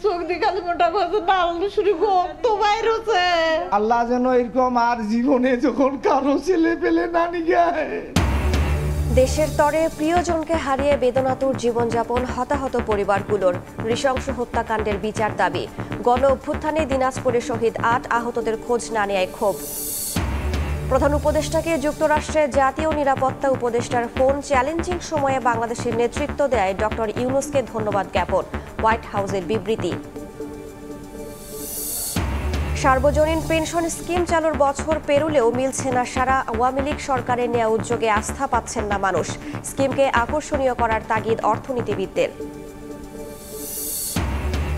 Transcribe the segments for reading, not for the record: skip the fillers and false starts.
চোখ দিয়ে খালি মোটা কথা ডাল শুরু তো বাইর হচ্ছে। আল্লাহ যেন এরকম আর জীবনে যখন কারো ছেলে পেলে না নিয়ে। দেশের তরে প্রিয়জনকে হারিয়ে বেদনাতুর জীবনযাপন হতাহত পরিবারগুলোর। নৃশংস হত্যাকাণ্ডের বিচার দাবি। গণ অভ্যুত্থানে দিনাজপুরে শহীদ ৮ আহতদের খোঁজ না নেয় ক্ষোভ। প্রধান উপদেষ্টাকে যুক্তরাষ্ট্রের জাতীয় নিরাপত্তা উপদেষ্টার ফোন চ্যালেঞ্জিং সময়ে বাংলাদেশের নেতৃত্ব দেয় ডক্টর ইউনূসকে ধন্যবাদ জ্ঞাপন। হোয়াইট হাউসের বিবৃতি। সার্বজনীন পেনশন স্কিম চালুর বছর পেরুলেও মিলছে না সারা। আওয়ামী লীগ সরকারের নেওয়া উদ্যোগে আস্থা পাচ্ছেন না মানুষ। স্কিমকে আকর্ষণীয় করার তাগিদ অর্থনীতিবিদদের।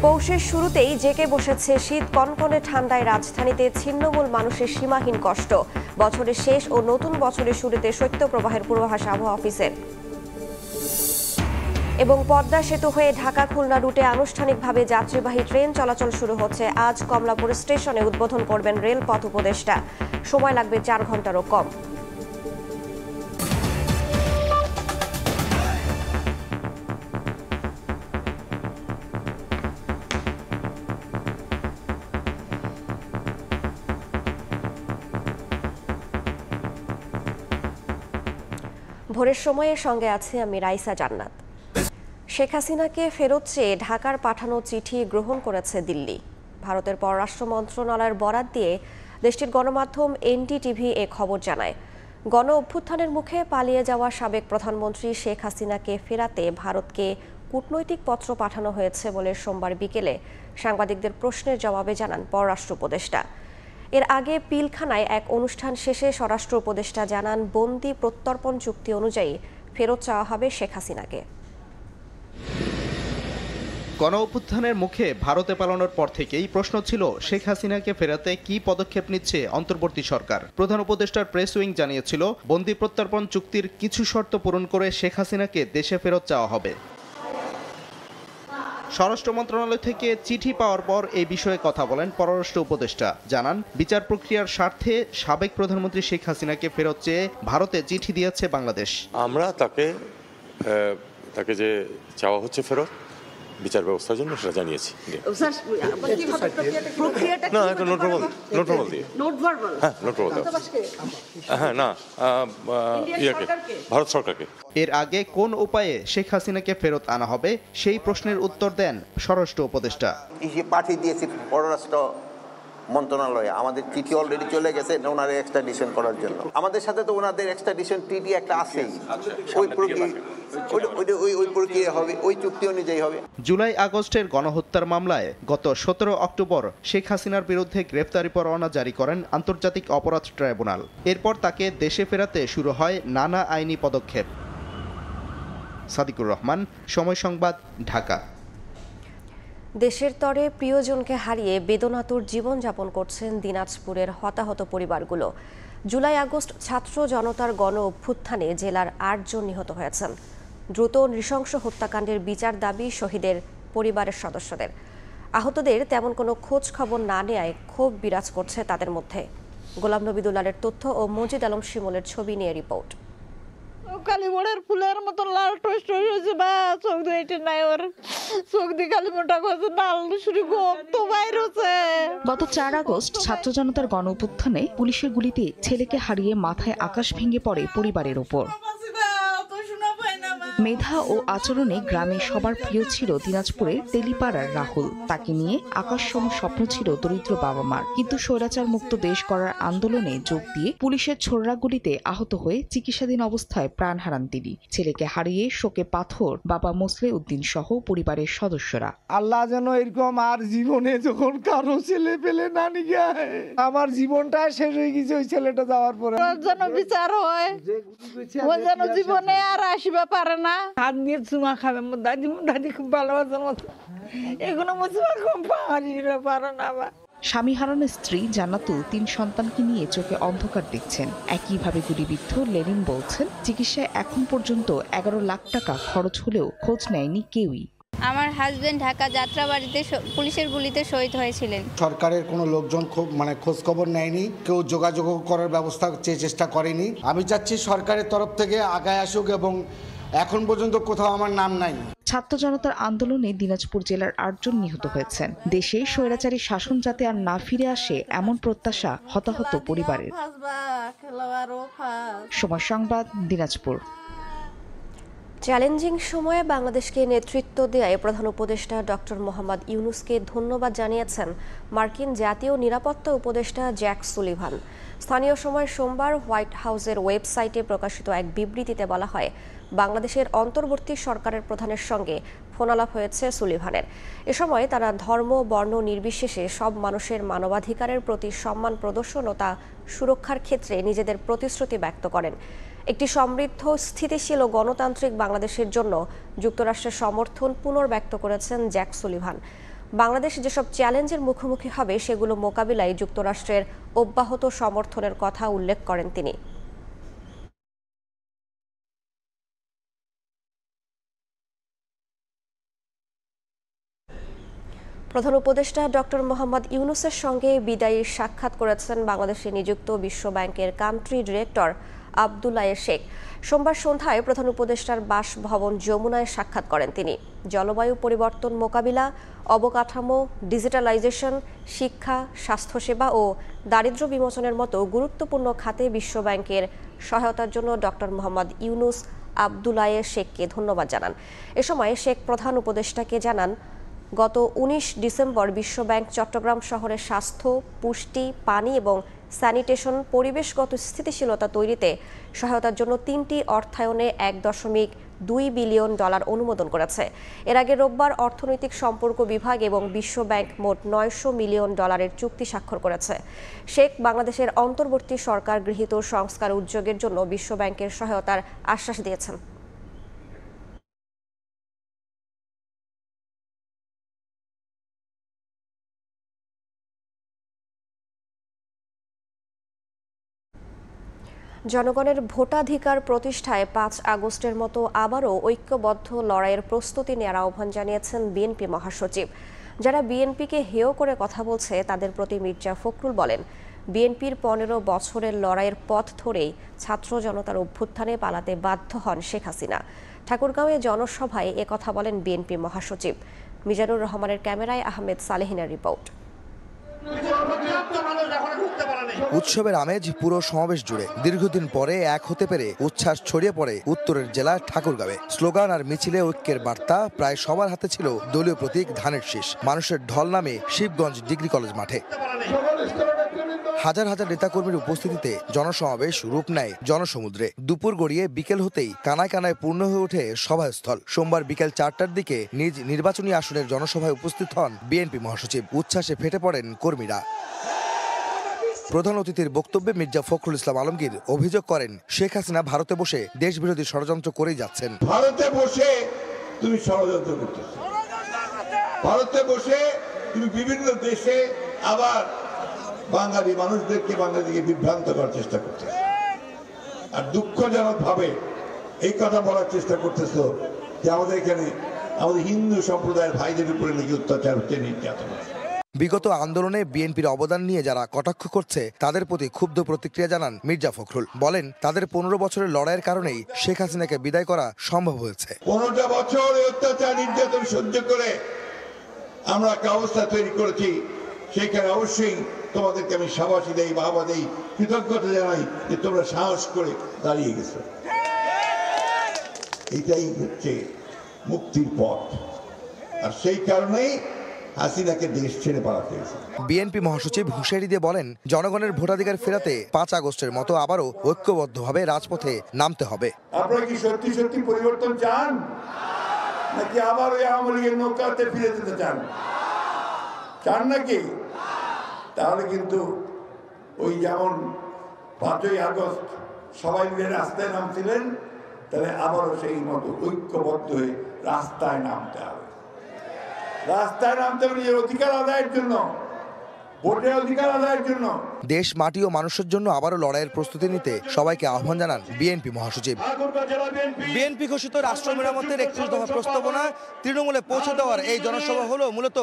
পৌষের শুরুতেই জেঁকে বসেছে শীত। কনকনে ঠান্ডায় রাজধানীতে ছিন্নমূল মানুষের সীমাহীন কষ্ট। বছরের শেষ ও নতুন বছরের শুরুতে শৈত্যপ্রবাহের পূর্বাভাস আবহাওয়া অফিসের। এবং পদ্মা সেতু হয়ে ঢাকা খুলনা রুটে আনুষ্ঠানিকভাবে যাত্রীবাহী ট্রেন চলাচল শুরু হচ্ছে। আজ কমলাপুর স্টেশনে উদ্বোধন করবেন রেলপথ উপদেষ্টা। সময় লাগবে 4 ঘন্টারও কম। ভোরের সময়ে সঙ্গে আছে আমি রাইসা জান্নাত। শেখ হাসিনাকে ফেরত চেয়ে ঢাকার পাঠানো চিঠি গ্রহণ করেছে দিল্লি। ভারতের পররাষ্ট্র মন্ত্রণালয়ের বরাত দিয়ে দেশটির গণমাধ্যম এনডিটিভি এ খবর জানায়। গণ অভ্যুত্থানের মুখে পালিয়ে যাওয়া সাবেক প্রধানমন্ত্রী শেখ হাসিনাকে ফেরাতে ভারতকে কূটনৈতিক পত্র পাঠানো হয়েছে বলে সোমবার বিকেলে সাংবাদিকদের প্রশ্নের জবাবে জানান পররাষ্ট্র উপদেষ্টা। এর আগে পিলখানায় এক অনুষ্ঠান শেষে স্বরাষ্ট্র উপদেষ্টা জানান, বন্দি প্রত্যর্পণ চুক্তি অনুযায়ী ফেরত চাওয়া হবে শেখ হাসিনাকে। গণ অভ্যুত্থানের মুখে ভারতে পালানোর পর থেকেই প্রশ্ন ছিল শেখ হাসিনাকে ফেরাতে কি পদক্ষেপ নিচ্ছে অন্তর্বর্তী সরকার। প্রধান উপদেষ্টার প্রেস উইং জানিয়েছিল, বন্দি প্রত্যর্পণ চুক্তির কিছু শর্ত পূরণ করে শেখ হাসিনাকে দেশে ফেরত চাওয়া হবে। স্বরাষ্ট্র মন্ত্রণালয় থেকে চিঠি পাওয়ার পর এই বিষয়ে কথা বলেন পররাষ্ট্র উপদেষ্টা। জানান, বিচার প্রক্রিয়ার স্বার্থে সাবেক প্রধানমন্ত্রী শেখ হাসিনাকে ফেরত চেয়ে ভারতে চিঠি দিয়েছে বাংলাদেশ। আমরা তাকে যে চাওয়া হচ্ছে ফেরত বিচার ব্যবস্থার জন্য সেটা জানিয়েছি। না, একটা নোট ভার্বাল দিয়ে। হ্যাঁ, নোট ভার্বাল। হ্যাঁ, না, ভারত সরকারকে। এর আগে কোন উপায়ে শেখ হাসিনাকে ফেরত আনা হবে সেই প্রশ্নের উত্তর দেন স্বরাষ্ট্র উপদেষ্টা। পাঠিয়ে দিয়েছি পররাষ্ট্র মন্ত্রণালয়ে, আমাদের চিঠি অলরেডি চলে গেছে ওনাদের এক্সট্রাডিশন করার জন্য। আমাদের সাথে তো ওনাদের এক্সট্রাডিশন ট্রিটি একটা আছেই, ওই প্রক্রিয়া হবে, ওই চুক্তি অনুযায়ী হবে। জুলাই আগস্টের গণহত্যার মামলায় গত 17 অক্টোবর শেখ হাসিনার বিরুদ্ধে গ্রেফতারি পরোয়ানা জারি করেন আন্তর্জাতিক অপরাধ ট্রাইব্যুনাল। এরপর তাকে দেশে ফেরাতে শুরু হয় নানা আইনি পদক্ষেপ। সাদিকুর রহমান, সময় সংবাদ, ঢাকা। দেশের তরে প্রিয়জনকে হারিয়ে বেদনাতুর জীবনযাপন করছেন দিনাজপুরের হতাহত পরিবারগুলো। জুলাই আগস্ট ছাত্র জনতার গণ অভ্যুত্থানে জেলার 8 জন নিহত হয়েছেন। দ্রুত নৃশংস হত্যাকাণ্ডের বিচার দাবি শহীদের পরিবারের সদস্যদের। আহতদের তেমন কোনো খোঁজ খবর না নেয়ায় ক্ষোভ বিরাজ করছে তাদের মধ্যে। গোলাম নবী দুলালের তথ্য ও মজিদ আলম শিমুলের ছবি নিয়ে রিপোর্ট। কালীবোড়ের ফুলের মতন লাল টস্ট হয়েছে বা চোখ দিয়ে এটা নাই, ওর চোখ দিয়ে খালি মোটা কথা ডাল শুরু তো বাইর হচ্ছে। গত 4 আগস্ট ছাত্র জনতার গণ অভ্যুত্থানে পুলিশের গুলিতে ছেলেকে হারিয়ে মাথায় আকাশ ভেঙে পড়ে পরিবারের ওপর। মেধা ও আচরণে গ্রামে সবার প্রিয় ছিল দিনাজপুরের তেলিপাড়ার রাহুল। তাকে নিয়ে আকাশসম স্বপ্ন ছিল দরিদ্র বাবা মার, কিন্তু স্বৈরাচার মুক্ত দেশ গড়ার আন্দোলনে যোগ দিয়ে পুলিশের ছোড়া গুলিতে আহত হয়ে চিকিৎসাধীন অবস্থায় প্রাণ হারান তিনি। ছেলেকে হারিয়ে শোকে পাথর বাবা মোসলে উদ্দিন সহ পরিবারের সদস্যরা। আল্লাহ যেন এরকম আর জীবনে যখন কারো ছেলে পেলে না নিয়ে। আমার জীবনটা শেষ হয়ে গেছে ওই ছেলেটা যাওয়ার পরে। যেন বিচার হয়, ও যেন জীবনে আর আসিবা পারে না। হাত দিয়ে চুমা খাবে, দাদি খুব ভালোবাসার মতো, এগুলো মুসিবত কম পারে না। স্বামী হারানো স্ত্রী জান্নাতুল 3 সন্তানকে নিয়ে চোখে অন্ধকার দেখছেন। একইভাবে গুলিবিদ্ধ লেনিন বলছেন, চিকিৎসায় এখন পর্যন্ত 11 লাখ টাকা খরচ হলেও খোঁজ নেয়নি কেউই। আমার হাজবেন্ড ঢাকা যাত্রাবাড়িতে পুলিশের গুলিতে শহীদ হয়েছিলেন। সরকারের কোনো লোকজন খোঁজ খবর নেয়নি, কেউ যোগাযোগ করার ব্যবস্থা চেষ্টা করেনি। আমি চাচ্ছি সরকারের তরফ থেকে আগায় আসুক, এবং এখন পর্যন্ত কোথাও আমার নাম নাই। ছাত্র জনতার আন্দোলনে দিনাজপুর জেলার 8 জন নিহত হয়েছেন। দেশে স্বৈরাচারী শাসন যাতে আর না ফিরে আসে এমন প্রত্যাশা হতাহত পরিবারের। সময় সংবাদ, দিনাজপুর। চ্যালেঞ্জিং সময়ে বাংলাদেশকে নেতৃত্ব দেওয়ায় প্রধান উপদেষ্টা ডক্টর মোহাম্মদ ইউনূসকে ধন্যবাদ জানিয়েছেন মার্কিন জাতীয় নিরাপত্তা উপদেষ্টা জ্যাক সুলিভান। স্থানীয় সময় সোমবার হোয়াইট হাউসের ওয়েবসাইটে প্রকাশিত এক বিবৃতিতে বলা হয়, বাংলাদেশের অন্তর্বর্তী সরকারের প্রধানের সঙ্গে ফোনালাপ হয়েছে সুলিভানের। এ সময় তারা ধর্ম বর্ণ নির্বিশেষে সব মানুষের মানবাধিকারের প্রতি সম্মান প্রদর্শন ও তা সুরক্ষার ক্ষেত্রে নিজেদের প্রতিশ্রুতি ব্যক্ত করেন। একটি সমৃদ্ধ, স্থিতিশীল ও গণতান্ত্রিক বাংলাদেশের জন্য যুক্তরাষ্ট্রের সমর্থন পুনর্ব্যক্ত করেছেন জ্যাক সুলিভান। বাংলাদেশ যেসব চ্যালেঞ্জের মুখোমুখি হবে সেগুলো মোকাবিলায় যুক্তরাষ্ট্রের অব্যাহত সমর্থনের কথা উল্লেখ করেন তিনি। প্রধান উপদেষ্টা ডক্টর মোহাম্মদ ইউনূসের সঙ্গে বিদায়ী সাক্ষাৎ করেছেন বাংলাদেশে নিযুক্ত বিশ্ব ব্যাংকের কান্ট্রি ডিরেক্টর আব্দুল্লাহ শেখ। সোমবার সন্ধ্যায় প্রধান উপদেষ্টার বাসভবন যমুনায় সাক্ষাৎ করেন তিনি। জলবায়ু পরিবর্তন মোকাবিলা, অবকাঠামো, ডিজিটালাইজেশন, শিক্ষা, স্বাস্থ্যসেবা ও দারিদ্র্য বিমোচনের মতো গুরুত্বপূর্ণ খাতে বিশ্ব ব্যাংকের সহায়তার জন্য ডক্টর মোহাম্মদ ইউনূস আব্দুল্লাহ শেখকে ধন্যবাদ জানান। এ সময় শেখ প্রধান উপদেষ্টাকে জানান, গত 19 ডিসেম্বর বিশ্বব্যাংক চট্টগ্রাম শহরের স্বাস্থ্য, পুষ্টি, পানি এবং স্যানিটেশন পরিবেশগত স্থিতিশীলতা তৈরিতে সহায়তার জন্য 3টি অর্থায়নে $1.2 বিলিয়ন অনুমোদন করেছে। এর আগে রোববার অর্থনৈতিক সম্পর্ক বিভাগ এবং বিশ্ব ব্যাংক মোট $900 মিলিয়ন চুক্তি স্বাক্ষর করেছে। শেখ বাংলাদেশের অন্তর্বর্তী সরকার গৃহীত সংস্কার উদ্যোগের জন্য বিশ্ব ব্যাংকের সহায়তার আশ্বাস দিয়েছেন। জনগণের ভোটাধিকার প্রতিষ্ঠায় 5 আগস্টের মতো আবারও ঐক্যবদ্ধ লড়াইয়ের প্রস্তুতি নেওয়ার আহ্বান জানিয়েছেন বিএনপি মহাসচিব। যারা বিএনপিকে হেয় করে কথা বলছে তাদের প্রতি মির্জা ফখরুল বলেন, বিএনপির 15 বছরের লড়াইয়ের পথ ধরেই ছাত্র জনতার অভ্যুত্থানে পালাতে বাধ্য হন শেখ হাসিনা। ঠাকুরগাঁওয়ে জনসভায় একথা বলেন বিএনপি মহাসচিব। মিজানুর রহমানের ক্যামেরায় আহমেদ সালেহিনের রিপোর্ট। উৎসবের আমেজ পুরো সমাবেশ জুড়ে। দীর্ঘদিন পরে এক হতে পেরে উচ্ছ্বাস ছড়িয়ে পড়ে উত্তরের জেলা ঠাকুরগাঁওয়ে। স্লোগান আর মিছিলে ঐক্যের বার্তা। প্রায় সবার হাতে ছিল দলীয় প্রতীক ধানের শীষ। মানুষের ঢল নামে শিবগঞ্জ ডিগ্রি কলেজ মাঠে। হাজার হাজার নেতাকর্মীর উপস্থিতিতে জনসমাবেশ রূপ নেয় জনসমুদ্রে। দুপুর গড়িয়ে বিকেল হতেই কানায় কানায় পূর্ণ হয়ে ওঠে সভাস্থল। সোমবার বিকেল 4টার দিকে নিজ নির্বাচনী আসনের জনসভায় উপস্থিত হন বিএনপি মহাসচিব। উচ্ছ্বাসে ফেটে পড়েন কর্মীরা। প্রধান অতিথির বক্তব্যে মির্জা ফখরুল ইসলাম আলমগীর অভিযোগ করেন, শেখ হাসিনা ভারতে বসে দেশবিরোধী ষড়যন্ত্র করেই যাচ্ছেন। ভারতে বসে তুমি ষড়যন্ত্র করতেছো, ভারতে বসে তুমি বিভিন্ন দেশে আবার বাঙালি মানুষদেরকে বাঙালিকে বিভ্রান্ত করার চেষ্টা করতেছো। আর দুঃখজনক ভাবে এই কথা বলার চেষ্টা করতেছো যে আমাদের এখানে আমাদের হিন্দু সম্প্রদায়ের ভাইদের উপরে নাকি অত্যাচার হচ্ছে, নির্যাতন হচ্ছে। বিগত আন্দোলনে বিএনপির অবদান নিয়ে যারা কটাক্ষ করছে তাদের প্রতি ক্ষুব্ধ প্রতিক্রিয়া জানান মির্জা ফখরুল। বলেন, তাদের 15 বছরের লড়াইয়ের কারণেই শেখ হাসিনাকে বিদায় করা সম্ভব হয়েছে। 15টা বছর অত্যাচার নির্যাতন সহ্য করে আমরা একটা অবস্থা তৈরি করেছি, সেখানে অবশ্যই তোমাদেরকে আমি সাবাসী দেই, বাবা দেই, কৃতজ্ঞতা জানাই যে তোমরা সাহস করে দাঁড়িয়ে গেছো। এটাই হচ্ছে মুক্তির পথ, আর সেই কারণেই হাসিনাকে দেশ ছেড়ে পালাতে হয়েছে। বিএনপি মহাসচিব হুঁশিয়ারি দিয়ে বলেন, জনগণের ভোটাধিকার ফেরাতে 5 আগস্টের মতো আবারও ঐক্যবদ্ধভাবে রাজপথে নামতে হবে। আপনারা কি সত্যি সত্যি পরিবর্তন চান, নাকি আবার ওই আওয়ামী লীগের নৌকাতে ফিরে যেতে চান? চান নাকি? তাহলে কিন্তু ওই যেমন 5ই আগস্ট সবাই মিলে রাস্তায় নামছিলেন, তাহলে আবারও সেই মতো ঐক্যবদ্ধ হয়ে রাস্তায় নামতে হবে। রাস্তায় নামতে হবে নিজের অধিকার আদায়ের জন্য, ভোটের অধিকার আদায়ের জন্য। দেশ, মাটি ও মানুষের জন্য আবারও লড়াইয়ের প্রস্তুতি নিতে সবাইকে আহ্বান জানান বিএনপি মহাসচিব। বিএনপি ঘোষিত রাষ্ট্র মেরামতের 31 দফা প্রস্তাবনা তৃণমূলে পৌঁছে দেওয়ার এই জনসভা হলো মূলত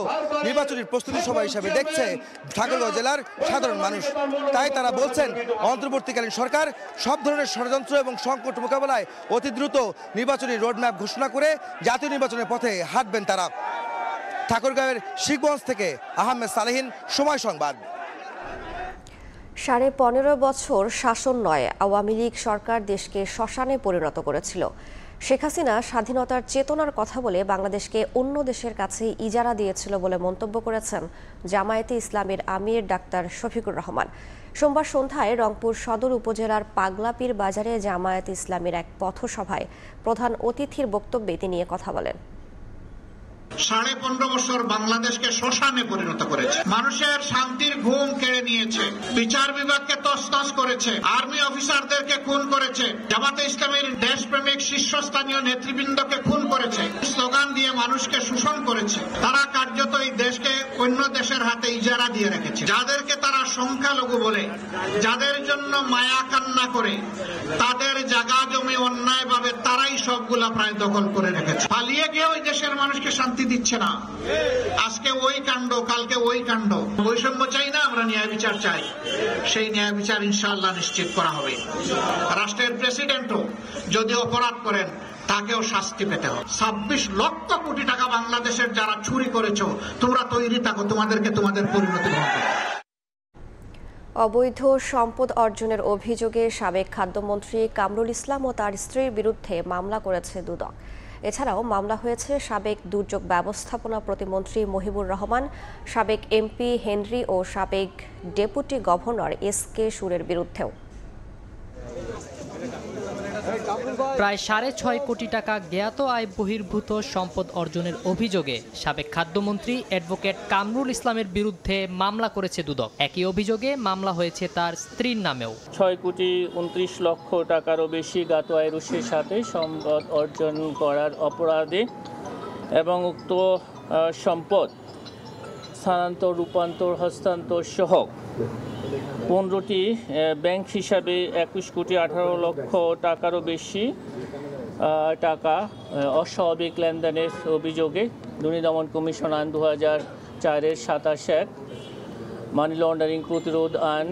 নির্বাচনী প্রস্তুতি সভা হিসেবে দেখছে ঠাকুরগাঁও জেলার সাধারণ মানুষ। তাই তারা বলছেন, অন্তর্বর্তীকালীন সরকার সব ধরনের ষড়যন্ত্র এবং সংকট মোকাবেলায় অতি দ্রুত নির্বাচনী রোডম্যাপ ঘোষণা করে জাতীয় নির্বাচনের পথে হাঁটবেন তারা। ঠাকুরগাঁওয়ের শিখগঞ্জ থেকে আহমেদ সালেহীন, সময় সংবাদ। 15.5 বছর শাসন নয়, আওয়ামী লীগ সরকার দেশকে শ্মশানে পরিণত করেছিল। শেখ হাসিনা স্বাধীনতার চেতনার কথা বলে বাংলাদেশকে অন্য দেশের কাছে ইজারা দিয়েছিল বলে মন্তব্য করেছেন জামায়াতে ইসলামীর আমির ডাক্তার শফিকুর রহমান। সোমবার সন্ধ্যায় রংপুর সদর উপজেলার পাগলাপীর বাজারে জামায়াতে ইসলামীর এক পথসভায় প্রধান অতিথির বক্তব্যে তিনি কথা বলেন। 15.5 বছর বাংলাদেশকে শ্মশানে পরিণত করেছে, মানুষের শান্তির ঘুম কেড়ে নিয়েছে, বিচার বিভাগকে তছনছ করেছে, আর্মি অফিসারদেরকে খুন করেছে, জামাতে ইসলামের দেশপ্রেমিক শীর্ষস্থানীয় নেতৃবৃন্দকে খুন করেছে, স্লোগান দিয়ে মানুষকে শোষণ করেছে। তারা কার্যত এই দেশকে অন্য দেশের হাতে ইজারা দিয়ে রেখেছে। যাদেরকে তারা সংখ্যালঘু বলে, যাদের জন্য মায়া কান্না করে, তাদের জায়গা জমি অন্যায়ভাবে তারাই সবগুলা প্রায় দখল করে রেখেছে। পালিয়ে গিয়ে ওই দেশের মানুষকে শান্তি দিচ্ছে না। আজকে ওই কাণ্ড, কালকে ওই কাণ্ড। বৈষম্য চাই না, আমরা ন্যায় বিচার চাই। সেই ন্যায় বিচার ইনশাআল্লাহ নিশ্চিত করা হবে। রাষ্ট্রের প্রেসিডেন্টও যদি অপরাধ করেন তাকেও শাস্তি পেতে হবে। 26 লক্ষ কোটি টাকা বাংলাদেশের যারা চুরি করেছো, তোমরা তৈরি থাকো, তোমাদেরকে তোমাদের পরিণতি হবে। অবৈধ সম্পদ অর্জনের অভিযোগে সাবেক খাদ্যমন্ত্রী কামরুল ইসলাম ও তার স্ত্রীর বিরুদ্ধে মামলা করেছে দুদক। এছাড়াও মামলা হয়েছে সাবেক দুর্যোগ ব্যবস্থাপনা প্রতিমন্ত্রী মহিবুর রহমান, সাবেক এমপি হেনরি ও সাবেক ডেপুটি গভর্নর এস.কে. সুরের বিরুদ্ধেও। প্রায় 6.5 কোটি টাকা জ্ঞাত আয় বহির্ভূত সম্পদ অর্জনের অভিযোগে সাবেক খাদ্যমন্ত্রী অ্যাডভোকেট কামরুল ইসলামের বিরুদ্ধে মামলা করেছে দুদক। একই অভিযোগে মামলা হয়েছে তার স্ত্রীর নামেও। 6.29 লক্ষ টাকারও বেশি জ্ঞাত আয়ের উৎসের সাথে সম্পদ অর্জন করার অপরাধে এবং উক্ত সম্পদ স্থানান্তর, রূপান্তর, হস্তান্তর সহ 15টি ব্যাংক হিসাবে 21.18 লক্ষ টাকারও বেশি টাকা অস্বাভাবিক লেনদেনের অভিযোগে দুর্নীতি দমন কমিশন আইন 2004-এর 27 মানি লন্ডারিং প্রতিরোধ আইন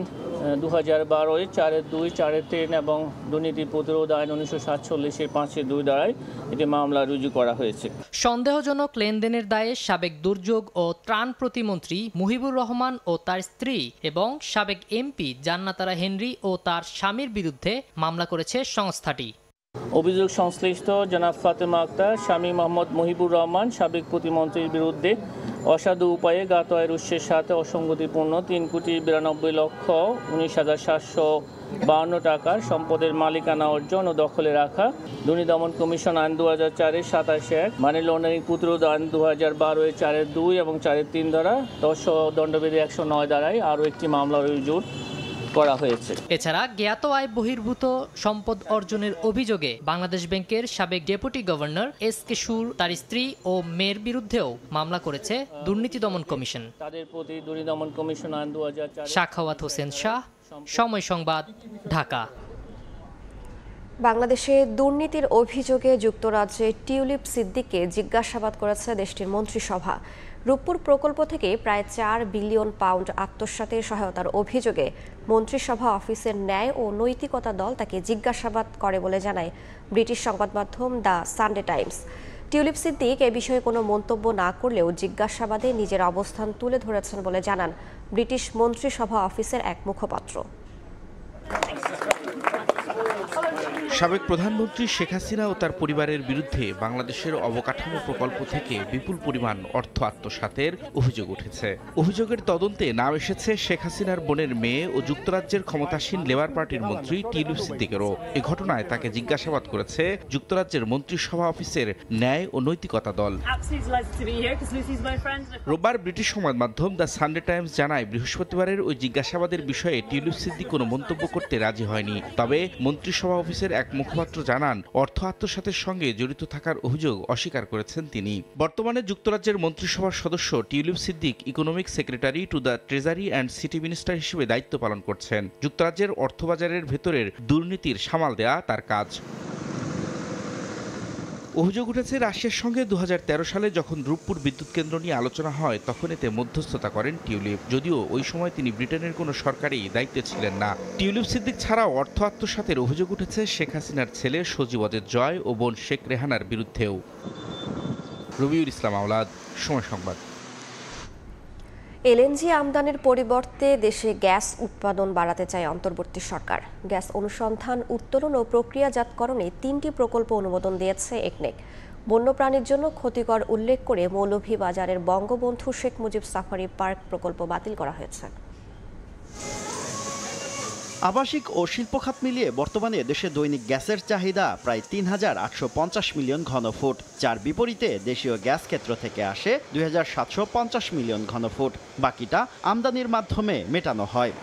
2012-এর 4-2, 4-3 এবং দুর্নীতি প্রতিরোধ আইন 1947-এর 5-2 দ্বারাই এটি মামলা রুজু করা হয়েছে। সন্দেহজনক লেনদেনের দায়ে সাবেক দুর্যোগ ও ত্রাণ প্রতিমন্ত্রী মুহিবুর রহমান ও তার স্ত্রী এবং সাবেক এমপি জান্নাতারা হেনরি ও তার স্বামীর বিরুদ্ধে মামলা করেছে সংস্থাটি। অভিযোগ সংশ্লিষ্ট জনাব ফাতেমা আক্তার, স্বামী মোহাম্মদ মুহিবুর রহমান সাবেক প্রতিমন্ত্রীর বিরুদ্ধে অসাধু উপায়ে জ্ঞাত আয়ের উৎসের সাথে অসঙ্গতিপূর্ণ 3,92,19,752 টাকার সম্পদের মালিকানা অর্জন ও দখলে রাখা, দুর্নীতি দমন কমিশন আইন 2004-এর 27 মানি লন্ডারিং প্রতিরোধ আইন 2012-এর 4-2 এবং 4-3 দ্বারা দণ্ডবিধি 109 দ্বারায় আরও একটি মামলা রুজু করা হয়েছে। এছাড়া জ্ঞাত আয় বহির্ভূত সম্পদ অর্জনের অভিযোগে বাংলাদেশ ব্যাংকের সাবেক ডেপুটি গভর্নর এস.কে. সুর, তার স্ত্রী ও মেয়ের বিরুদ্ধেও মামলা করেছে দুর্নীতি দমন কমিশন। তাদের প্রতি দুর্নীতি দমন কমিশন আইন 2004। সাখাওয়াত হোসেন শাহ, সময় সংবাদ, ঢাকা। বাংলাদেশে দুর্নীতির অভিযোগে যুক্তরাজ্যে টিউলিপ সিদ্দিককে জিজ্ঞাসাবাদ করেছে দেশটির মন্ত্রিসভা। রূপপুর প্রকল্প থেকে প্রায় 4 বিলিয়ন পাউন্ড আত্মসাতে সহায়তার অভিযোগে মন্ত্রিসভা অফিসের ন্যায় ও নৈতিকতা দল তাকে জিজ্ঞাসাবাদ করে বলে জানায় ব্রিটিশ সংবাদ মাধ্যম the Sunday Times. Tulip Siddiq এ বিষয়ে কোনো মন্তব্য না করলেও জিজ্ঞাসাবাদে নিজের অবস্থান তুলে ধরেছেন বলে জানান ব্রিটিশ মন্ত্রিসভা অফিসের এক মুখপাত্র। সাবেক প্রধানমন্ত্রী শেখ হাসিনা ও তার পরিবারের বিরুদ্ধে বাংলাদেশের অবকাঠামো প্রকল্প থেকে বিপুল পরিমাণ অর্থ আত্মসাতের অভিযোগ উঠেছে। অভিযোগের তদন্তে নাম এসেছে শেখ হাসিনার বোনের মেয়ে ও যুক্তরাজ্যের ক্ষমতাসীন লেবার পার্টির মন্ত্রী টিউলিপ সিদ্দিকেরও। এ ঘটনায় তাকে জিজ্ঞাসাবাদ করেছে যুক্তরাজ্যের মন্ত্রিসভা অফিসের ন্যায় ও নৈতিকতা দল। রোববার ব্রিটিশ সংবাদ মাধ্যম দ্য সানডে টাইমস জানায়, বৃহস্পতিবারের ওই জিজ্ঞাসাবাদের বিষয়ে টিউলিপ সিদ্দিক কোনো মন্তব্য করতে রাজি হয়নি। তবে মন্ত্রিসভা অফিসের এক এক মুখপাত্র জানান, অর্থ আত্মসাতের সঙ্গে জড়িত থাকার অভিযোগ অস্বীকার করেছেন তিনি। বর্তমানে যুক্তরাজ্যের মন্ত্রিসভার সদস্য tulip Siddique economic secretary to the treasury and city minister হিসেবে দায়িত্ব পালন করছেন। যুক্তরাজ্যের অর্থবাজারের ভেতরের দুর্নীতির সামাল দেয়া তার কাজ। অভিযোগ উঠেছে রাশিয়ার সঙ্গে 2013 সালে যখন রূপপুর বিদ্যুৎ কেন্দ্র নিয়ে আলোচনা হয় তখন এতে মধ্যস্থতা করেন টিউলিপ, যদিও ওই সময় তিনি ব্রিটেনের কোনো সরকারেই দায়িত্বে ছিলেন না। টিউলিপ সিদ্দিক ছাড়াও অর্থ আত্মসাতের অভিযোগ উঠেছে শেখ হাসিনার ছেলে সজীব ওয়াজেদ জয় ও বোন শেখ রেহানার বিরুদ্ধেও। রবিউল ইসলাম আওলাদ, সময় সংবাদ। এলএনজি আমদানির পরিবর্তে দেশে গ্যাস উৎপাদন বাড়াতে চায় অন্তর্বর্তী সরকার। গ্যাস অনুসন্ধান, উত্তোলন ও প্রক্রিয়াজাতকরণে 3টি প্রকল্প অনুমোদন দিয়েছে একনেক। বন্যপ্রাণীর জন্য ক্ষতিকর উল্লেখ করে মৌলভীবাজারের বঙ্গবন্ধু শেখ মুজিব সাফারি পার্ক প্রকল্প বাতিল করা হয়েছে। আবাসিক ও শিল্প খাত মিলিয়ে বর্তমানে দেশে দৈনিক গ্যাসের চাহিদা প্রায় ৩,৮৫০ মিলিয়ন ঘনফুট, যার বিপরীতে দেশীয় গ্যাস ক্ষেত্র থেকে আসে ২,৭৫০ মিলিয়ন ঘনফুট। বাকিটা আমদানির মাধ্যমে মেটানো হয়।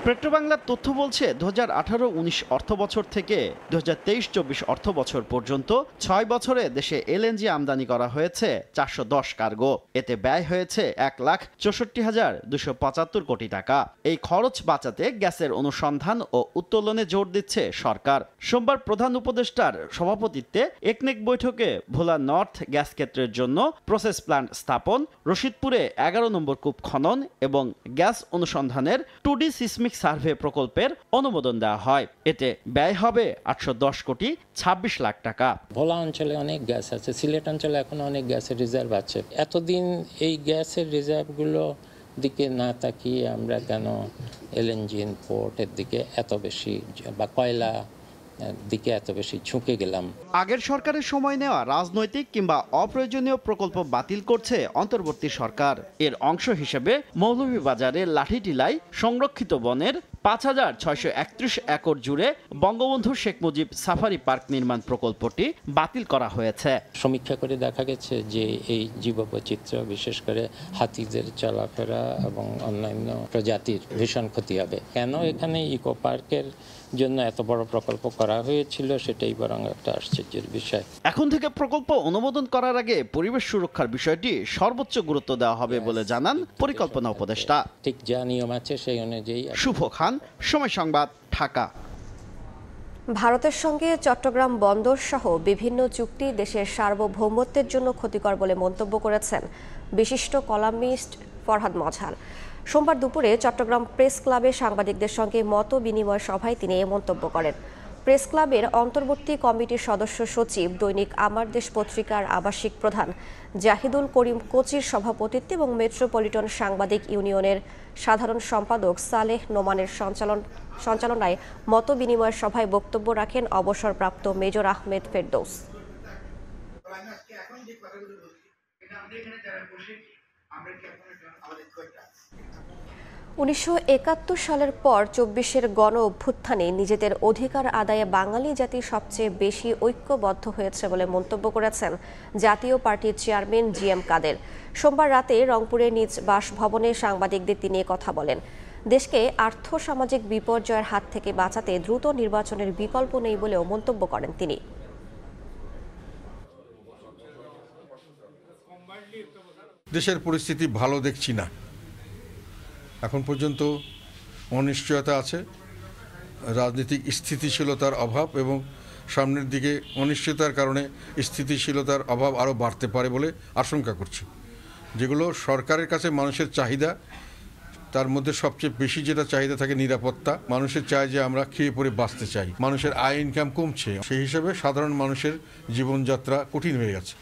পেট্রোবাংলার তথ্য বলছে 2018-19 অর্থবছর থেকে 2023-24 অর্থবছর পর্যন্ত 6 বছরে দেশে এলএনজি আমদানি করা হয়েছে 410 কার্গো। এতে ব্যয় হয়েছে 1,64,275 কোটি টাকা। এই খরচ বাঁচাতে গ্যাসের অনুসন্ধান ও উত্তোলনে জোর দিচ্ছে সরকার। সোমবার প্রধান উপদেষ্টার সভাপতিত্বে একনেক বৈঠকে ভোলা নর্থ গ্যাস ক্ষেত্রের জন্য প্রসেস প্ল্যান্ট স্থাপন, রশিদপুরে 11 নম্বর কূপ খনন এবং গ্যাস অনুসন্ধানের 2D সিসমিক সার্ভে প্রকল্পের অনুমোদন দেওয়া হয়। এতে ব্যয় হবে 810 কোটি 26 লাখ টাকা। ভোলা অঞ্চলে অনেক গ্যাস আছে, সিলেট অঞ্চলে এখন অনেক গ্যাসের রিজার্ভ আছে। এতদিন এই গ্যাসের রিজার্ভগুলো দিকে না তাকিয়ে আমরা কেন এলএনজি ইম্পোর্টের দিকে এত বেশি বা কয়লা দিকে এত বেশি ঝুঁকে গেলাম? আগের সরকারের সময় নেওয়া রাজনৈতিক কিংবা অপ্রয়োজনীয় প্রকল্প বাতিল করছে অন্তর্বর্তী সরকার। এর অংশ হিসেবে মৌলভীবাজারের লাঠিটিলায় সংরক্ষিত বনের 5,631 একর জুড়ে বঙ্গবন্ধু শেখ মুজিব সাফারি পার্ক নির্মাণ প্রকল্পটি বাতিল করা হয়েছে। সমীক্ষা করে দেখা গেছে যে এই জীববৈচিত্র্য, বিশেষ করে হাতিদের চলাফেরা এবং অন্যান্য প্রজাতির ভীষণ ক্ষতি হবে। কেন এখানে ইকো পার্কের জন্য এত বড় প্রকল্প করা হয়েছিল সেটাই বরং একটা আশ্চর্যের বিষয়। এখন থেকে প্রকল্প অনুমোদন করার আগে পরিবেশ সুরক্ষার বিষয়টি সর্বোচ্চ গুরুত্ব দেওয়া হবে বলে জানান পরিকল্পনা উপদেষ্টা। ঠিক যা নিয়ম আছে সেই অনুযায়ী। শুভ খান, সময় সংবাদ, ঢাকা। ভারতের সঙ্গে চট্টগ্রাম বন্দর সহ বিভিন্ন চুক্তি দেশের সার্বভৌমত্বের জন্য ক্ষতিকর বলে মন্তব্য করেছেন বিশিষ্ট কলামিস্ট ফরহাদ মজহার। সোমবার দুপুরে চট্টগ্রাম প্রেস ক্লাবে সাংবাদিকদের সঙ্গে মত বিনিময় সভায় তিনি এ মন্তব্য করেন। প্রেস ক্লাবের অন্তর্বর্তী কমিটির সদস্য সচিব, দৈনিক আমার দেশ পত্রিকার আবাসিক প্রধান জাহিদুল করিম কোচির সভাপতিত্বে এবং মেট্রোপলিটন সাংবাদিক ইউনিয়নের সাধারণ সম্পাদক সালেহ নোমানের সঞ্চালনায় মত বিনিময় সভায় বক্তব্য রাখেন অবসরপ্রাপ্ত মেজর আহমেদ ফেরদৌস। 1971 সালের পর 24-এর গণ অভ্যুত্থানে নিজেদের অধিকার আদায়ে বাঙালি জাতি সবচেয়ে বেশি ঐক্যবদ্ধ হয়েছে বলে মন্তব্য করেছেন জাতীয় পার্টির চেয়ারম্যান জিএম কাদের। সোমবার রাতে রংপুরে নিজ বাসভবনে সাংবাদিকদের তিনি কথা বলেন। দেশকে আর্থ-সামাজিক বিপর্যয়ের হাত থেকে বাঁচাতে দ্রুত নির্বাচনের বিকল্প নেই বলেও মন্তব্য করেন তিনি। দেশের পরিস্থিতি ভালো দেখছি না। এখন পর্যন্ত অনিশ্চয়তা আছে, রাজনৈতিক স্থিতিশীলতার অভাব এবং সামনের দিকে অনিশ্চয়তার কারণে স্থিতিশীলতার অভাব আরও বাড়তে পারে বলে আশঙ্কা করছি। যেগুলো সরকারের কাছে মানুষের চাহিদা, তার মধ্যে সবচেয়ে বেশি যেটা চাহিদা থাকে নিরাপত্তা। মানুষের চায় যে আমরা খেয়ে পরে বাঁচতে চাই। মানুষের আয় ইনকাম কমছে, সেই হিসাবে সাধারণ মানুষের জীবনযাত্রা কঠিন হয়ে গেছে।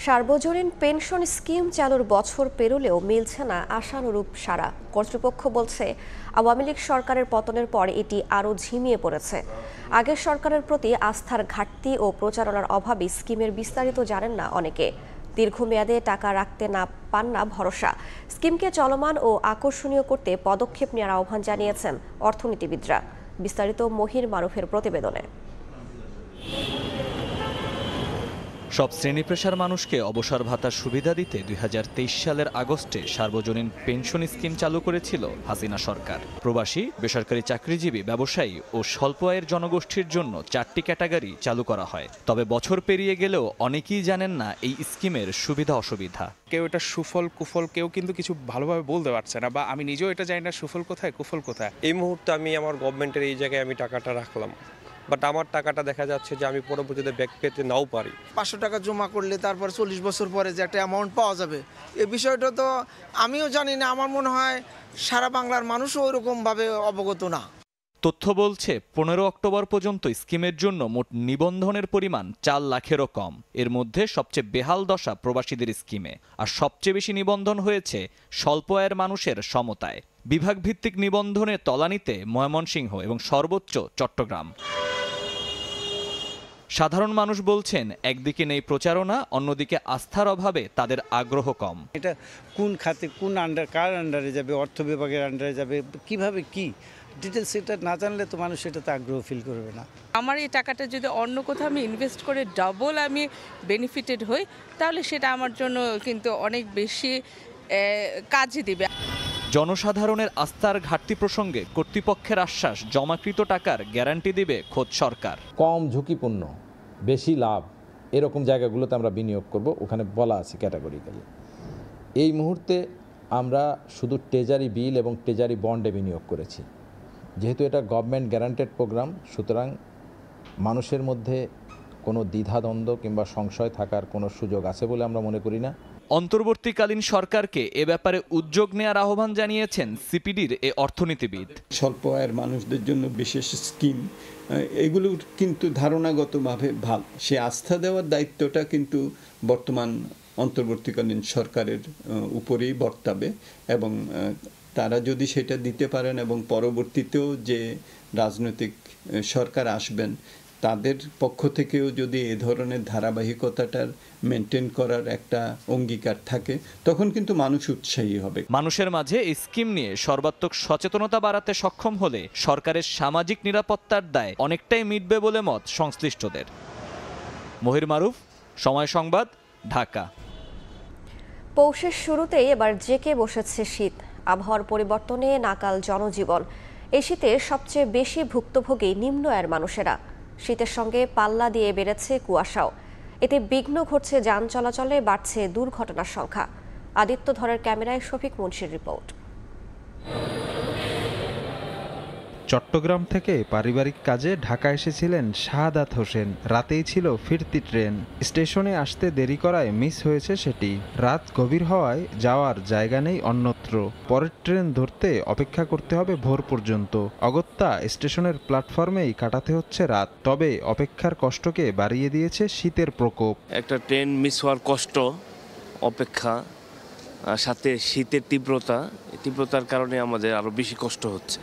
সার্বজনীন পেনশন স্কিম চালুর বছর পেরোলেও মিলছে না আশানুরূপ সাড়া। কর্তৃপক্ষ বলছে আওয়ামী লীগ সরকারের পতনের পর এটি আরও ঝিমিয়ে পড়েছে। আগের সরকারের প্রতি আস্থার ঘাটতি ও প্রচারণার অভাবে স্কিমের বিস্তারিত জানেন না অনেকে। দীর্ঘমেয়াদে টাকা রাখতে পান না ভরসা। স্কিমকে চলমান ও আকর্ষণীয় করতে পদক্ষেপ নেওয়ার আহ্বান জানিয়েছেন অর্থনীতিবিদরা। বিস্তারিত মহির মারুফের প্রতিবেদনে। সব শ্রেণী পেশার মানুষকে অবসর ভাতার সুবিধা দিতে 2023 সালের আগস্টে সার্বজনীন পেনশন স্কিম চালু করেছিল হাসিনা সরকার। প্রবাসী, বেসরকারি চাকরিজীবী, ব্যবসায়ী ও স্বল্প আয়ের জনগোষ্ঠীর জন্য 4টি ক্যাটাগরি চালু করা হয়। তবে বছর পেরিয়ে গেলেও অনেকেই জানেন না এই স্কিমের সুবিধা অসুবিধা। কেউ এটা সুফল কুফল কেউ কিন্তু কিছু ভালোভাবে বলতে পারছে না, বা আমি নিজেও এটা জানি না সুফল কোথায় কুফল কোথায়। এই মুহূর্তে আমি আমার গভর্নমেন্টের এই জায়গায় আমি টাকাটা রাখলাম, বাট আমার টাকাটা দেখা যাচ্ছে যে আমি পরবর্তীতে ব্যাক পেতে নাও পারি। 500 টাকা জমা করলে তারপর 40 বছর পরে যে একটা অ্যামাউন্ট পাওয়া যাবে, এই বিষয়টা তো আমিও জানি না। আমার মনে হয় সারা বাংলার মানুষও ওইরকমভাবে অবগত না। তথ্য বলছে 15 অক্টোবর পর্যন্ত স্কিমের জন্য মোট নিবন্ধনের পরিমাণ 4 লাখেরও কম। এর মধ্যে সবচেয়ে বেহাল দশা প্রবাসীদের স্কিমে, আর সবচেয়ে বেশি নিবন্ধন হয়েছে স্বল্প আয়ের মানুষের সমতায়। বিভাগ ভিত্তিক নিবন্ধনে তলানিতে ময়মনসিংহ এবং সর্বোচ্চ চট্টগ্রাম। সাধারণ মানুষ বলছেন, একদিকে নেই প্রচারণা, অন্যদিকে আস্থার অভাবে তাদের আগ্রহ কম। এটা কোন খাতে, কোন কার আন্ডারে যাবে, অর্থ বিভাগের আন্ডারে যাবে, কিভাবে কি ডিটেলস এটা না জানলে তো মানুষ এটাতে আগ্রহ ফিল করবে না। আমার এই টাকাটা যদি অন্য কোথাও আমি ইনভেস্ট করে ডাবল আমি বেনিফিটেড হই, তাহলে সেটা আমার জন্য কিন্তু অনেক বেশি কাজে দিবে। জনসাধারণের আস্থার ঘাটতি প্রসঙ্গে কর্তৃপক্ষের আশ্বাস, জমাকৃত টাকার গ্যারান্টি দিবে খোদ সরকার। কম ঝুঁকিপূর্ণ বেশি লাভ এরকম জায়গাগুলোতে আমরা বিনিয়োগ করব, ওখানে বলা আছে ক্যাটাগরিক্যালি। এই মুহূর্তে আমরা শুধু ট্রেজারি বিল এবং ট্রেজারি বন্ডে বিনিয়োগ করেছি। যেহেতু এটা গভর্নমেন্ট গ্যারান্টেড প্রোগ্রাম, সুতরাং মানুষের মধ্যে কোনো দ্বিধাদ্বন্দ্ব কিংবা সংশয় থাকার কোনো সুযোগ আছে বলে আমরা মনে করি না। অন্তর্বর্তীকালীন সরকারকে এ ব্যাপারে উদ্যোগ নেওয়ার আহ্বান জানিয়েছেন সিপিডির এ অর্থনীতিবিদ। স্বল্প আয়ের মানুষদের জন্য বিশেষ স্কিম, এগুলো কিন্তু ধারণাগতভাবে ভালো। সে আস্থা দেওয়ার দায়িত্বটা কিন্তু বর্তমান অন্তর্বর্তীকালীন সরকারের উপরেই বর্তাবে, এবং তারা যদি সেটা দিতে পারেন এবং পরবর্তীতেও যে রাজনৈতিক সরকার আসবেন তাদের পক্ষ থেকেও যদি এ ধরনের ধারাবাহিকতাটার মেনটেন করার একটা অঙ্গীকার থাকে, তখন কিন্তু মানুষ উৎসাহী হবে। মানুষের মাঝে এই স্কিম নিয়ে সর্বাত্মক সচেতনতা বাড়াতে সক্ষম হলে সরকারের সামাজিক নিরাপত্তার দায় অনেকটাই মিটবে বলে মত সংশ্লিষ্টদের। মহির মারুফ, সময় সংবাদ, ঢাকা। পৌষের শুরুতেই এবার জেঁকে বসেছে শীত। আবহাওয়ার পরিবর্তনে নাকাল জনজীবন। এই শীতে সবচেয়ে বেশি ভুক্তভোগী নিম্ন আয়ের মানুষেরা। শীতের সঙ্গে পাল্লা দিয়ে বেড়েছে কুয়াশাও। এতে বিঘ্ন ঘটছে যান চলাচলে, বাড়ছে দুর্ঘটনার সংখ্যা। আদিত্য ধরের ক্যামেরায় শফিক মুন্সির রিপোর্ট। চট্টগ্রাম থেকে পারিবারিক কাজে ঢাকা এসেছিলেন শাহাদাত হোসেন। রাতেই ছিল ফিরতি ট্রেন। স্টেশনে আসতে দেরি করায় মিস হয়েছে সেটি। রাত গভীর হওয়ায় যাওয়ার জায়গা নেই অন্যত্র। পরের ট্রেন ধরতে অপেক্ষা করতে হবে ভোর পর্যন্ত। অগত্যা স্টেশনের প্ল্যাটফর্মেই কাটাতে হচ্ছে রাত। তবে অপেক্ষার কষ্টকে বাড়িয়ে দিয়েছে শীতের প্রকোপ। একটা ট্রেন মিস হওয়ার কষ্ট, অপেক্ষা, সাথে শীতের তীব্রতার কারণে আমাদের আরো বেশি কষ্ট হচ্ছে।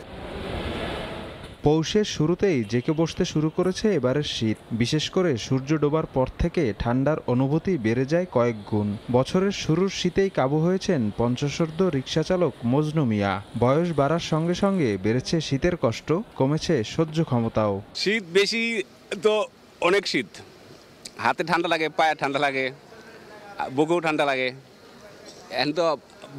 পৌষের শুরুতেই জেঁকে বসতে শুরু করেছে এবারের শীত। বিশেষ করে সূর্য ডোবার পর থেকে ঠান্ডার অনুভূতি বেড়ে যায় কয়েক গুণ। বছরের শুরুর শীতেই কাবু হয়েছেন পঞ্চশর্ধ রিকশা চালক মজনু মিয়া। বয়স বাড়ার সঙ্গে সঙ্গে বেড়েছে শীতের কষ্ট, কমেছে সহ্য ক্ষমতাও। শীত বেশি তো অনেক শীত, হাতে ঠান্ডা লাগে, পায়ে ঠান্ডা লাগে, বুকেও ঠান্ডা লাগে। এখন তো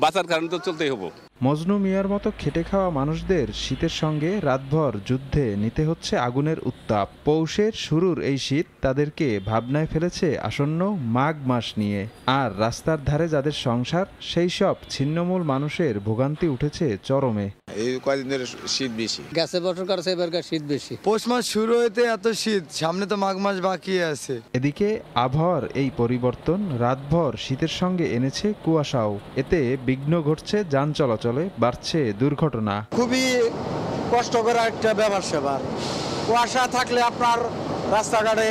বাঁচার কারণে তো চলতেই হবো। মজনু মিয়ার মতো খেটে খাওয়া মানুষদের শীতের সঙ্গে রাতভর যুদ্ধে নিতে হচ্ছে আগুনের উত্তাপ। পৌষের শুরুর এই শীত তাদেরকে ভাবনায় ফেলেছে আসন্ন মাঘ মাস নিয়ে। আর রাস্তার ধারে যাদের সংসার, সেই সব ছিন্নমূল মানুষের ভোগান্তি উঠেছে চরমে। এই কয়েকদিন ধরে শীত বেশি, গ্যাসের বছর কাছে এবারকার শীত বেশি। পৌষ মাস শুরু হইতে এত শীত, সামনে তো মাঘ মাস বাকি আছে। এদিকে আবহাওয়ার এই পরিবর্তন রাতভর শীতের সঙ্গে এনেছে কুয়াশাও। এতে বিঘ্ন ঘটছে যান চলাচলে, বাড়ছে দুর্ঘটনা। খুবই কষ্টকর একটা ব্যাপার সেবার। কুয়াশা থাকলে আপনার রাস্তাঘাটে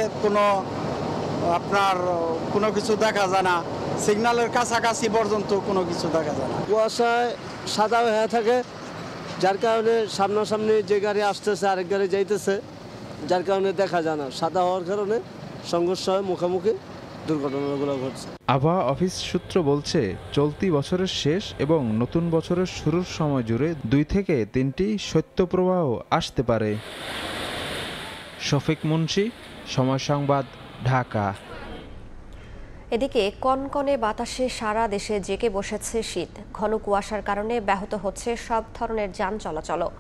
কোনো কিছু দেখা যায় না, সিগন্যালের কাছাকাছি পর্যন্ত কোনো কিছু দেখা যায় না। কুয়াশায় সাদা হয়ে থাকে, যার কারণে সামনাসামনি যে গাড়ি আসতেছে আরেক গাড়ি যাইতেছে, যার কারণে দেখা যায় না। সাদা হওয়ার কারণে সংঘর্ষ হয়, মুখোমুখি দুর্ঘটনাগুলো ঘটছে। আবহাওয়া অফিস সূত্র বলছে, চলতি বছরের শেষ এবং নতুন বছরের শুরুর সময় জুড়ে 2 থেকে 3টি শৈত্যপ্রবাহ আসতে পারে। শফিক মুন্সি, সময় সংবাদ, ঢাকা। এদিকে কনকনে বাতাসে সারা দেশে জেঁকে বসেছে শীত। ঘন কুয়াশার কারণে ব্যাহত হচ্ছে সব ধরনের যান চলাচলও।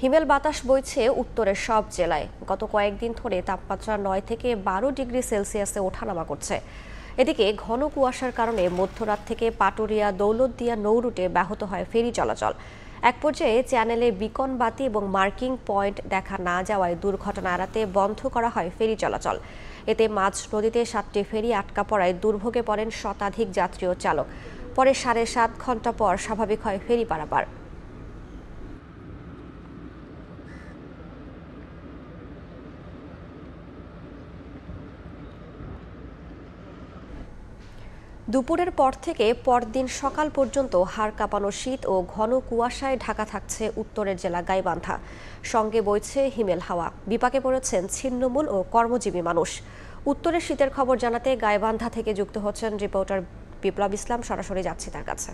হিমেল বাতাস বইছে উত্তরের সব জেলায়। গত কয়েকদিন ধরে তাপমাত্রা 9 থেকে 12 ডিগ্রি সেলসিয়াসে ওঠানামা করছে। এদিকে ঘন কুয়াশার কারণে মধ্যরাত থেকে পাটুরিয়া দৌলতদিয়া নৌরুটে ব্যাহত হয় ফেরি চলাচল। এক পর্যায়ে চ্যানেলে বিকন বাতি এবং মার্কিং পয়েন্ট দেখা না যাওয়ায় দুর্ঘটনা এড়াতে বন্ধ করা হয় ফেরি চলাচল। এতে মাঝ নদীতে 7টি ফেরি আটকা পড়ায় দুর্ভোগে পড়েন শতাধিক যাত্রী ও চালক। পরে 7.5 ঘন্টা পর স্বাভাবিক হয় ফেরি পারাপার। দুপুরের পর থেকে পরদিন সকাল পর্যন্ত হাড় কাঁপানো শীত ও ঘন কুয়াশায় ঢাকা থাকছে উত্তরের জেলা গাইবান্ধা। সঙ্গে বইছে হিমেল হাওয়া। বিপাকে পড়েছেন ছিন্নমূল ও কর্মজীবী মানুষ। উত্তরের শীতের খবর জানাতে গাইবান্ধা থেকে যুক্ত হচ্ছেন রিপোর্টার বিপ্লব ইসলাম। সরাসরি যাচ্ছি তার কাছে।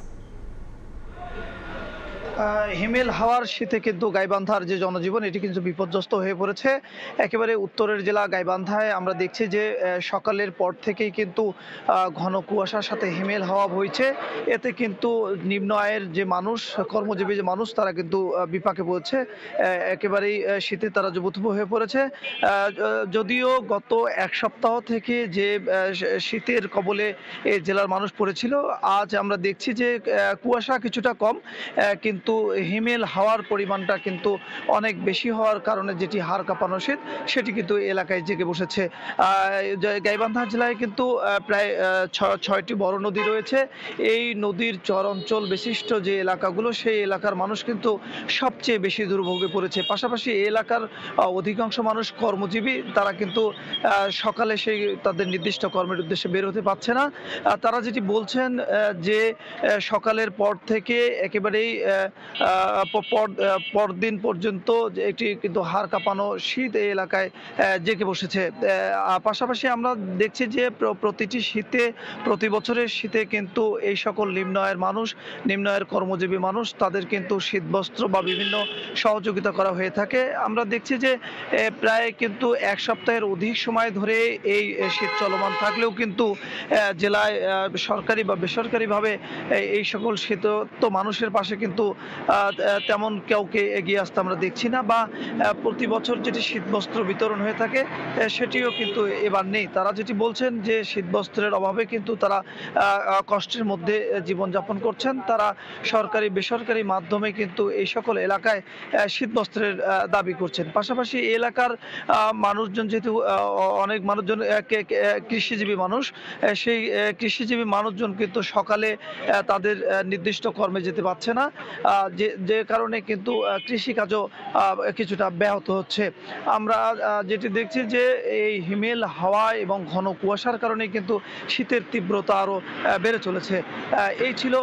হিমেল হাওয়ার শীতে কিন্তু গাইবান্ধার যে জনজীবন এটি কিন্তু বিপর্যস্ত হয়ে পড়েছে। একেবারে উত্তরের জেলা গাইবান্ধায় আমরা দেখছি যে সকালের পর থেকেই কিন্তু ঘন কুয়াশার সাথে হিমেল হাওয়া বইছে। এতে কিন্তু নিম্ন আয়ের যে মানুষ, কর্মজীবী যে মানুষ, তারা কিন্তু বিপাকে পড়েছে। একেবারেই শীতে তারা জবুথবু হয়ে পড়েছে। যদিও গত এক সপ্তাহ থেকে যে শীতের কবলে এই জেলার মানুষ পড়েছিল, আজ আমরা দেখছি যে কুয়াশা কিছুটা কম, কিন্তু হিমেল হাওয়ার পরিমাণটা কিন্তু অনেক বেশি হওয়ার কারণে যেটি হাড় কাঁপানো শীত, সেটি কিন্তু এলাকায় জেগে বসেছে। গাইবান্ধা জেলায় কিন্তু প্রায় 6টি বড় নদী রয়েছে। এই নদীর চর অঞ্চল বিশিষ্ট যে এলাকাগুলো, সেই এলাকার মানুষ কিন্তু সবচেয়ে বেশি দুর্ভোগে পড়েছে। পাশাপাশি এই এলাকার অধিকাংশ মানুষ কর্মজীবী, তারা কিন্তু সকালে সেই তাদের নির্দিষ্ট কর্মের উদ্দেশ্যে বের হতে পারছে না। তারা যেটি বলছেন যে সকালের পর থেকে একেবারেই পরদিন পর্যন্ত একটি কিন্তু হাড় কাঁপানো শীত এই এলাকায় জেঁকে বসেছে। পাশাপাশি আমরা দেখছি যে প্রতিটি শীতে, প্রতি বছরের শীতে কিন্তু এই সকল নিম্ন আয়ের মানুষ, নিম্ন আয়ের কর্মজীবী মানুষ, তাদের কিন্তু শীতবস্ত্র বা বিভিন্ন সহযোগিতা করা হয়ে থাকে। আমরা দেখছি যে প্রায় কিন্তু এক সপ্তাহের অধিক সময় ধরে এই শীত চলমান থাকলেও কিন্তু জেলায় সরকারি বা বেসরকারিভাবে এই সকল শীতত মানুষের পাশে কিন্তু তেমন কাউকে এগিয়ে আসতে আমরা দেখছি না, বা প্রতি বছর যেটি শীতবস্ত্র বিতরণ হয়ে থাকে সেটিও কিন্তু এবার নেই। তারা যেটি বলছেন যে শীতবস্ত্রের অভাবে কিন্তু তারা কষ্টের মধ্যে জীবনযাপন করছেন। তারা সরকারি বেসরকারি মাধ্যমে কিন্তু এই সকল এলাকায় শীতবস্ত্রের দাবি করছেন। পাশাপাশি এই এলাকার মানুষজন যেহেতু অনেক মানুষজন কৃষিজীবী মানুষ, সেই কৃষিজীবী মানুষজন কিন্তু সকালে তাদের নির্দিষ্ট কর্মে যেতে পারছে না, যে কারণে কিন্তু কৃষিকাজও কিছুটা ব্যাহত হচ্ছে। আমরা যেটি দেখছি যে এই হিমেল হাওয়া এবং ঘন কুয়াশার কারণে কিন্তু শীতের তীব্রতা আরও বেড়ে চলেছে। এই ছিল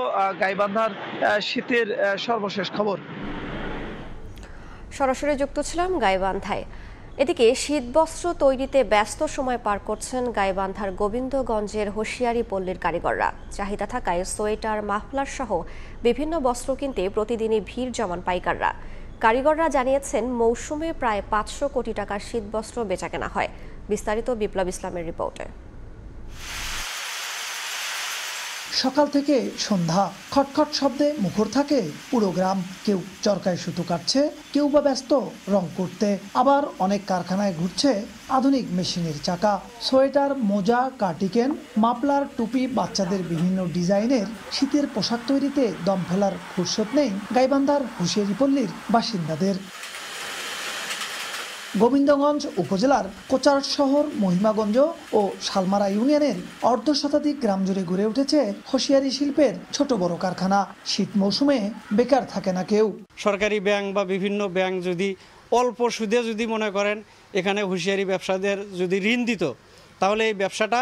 গাইবান্ধার শীতের সর্বশেষ খবর। সরাসরি যুক্ত ছিলাম গাইবান্ধায়। এদিকে শীতবস্ত্র তৈরিতে ব্যস্ত সময় পার করছেন গাইবান্ধার গোবিন্দগঞ্জের হোশিয়ারি পল্লীর কারিগররা। চাহিদা থাকায় সোয়েটার, মাফলার সহ বিভিন্ন বস্ত্র কিনতে প্রতিদিনই ভিড় জমান পাইকাররা। কারিগররা জানিয়েছেন মৌসুমে প্রায় 500 কোটি টাকার শীতবস্ত্র বেচাকেনা হয়। বিস্তারিত বিপ্লব ইসলামের রিপোর্টে। সকাল থেকে সন্ধ্যা খটখট শব্দে মুখর থাকে পুরো গ্রাম। কেউ চরকায় সুতো কাটছে, কেউ বা ব্যস্ত রং করতে, আবার অনেক কারখানায় ঘুরছে আধুনিক মেশিনের চাকা। সোয়েটার, মোজা, কার্টিকেন, মাফলার, টুপি, বাচ্চাদের বিভিন্ন ডিজাইনের শীতের পোশাক তৈরিতে দম ফেলার ফুরসত নেই গাইবান্ধার হুঁশিয়ারি পল্লীর বাসিন্দাদের। গোবিন্দগঞ্জ উপজেলার কোচার শহর, মহিমাগঞ্জ ও শালমারা ইউনিয়নের অর্ধশতাধিক গ্রাম জুড়ে গড়ে উঠেছে হোশিয়ারি শিল্পের ছোট বড় কারখানা। শীত মৌসুমে বেকার থাকে না কেউ। সরকারি ব্যাংক বা বিভিন্ন ব্যাংক যদি অল্প সুদে যদি মনে করেন এখানে হুঁশিয়ারি ব্যবসাদের যদি ঋণ দিত, তাহলে এই ব্যবসাটা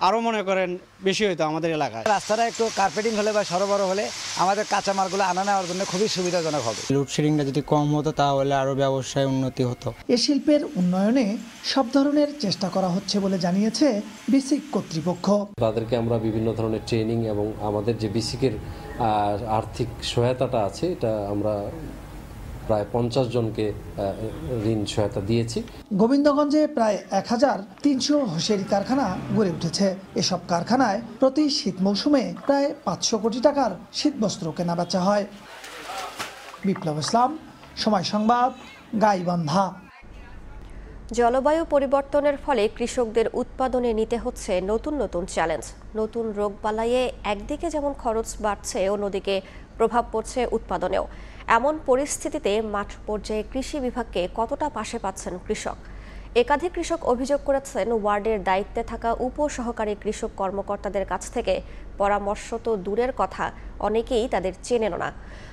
আরও মনে করেন বেশি হইতো আমাদের এলাকায়। রাস্তাটা একটু কার্পেটিং হলে বা সরবরাহ হলে আমাদের কাঁচামালগুলো আনা নেওয়ার জন্য খুবই সুবিধাজনক হবে। লোডশেডিংটা যদি কম হতো তাহলে আরও ব্যবসায় উন্নতি হতো। এ শিল্পের উন্নয়নে সব ধরনের চেষ্টা করা হচ্ছে বলে জানিয়েছে বিসিক কর্তৃপক্ষ। তাদেরকে আমরা বিভিন্ন ধরনের ট্রেনিং এবং আমাদের যে বিসিকের আর্থিক সহায়তাটা আছে এটা আমরা প্রায় 50 জনকে ঋণ সহায়তা দিয়েছি। গোবিন্দগঞ্জে প্রায় 1300 হোসিয়ারি কারখানা গড়ে উঠেছে। এসব কারখানায় প্রতি শীত মৌসুমে প্রায় 500 কোটি টাকার শীতবস্ত্র কেনাবেচা হয়। বিপ্লব ইসলাম, সময় সংবাদ, গাইবান্ধা। জলবায়ু পরিবর্তনের ফলে কৃষকদের উৎপাদনে নিতে হচ্ছে নতুন নতুন চ্যালেঞ্জ। নতুন রোগবালাইয়ে একদিকে যেমন খরচ বাড়ছে, অন্যদিকে প্রভাব পড়ছে উৎপাদনেও। এমন পরিস্থিতিতে মাঠ পর্যায়ে কৃষি বিভাগকে কতটা পাশে পাচ্ছেন কৃষক? একাধিক কৃষক অভিযোগ করেছেন, ওয়ার্ডের দায়িত্বে থাকা উপসহকারী কৃষক কর্মকর্তাদের কাছ থেকে পরামর্শ তো দূরের কথা, অনেকেই তাদের চেনেন না।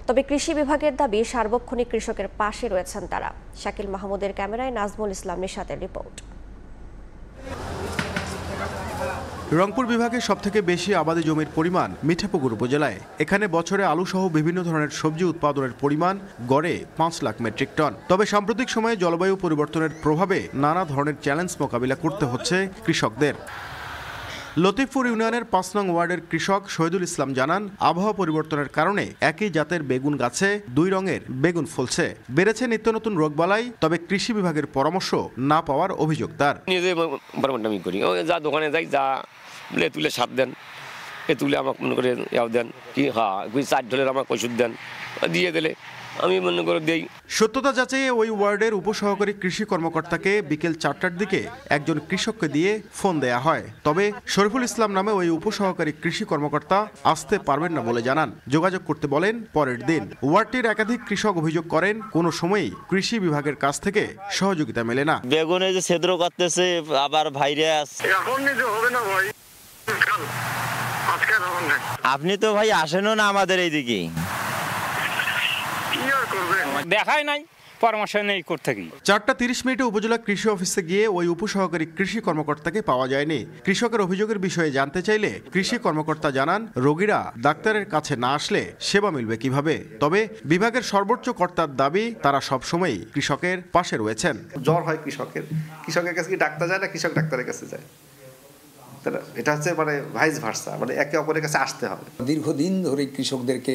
তবে কৃষি বিভাগের দাবি, সার্বক্ষণিক কৃষকের পাশে রয়েছেন তারা। শাকিল মাহমুদের ক্যামেরায় নাজমুল ইসলাম নিশাতের রিপোর্ট। রংপুর বিভাগের সবথেকে বেশি আবাদি জমির পরিমাণ মিঠাপুকুর উপজেলায়। এখানে বছরে আলু সহ বিভিন্ন ধরনের সবজি উৎপাদনের পরিমাণ গড়ে 5 লাখ মেট্রিক টন। তবে সাম্প্রতিক সময়ে জলবায়ু পরিবর্তনের প্রভাবে নানা ধরনের চ্যালেঞ্জ মোকাবিলা করতে হচ্ছে কৃষকদের। লতিফপুর ইউনিয়নের 5 নং ওয়ার্ডের কৃষক শহীদুল ইসলাম জানান, আবহাওয়া পরিবর্তনের কারণে একই জাতের বেগুন গাছে 2 রঙের বেগুন ফলছে। বেড়েছে নিত্য নতুন রোগবালাই, তবে কৃষি বিভাগের পরামর্শ না পাওয়ার অভিযোগ তার। নিজে বারবারটামি করি, ও যা দোকানে যাই, যা বলে তুলে সার দেন, এ তুলে আমাকে মনে করে ইয়াও দেন, কি হ্যাঁ 4 ঢোলের আমাকে ওষুধ দেন, দিয়ে দিলে আমি মনে করে দেই। সত্যতা যাচাইয়ে ওই ওয়ার্ডের উপসহকারী কৃষি কর্মকর্তাকে বিকেল 4টার দিকে একজন কৃষককে দিয়ে ফোন দেয়া হয়। তবে শরীফুল ইসলাম নামে ওই উপসহকারী কৃষি কর্মকর্তা আসতে পারবেন না বলে জানান। যোগাযোগ করতে বলেন পরের দিন। ওয়ার্ডটির একাধিক কৃষক অভিযোগ করেন, কোনো সময়ই কৃষি বিভাগের কাছ থেকে সহযোগিতা মেলে না। বেগুনে যে ছিদ্র করতেছে, আবার ভাইরাস, এখন নিজে হবে না ভাই, আপনি তো ভাই আসেনও না আমাদের এইদিকে, দেখাই নাই, পরামর্শ নেই করতে কি। 4:30 উপজেলা কৃষি অফিসে গিয়ে ওই উপসহকারী কৃষি কর্মকর্তাকে পাওয়া যায়নি। কৃষকের অভিযোগের বিষয়ে জানতে চাইলে কৃষি কর্মকর্তা জানান, রোগীরা ডাক্তারের কাছে না আসলে সেবা মিলবে কিভাবে। তবে বিভাগের সর্বোচ্চ কর্তার দাবি, তারা সবসময়ই কৃষকের পাশে রয়েছেন। জ্বর হয় কৃষকের কাছে কি ডাক্তার যায় না কৃষক ডাক্তারের কাছে যায়? এটা হচ্ছে মানে ভাইস ভার্সা, মানে একে অপরের কাছে আসতে হবে। দীর্ঘদিন ধরে কৃষকদেরকে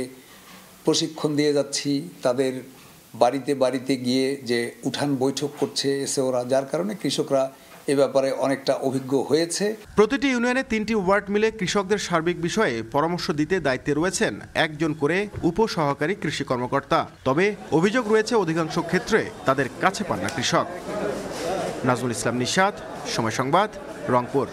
প্রশিক্ষণ দিয়ে যাচ্ছি, তাদের বাড়িতে বাড়িতে গিয়ে যে উঠান বৈঠক করছে এসেওরা, যার কারণে কৃষকরা এ ব্যাপারে অনেকটা অভিজ্ঞ হয়েছে। প্রতিটি ইউনিয়নে 3টি ওয়ার্ড মিলে কৃষকদের সার্বিক বিষয়ে পরামর্শ দিতে দায়িত্বে রয়েছেন একজন করে উপসহকারী কৃষি কর্মকর্তা। তবে অভিযোগ রয়েছে, অধিকাংশ ক্ষেত্রে তাদের কাছে পান না কৃষক। নাজমুল ইসলাম নিশাত, সময় সংবাদ, রংপুর।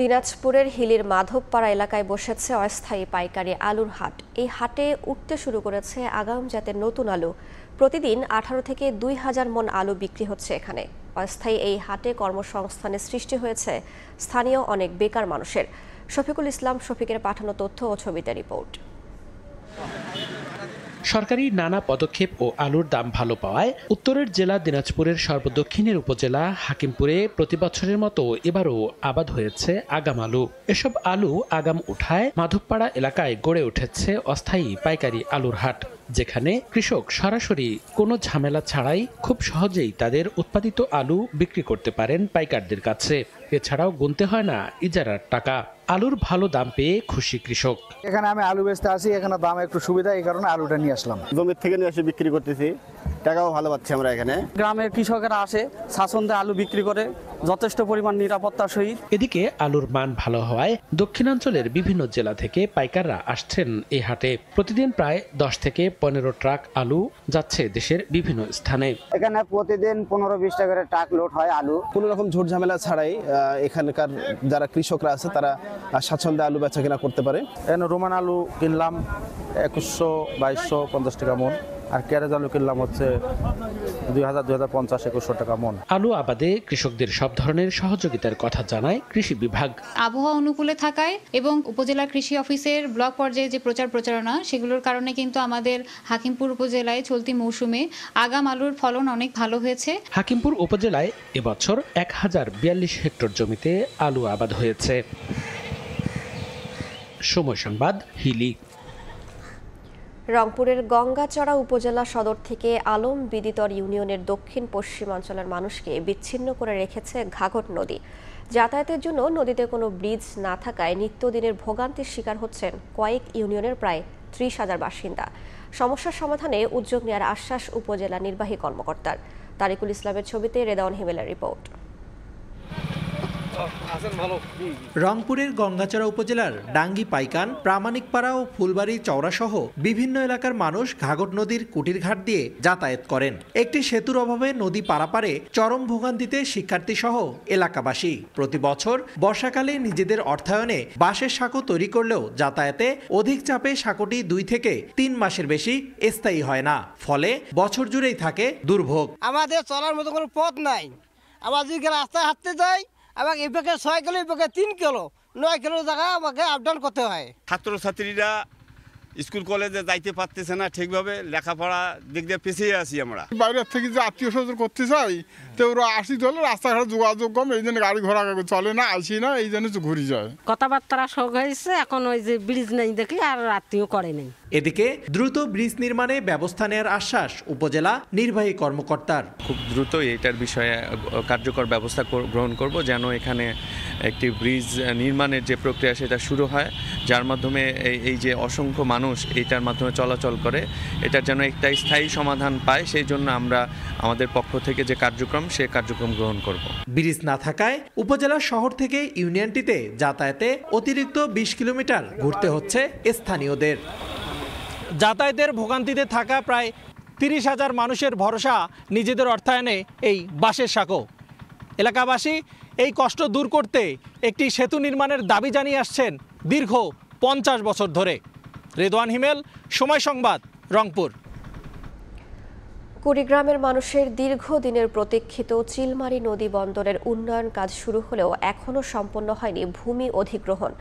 দিনাজপুরের হিলির মাধবপাড়া এলাকায় বসেছে অস্থায়ী পাইকারি আলুর হাট। এই হাটে উঠতে শুরু করেছে আগাম জাতের নতুন আলু। প্রতিদিন 18 থেকে 2000 মন আলু বিক্রি হচ্ছে এখানে। অস্থায়ী এই হাটে কর্মসংস্থানের সৃষ্টি হয়েছে স্থানীয় অনেক বেকার মানুষের। শফিকুল ইসলাম শফিকের পাঠানো তথ্য ও ছবিতে রিপোর্ট। সরকারি নানা পদক্ষেপ ও আলুর দাম ভালো পাওয়ায় উত্তরের জেলা দিনাজপুরের সর্বদক্ষিণের উপজেলা হাকিমপুরে প্রতি বছরের মতো এবারও আবাদ হয়েছে আগাম আলু। এসব আলু আগাম উঠায় মাধবপাড়া এলাকায় গড়ে উঠেছে অস্থায়ী পাইকারি আলুর হাট, যেখানে কৃষক সরাসরি কোনো ঝামেলা ছাড়াই খুব সহজেই তাদের উৎপাদিত আলু বিক্রি করতে পারেন পাইকারদের কাছে। এছাড়াও গুনতে হয় না ইজারার টাকা। আলুর ভালো দাম পেয়ে খুশি কৃষক। এখানে আমি আলু বেচতে আসি, এখানে দাম একটু সুবিধা, এই কারণে আলুটা নিয়ে আসলাম। জমির থেকে নিয়ে এসে বিক্রি করতেছি, টাকাও ভালো পাচ্ছি আমরা এখানে। গ্রামের কৃষকেরা আসে, শাসনদে আলু বিক্রি করে যথেষ্ট পরিমাণ নিরাপত্তার সহিত। এদিকে আলুর মান ভালো হওয়ায় দক্ষিণাঞ্চলের বিভিন্ন জেলা থেকে পাইকাররা আসছেন এই হাটে। প্রতিদিন প্রায় 10 থেকে 15 ট্রাক আলু যাচ্ছে দেশের বিভিন্ন স্থানে। এখানে প্রতিদিন 15-20 টাকা করে ট্রাক লোড হয় আলু। কোনো রকম ঝুট ঝামেলা ছাড়াই এখানকার যারা কৃষকরা আছে তারা স্বাচ্ছন্দ্যে আলু বেচা কেনা করতে পারে। এখানে রোমান আলু কিনলাম 2100-2250 টাকা মন, আর ক্যারেজ আলু কিনলাম হচ্ছে 2000-2050-2100 টাকা মন। আলু আবাদে কৃষকদের সব ধরনের সহযোগিতার কথা জানায় কৃষি বিভাগ। আবহাওয়া অনুকূলে থাকায় এবং উপজেলা কৃষি অফিসের ব্লক পর্যায়ে যে প্রচারণা, সেগুলোর কারণে কিন্তু আমাদের হাকিমপুর উপজেলায় চলতি মৌসুমে আগাম আলুর ফলন অনেক ভালো হয়েছে। হাকিমপুর উপজেলায় এবছর 1042 হেক্টর জমিতে আলু আবাদ হয়েছে। সময় সংবাদ, হিলি। রংপুরের গঙ্গাচড়া উপজেলা সদর থেকে আলম বিদিতর ইউনিয়নের দক্ষিণ পশ্চিমাঞ্চলের মানুষকে বিচ্ছিন্ন করে রেখেছে ঘাঘট নদী। যাতায়াতের জন্য নদীতে কোনো ব্রিজ না থাকায় নিত্যদিনের ভোগান্তির শিকার হচ্ছেন কয়েক ইউনিয়নের প্রায় 30,000 বাসিন্দা। সমস্যার সমাধানে উদ্যোগ নেওয়ার আশ্বাস উপজেলা নির্বাহী কর্মকর্তার। তারিকুল ইসলামের ছবিতে রেদাওয়ান হিমেলের রিপোর্ট। রংপুরের গঙ্গাচড়া উপজেলার ডাঙ্গি পাইকান, প্রামাণিকপাড়া ও ফুলবাড়ি চওড়া সহ বিভিন্ন এলাকার মানুষ ঘাঘট নদীর কুটিরঘাট দিয়ে যাতায়াত করেন। একটি সেতুর অভাবে নদী পারাপারে চরম ভোগান্তিতে শিক্ষার্থী সহ এলাকাবাসী। প্রতি বছর বর্ষাকালে নিজেদের অর্থায়নে বাঁশের সাঁকো তৈরি করলেও যাতায়াতে অধিক চাপে সাঁকোটি 2 থেকে 3 মাসের বেশি স্থায়ী হয় না, ফলে বছর জুড়েই থাকে দুর্ভোগ। আমাদের চলার মতো কোনো পথ নাই। আবার যদি রাস্তায় হাঁটতে যাই, আবার এই পক্ষে 6 কিলো, এই পক্ষে 3 কিলো, 9 কিলো জায়গা আমাকে আপ ডাউন করতে হয়। ছাত্রছাত্রীরা স্কুল কলেজে যাইতে পারতেছে না ঠিকভাবে, লেখাপড়া দিক দিয়ে পিছিয়ে আছি আমরা। বাইরের থেকে যে আত্মীয় স্বজন করতে চাই, তো ওরা আসি চলে, রাস্তাঘাটে যোগাযোগ কম, এই জন্য গাড়ি ঘোড়া চলে না, আসি না, এই জন্য ঘুরি যায়। কথাবার্তা শোক হয়েছে, এখন ওই যে ব্রিজ নেই দেখি আর আত্মীয় করে নেই। এদিকে দ্রুত ব্রিজ নির্মাণে ব্যবস্থা নেওয়ার আশ্বাস উপজেলা নির্বাহী কর্মকর্তার। খুব দ্রুতই এটার বিষয়ে কার্যকর ব্যবস্থা গ্রহণ করব, যেন এখানে একটি ব্রিজ নির্মাণের যে প্রক্রিয়া সেটা শুরু হয়, যার মাধ্যমে এই যে অসংখ্য মানুষ এইটার মাধ্যমে চলাচল করে, এটার যেন একটা স্থায়ী সমাধান পায়, সেই জন্য আমরা আমাদের পক্ষ থেকে যে কার্যক্রম সে কার্যক্রম গ্রহণ করব। ব্রিজ না থাকায় উপজেলা শহর থেকে ইউনিয়নটিতে যাতায়াতে অতিরিক্ত 20 কিলোমিটার ঘুরতে হচ্ছে স্থানীয়দের। যাতায়াতের ভোগান্তিতে থাকা প্রায় 30,000 মানুষের ভরসা নিজেদের অর্থায়নে এই বাঁশের সাঁকো। এলাকাবাসী এই কষ্ট দূর করতে একটি সেতু নির্মাণের দাবি জানিয়ে আসছেন দীর্ঘ 50 বছর ধরে। রেদওয়ান হিমেল, সময় সংবাদ, রংপুর। কুড়িগ্রামের মানুষের দীর্ঘদিনের প্রতীক্ষিত চিলমারী নদী বন্দরের উন্নয়ন কাজ শুরু হলেও এখনও সম্পন্ন হয়নি ভূমি অধিগ্রহণ।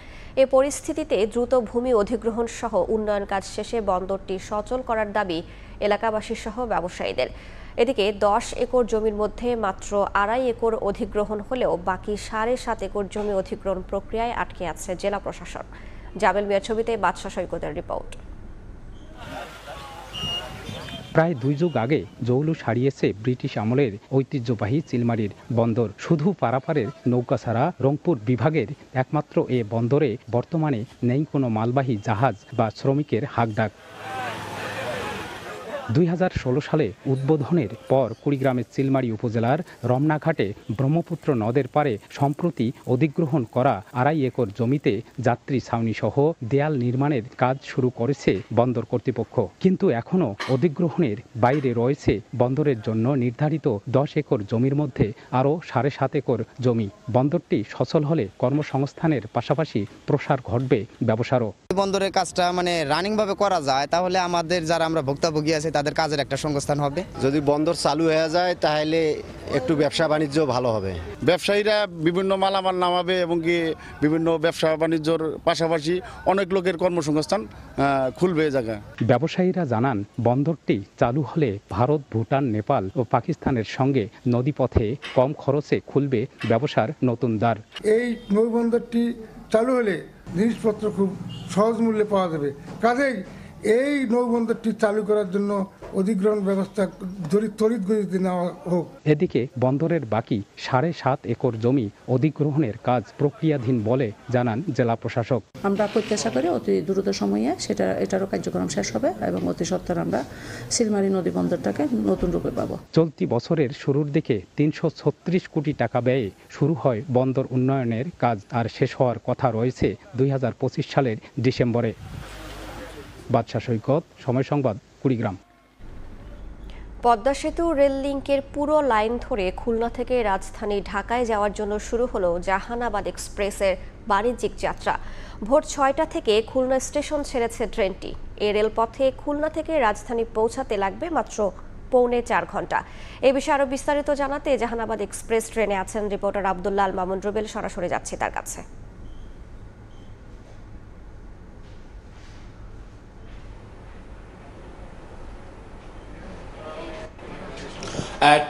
এ পরিস্থিতিতে দ্রুত ভূমি অধিগ্রহণ সহ উন্নয়ন কাজ শেষে বন্দরটি সচল করার দাবি এলাকাবাসী সহ ব্যবসায়ীদের। এদিকে 10 একর জমির মধ্যে মাত্র 2.5 একর অধিগ্রহণ হলেও বাকি 7.5 একর জমি অধিগ্রহণ প্রক্রিয়ায় আটকে আছে জেলা প্রশাসন। জাবেল মিয়ার ছবিতে বাদশা সৈকতের রিপোর্ট। প্রায় 2 যুগ আগে জৌলুস হারিয়েছে ব্রিটিশ আমলের ঐতিহ্যবাহী চিলমারীর বন্দর। শুধু পারাপারের নৌকা ছাড়া রংপুর বিভাগের একমাত্র এ বন্দরে বর্তমানে নেই কোনো মালবাহী জাহাজ বা শ্রমিকের হাঁকডাক। 2016 সালে উদ্বোধনের পর কুড়িগ্রামের চিলমারী উপজেলার রমনাঘাটে ব্রহ্মপুত্র নদের পারে সম্প্রতি অধিগ্রহণ করা 2.5 একর জমিতে যাত্রী ছাউনি সহ দেয়াল নির্মাণের কাজ শুরু করেছে বন্দর কর্তৃপক্ষ। কিন্তু এখনও অধিগ্রহণের বাইরে রয়েছে বন্দরের জন্য নির্ধারিত 10 একর জমির মধ্যে আরও 7.5 একর জমি। বন্দরটি সচল হলে কর্মসংস্থানের পাশাপাশি প্রসার ঘটবে ব্যবসারও। বন্দরের কাজটা রানিং ভাবে করা যায়, তাহলে আমাদের যারা আমরা ভুক্তভোগী আছে তাদের কাজের একটা সংস্থান হবে। যদি বন্দর চালু হয়ে যায় তাহলে একটু ব্যবসা বাণিজ্য ভালো হবে, ব্যবসায়ীরা বিভিন্ন মালামাল নামাবে এবং কি বিভিন্ন ব্যবসা বাণিজ্যর পাশাপাশি অনেক লোকের কর্মসংস্থান খুলবে জায়গা। ব্যবসায়ীরা জানান, বন্দরটি চালু হলে ভারত, ভুটান, নেপাল ও পাকিস্তানের সঙ্গে নদীপথে কম খরচে খুলবে ব্যবসার নতুন দ্বার। এই নৌবন্দরটি চালু হলে জিনিসপত্র খুব সহজ মূল্যে পাওয়া যাবে। কাজেই এই নৌবন্দরটি চালু করার জন্য অধিগ্রহণ ব্যবস্থা তড়িৎ গতিতে নেওয়া হোক। এদিকে বন্দরের বাকি 7.5 একর জমি অধিগ্রহণের কাজ প্রক্রিয়াধীন বলে জানান জেলা প্রশাসক। আমরা প্রত্যাশা করি অতি দ্রুত সময়ে এটারও কার্যক্রম শেষ হবে এবং অতি সত্বর আমরা চিলমারী নদী বন্দরটাকে নতুন রূপে পাবো। চলতি বছরের শুরুর দিকে 336 কোটি টাকা ব্যয়ে শুরু হয় বন্দর উন্নয়নের কাজ, আর শেষ হওয়ার কথা রয়েছে 2025 সালের ডিসেম্বরে। বাদশা সৈকত, সময় সংবাদ, কুড়িগ্রাম। পদ্মা সেতু রেল লিংকের পুরো লাইন ধরে খুলনা থেকে রাজধানী ঢাকায় যাওয়ার জন্য শুরু হলো জাহানাবাদ এক্সপ্রেসের বাণিজ্যিক যাত্রা। ভোর 6টা থেকে খুলনা স্টেশন ছেড়েছে ট্রেনটি। এই রেলপথে খুলনা থেকে রাজধানী পৌঁছাতে লাগবে মাত্র পৌনে 4 ঘন্টা। এ বিষয়ে আরো বিস্তারিত জানাতে জাহানাবাদ এক্সপ্রেস ট্রেনে আছেন রিপোর্টার আব্দুল্লাহ আল মামুন রুবেল। সরাসরি যাচ্ছি তার কাছে।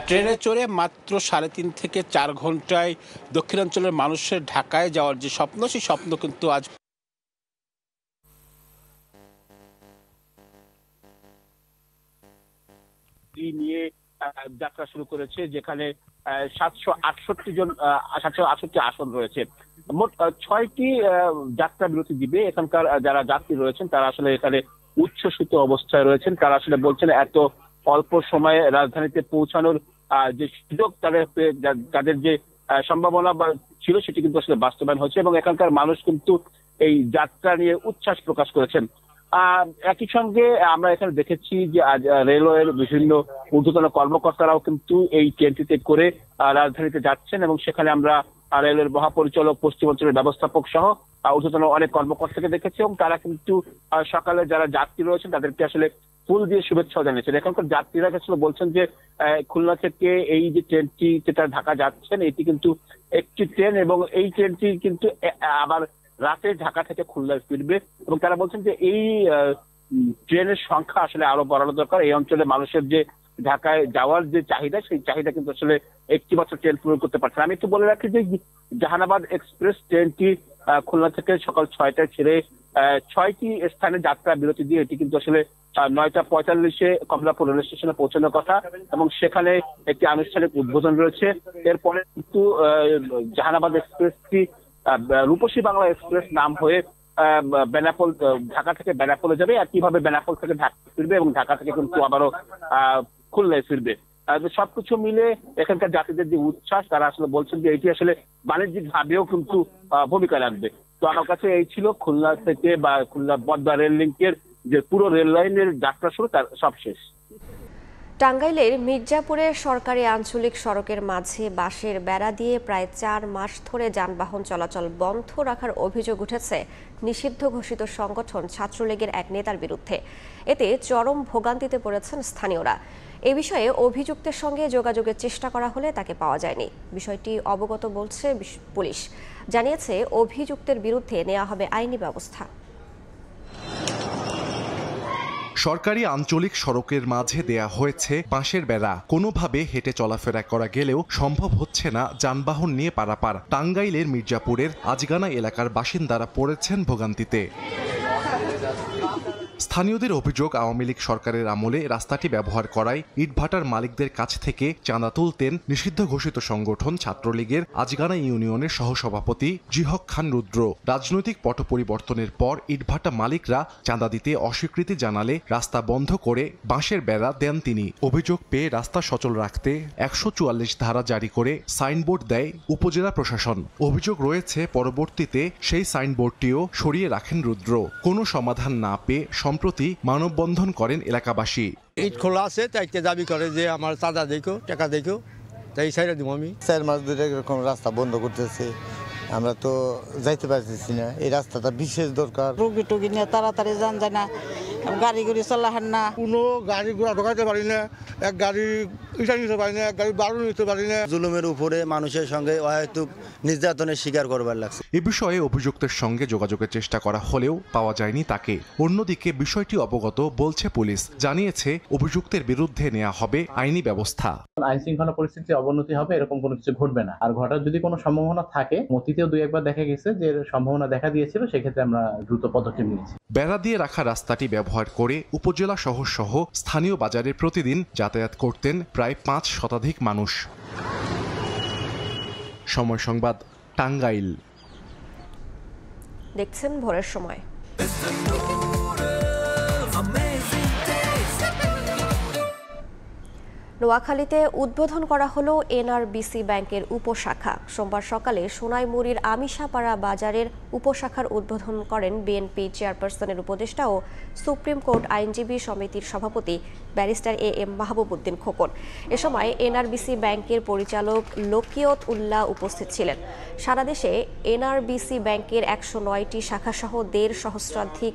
ট্রেনে চড়ে মাত্র 3.5 থেকে 4 ঘন্টায় দক্ষিণাঞ্চলের মানুষের ঢাকায় যাওয়ার যে স্বপ্ন, সেই স্বপ্ন কিন্তু আজ নিয়ে যাত্রা শুরু করেছে, যেখানে 768 আসন রয়েছে। মোট 6টি যাত্রা বিরতি দিবে। এখানকার যারা যাত্রী রয়েছেন তারা আসলে এখানে উচ্ছ্বসিত অবস্থায় রয়েছেন। তারা আসলে বলছেন এত অল্প সময়ে রাজধানীতে পৌঁছানোর যে সুযোগ তাদের যে সম্ভাবনা বা ছিল সেটি কিন্তু আসলে বাস্তবায়ন হয়েছে এবং এখানকার মানুষ কিন্তু এই যাত্রা নিয়ে উচ্ছ্বাস প্রকাশ করেছেন। একই সঙ্গে আমরা এখানে দেখেছি যে আজ রেলওয়ের বিভিন্ন ঊর্ধ্বতন কর্মকর্তারাও কিন্তু এই ট্রেনটিতে করে রাজধানীতে যাচ্ছেন এবং সেখানে আমরা রেলের মহাপরিচালক, পশ্চিমাঞ্চলের ব্যবস্থাপক সহ ঊর্ধ্বতন অনেক কর্মকর্তাকে দেখেছি এবং তারা কিন্তু সকালে যারা যাত্রী রয়েছেন তাদেরকে আসলে ফুল দিয়ে শুভেচ্ছা জানিয়েছেন। এখানকার যাত্রীরা আসলে বলছেন যে খুলনা থেকে এই যে ট্রেনটি যেটা ঢাকা যাচ্ছেন এটি কিন্তু একটি ট্রেন এবং এই ট্রেনটি কিন্তু আবার রাতে ঢাকা থেকে খুলনায় ফিরবে এবং তারা বলছেন যে এই ট্রেনের সংখ্যা আসলে আরো বাড়ানো দরকার। এই অঞ্চলে মানুষের যে ঢাকায় যাওয়ার যে চাহিদা সেই চাহিদা কিন্তু আসলে একটি বছর ট্রেন পূরণ করতে পারছে না। আমি একটু বলে রাখি যে জাহানাবাদ এক্সপ্রেস ট্রেনটি খুলনা থেকে সকাল 6টায় ছেড়ে 6টি স্থানে যাত্রা বিরতি দিয়ে এটি কিন্তু আসলে 9:45-এ কমলাপুর রেল স্টেশনে পৌঁছানোর কথা এবং সেখানে একটি আনুষ্ঠানিক উদ্বোধন রয়েছে। এরপরে কিন্তু জাহানাবাদ এক্সপ্রেসটি রূপসী বাংলা এক্সপ্রেস নাম হয়ে বেনাপোল, ঢাকা থেকে বেনাপোলে যাবে, একইভাবে বেনাপোল থেকে ঢাকা ফিরবে এবং ঢাকা থেকে কিন্তু আবারও খুলনায় ফিরবে। সবকিছু মিলে এখানকার যাত্রীদের যে উচ্ছ্বাস, তারা আসলে বলছেন যে এটি আসলে বাণিজ্যিক ভাবেও কিন্তু ভূমিকা রাখবে। তো আমার কাছে এই ছিল খুলনা থেকে বা খুলনা পদ্মা রেল লিঙ্কের যে পুরো রেল লাইনের যাত্রা শুরু তার সব শেষ। টাঙ্গাইলের মির্জাপুরে সরকারি আঞ্চলিক সড়কের মাঝে বাঁশের বেড়া দিয়ে প্রায় 4 মাস ধরে যানবাহন চলাচল বন্ধ রাখার অভিযোগ উঠেছে নিষিদ্ধ ঘোষিত সংগঠন ছাত্রলীগের এক নেতার বিরুদ্ধে। এতে চরম ভোগান্তিতে পড়েছেন স্থানীয়রা। এ বিষয়ে অভিযুক্তের সঙ্গে যোগাযোগের চেষ্টা করা হলে তাকে পাওয়া যায়নি। বিষয়টি অবগত বলছে পুলিশ। জানিয়েছে অভিযুক্তের বিরুদ্ধে নেওয়া হবে আইনি ব্যবস্থা। সরকারি আঞ্চলিক সড়কের মাঝে দেয়া হয়েছে বাঁশের বেড়া। কোনোভাবে হেঁটে চলাফেরা করা গেলেও সম্ভব হচ্ছে না যানবাহন নিয়ে পারাপার। টাঙ্গাইলের মির্জাপুরের আজগানা এলাকার বাসিন্দারা পড়েছেন ভোগান্তিতে। স্থানীয়দের অভিযোগ, আওয়ামী লীগ সরকারের আমলে রাস্তাটি ব্যবহার করায় ইটভাটার মালিকদের কাছ থেকে চাঁদা তুলতেন নিষিদ্ধ ঘোষিত সংগঠন ছাত্রলীগের আজগানা ইউনিয়নের সহসভাপতি জিহক খান রুদ্র। রাজনৈতিক পট পরিবর্তনের পর ইটভাটা মালিকরা চাঁদা দিতে অস্বীকৃতি জানালে রাস্তা বন্ধ করে বাঁশের বেড়া দেন তিনি। অভিযোগ পেয়ে রাস্তা সচল রাখতে 144 ধারা জারি করে সাইনবোর্ড দেয় উপজেলা প্রশাসন। অভিযোগ রয়েছে পরবর্তীতে সেই সাইনবোর্ডটিও সরিয়ে রাখেন রুদ্র। কোনো সমাধান না পেয়ে সম্প্রতি মানববন্ধন করেন এলাকাবাসী। ইট খোলা আছে, তাইতে দাবি করে যে আমার চাঁদা দেখো, টাকা দেখো, তাই সাইডে দিব। আমি 4 মাস ধরে এরকম রাস্তা বন্ধ করতেছে, আমরা তো যাইতে পারতেছি না। এই রাস্তাটা বিশেষ দরকার। রোগী টোগী নিয়ে তাড়াতাড়ি যান যায় না, গাড়ি গুড়ি চলাহান না, কোনো গাড়ি ঘোড়া ঢোকাইতে পারি না, এক গাড়ি ইটা নিতে পারি না, এক গাড়ি বারো নিতে পারি না। জুলুমের উপরে মানুষের সঙ্গে অহেতুক নির্যাতনের শিকার করবার লাগছে। এ বিষয়ে অভিযুক্তের সঙ্গে যোগাযোগের চেষ্টা করা হলেও পাওয়া যায়নি তাকে। অন্যদিকে বিষয়টি অবগত বলছে পুলিশ। জানিয়েছে অভিযুক্তের বিরুদ্ধে নেওয়া হবে আইনি ব্যবস্থা। আইন শৃঙ্খলা পরিস্থিতি অবনতি হবে এরকম কোনো কিছু ঘটবে না। আর ঘটার যদি কোনো সম্ভাবনা থাকে, অতীতেও 2-1বার দেখা গেছে যে সম্ভাবনা দেখা দিয়েছিল, সেক্ষেত্রে আমরা দ্রুত পদক্ষেপ নিয়েছি। বেড়া দিয়ে রাখা রাস্তাটি ব্যবহার করে উপজেলা শহর সহ স্থানীয় বাজারে প্রতিদিন যাতায়াত করতেন প্রায় 5 শতাধিক মানুষ। সময় সংবাদ, টাঙ্গাইল। দেখছেন ভোরের সময়। নোয়াখালীতে উদ্বোধন করা হলো এনআরবিসি ব্যাংকের উপশাখা। সোমবার সকালে সোনাইমুড়ির আমিশাপাড়া বাজারের উপশাখার উদ্বোধন করেন বিএনপি চেয়ারপারসনের উপদেষ্টা ও সুপ্রিম কোর্ট আইনজীবী সমিতির সভাপতি ব্যারিস্টার AM মাহবুব উদ্দিন খোকন। এ সময় এনআরবিসি ব্যাংকের পরিচালক লকিয়ত উল্লাহ উপস্থিত ছিলেন। সারা দেশে এনআরবিসি ব্যাংকের 109টি শাখাসহ 1.5 সহস্রাধিক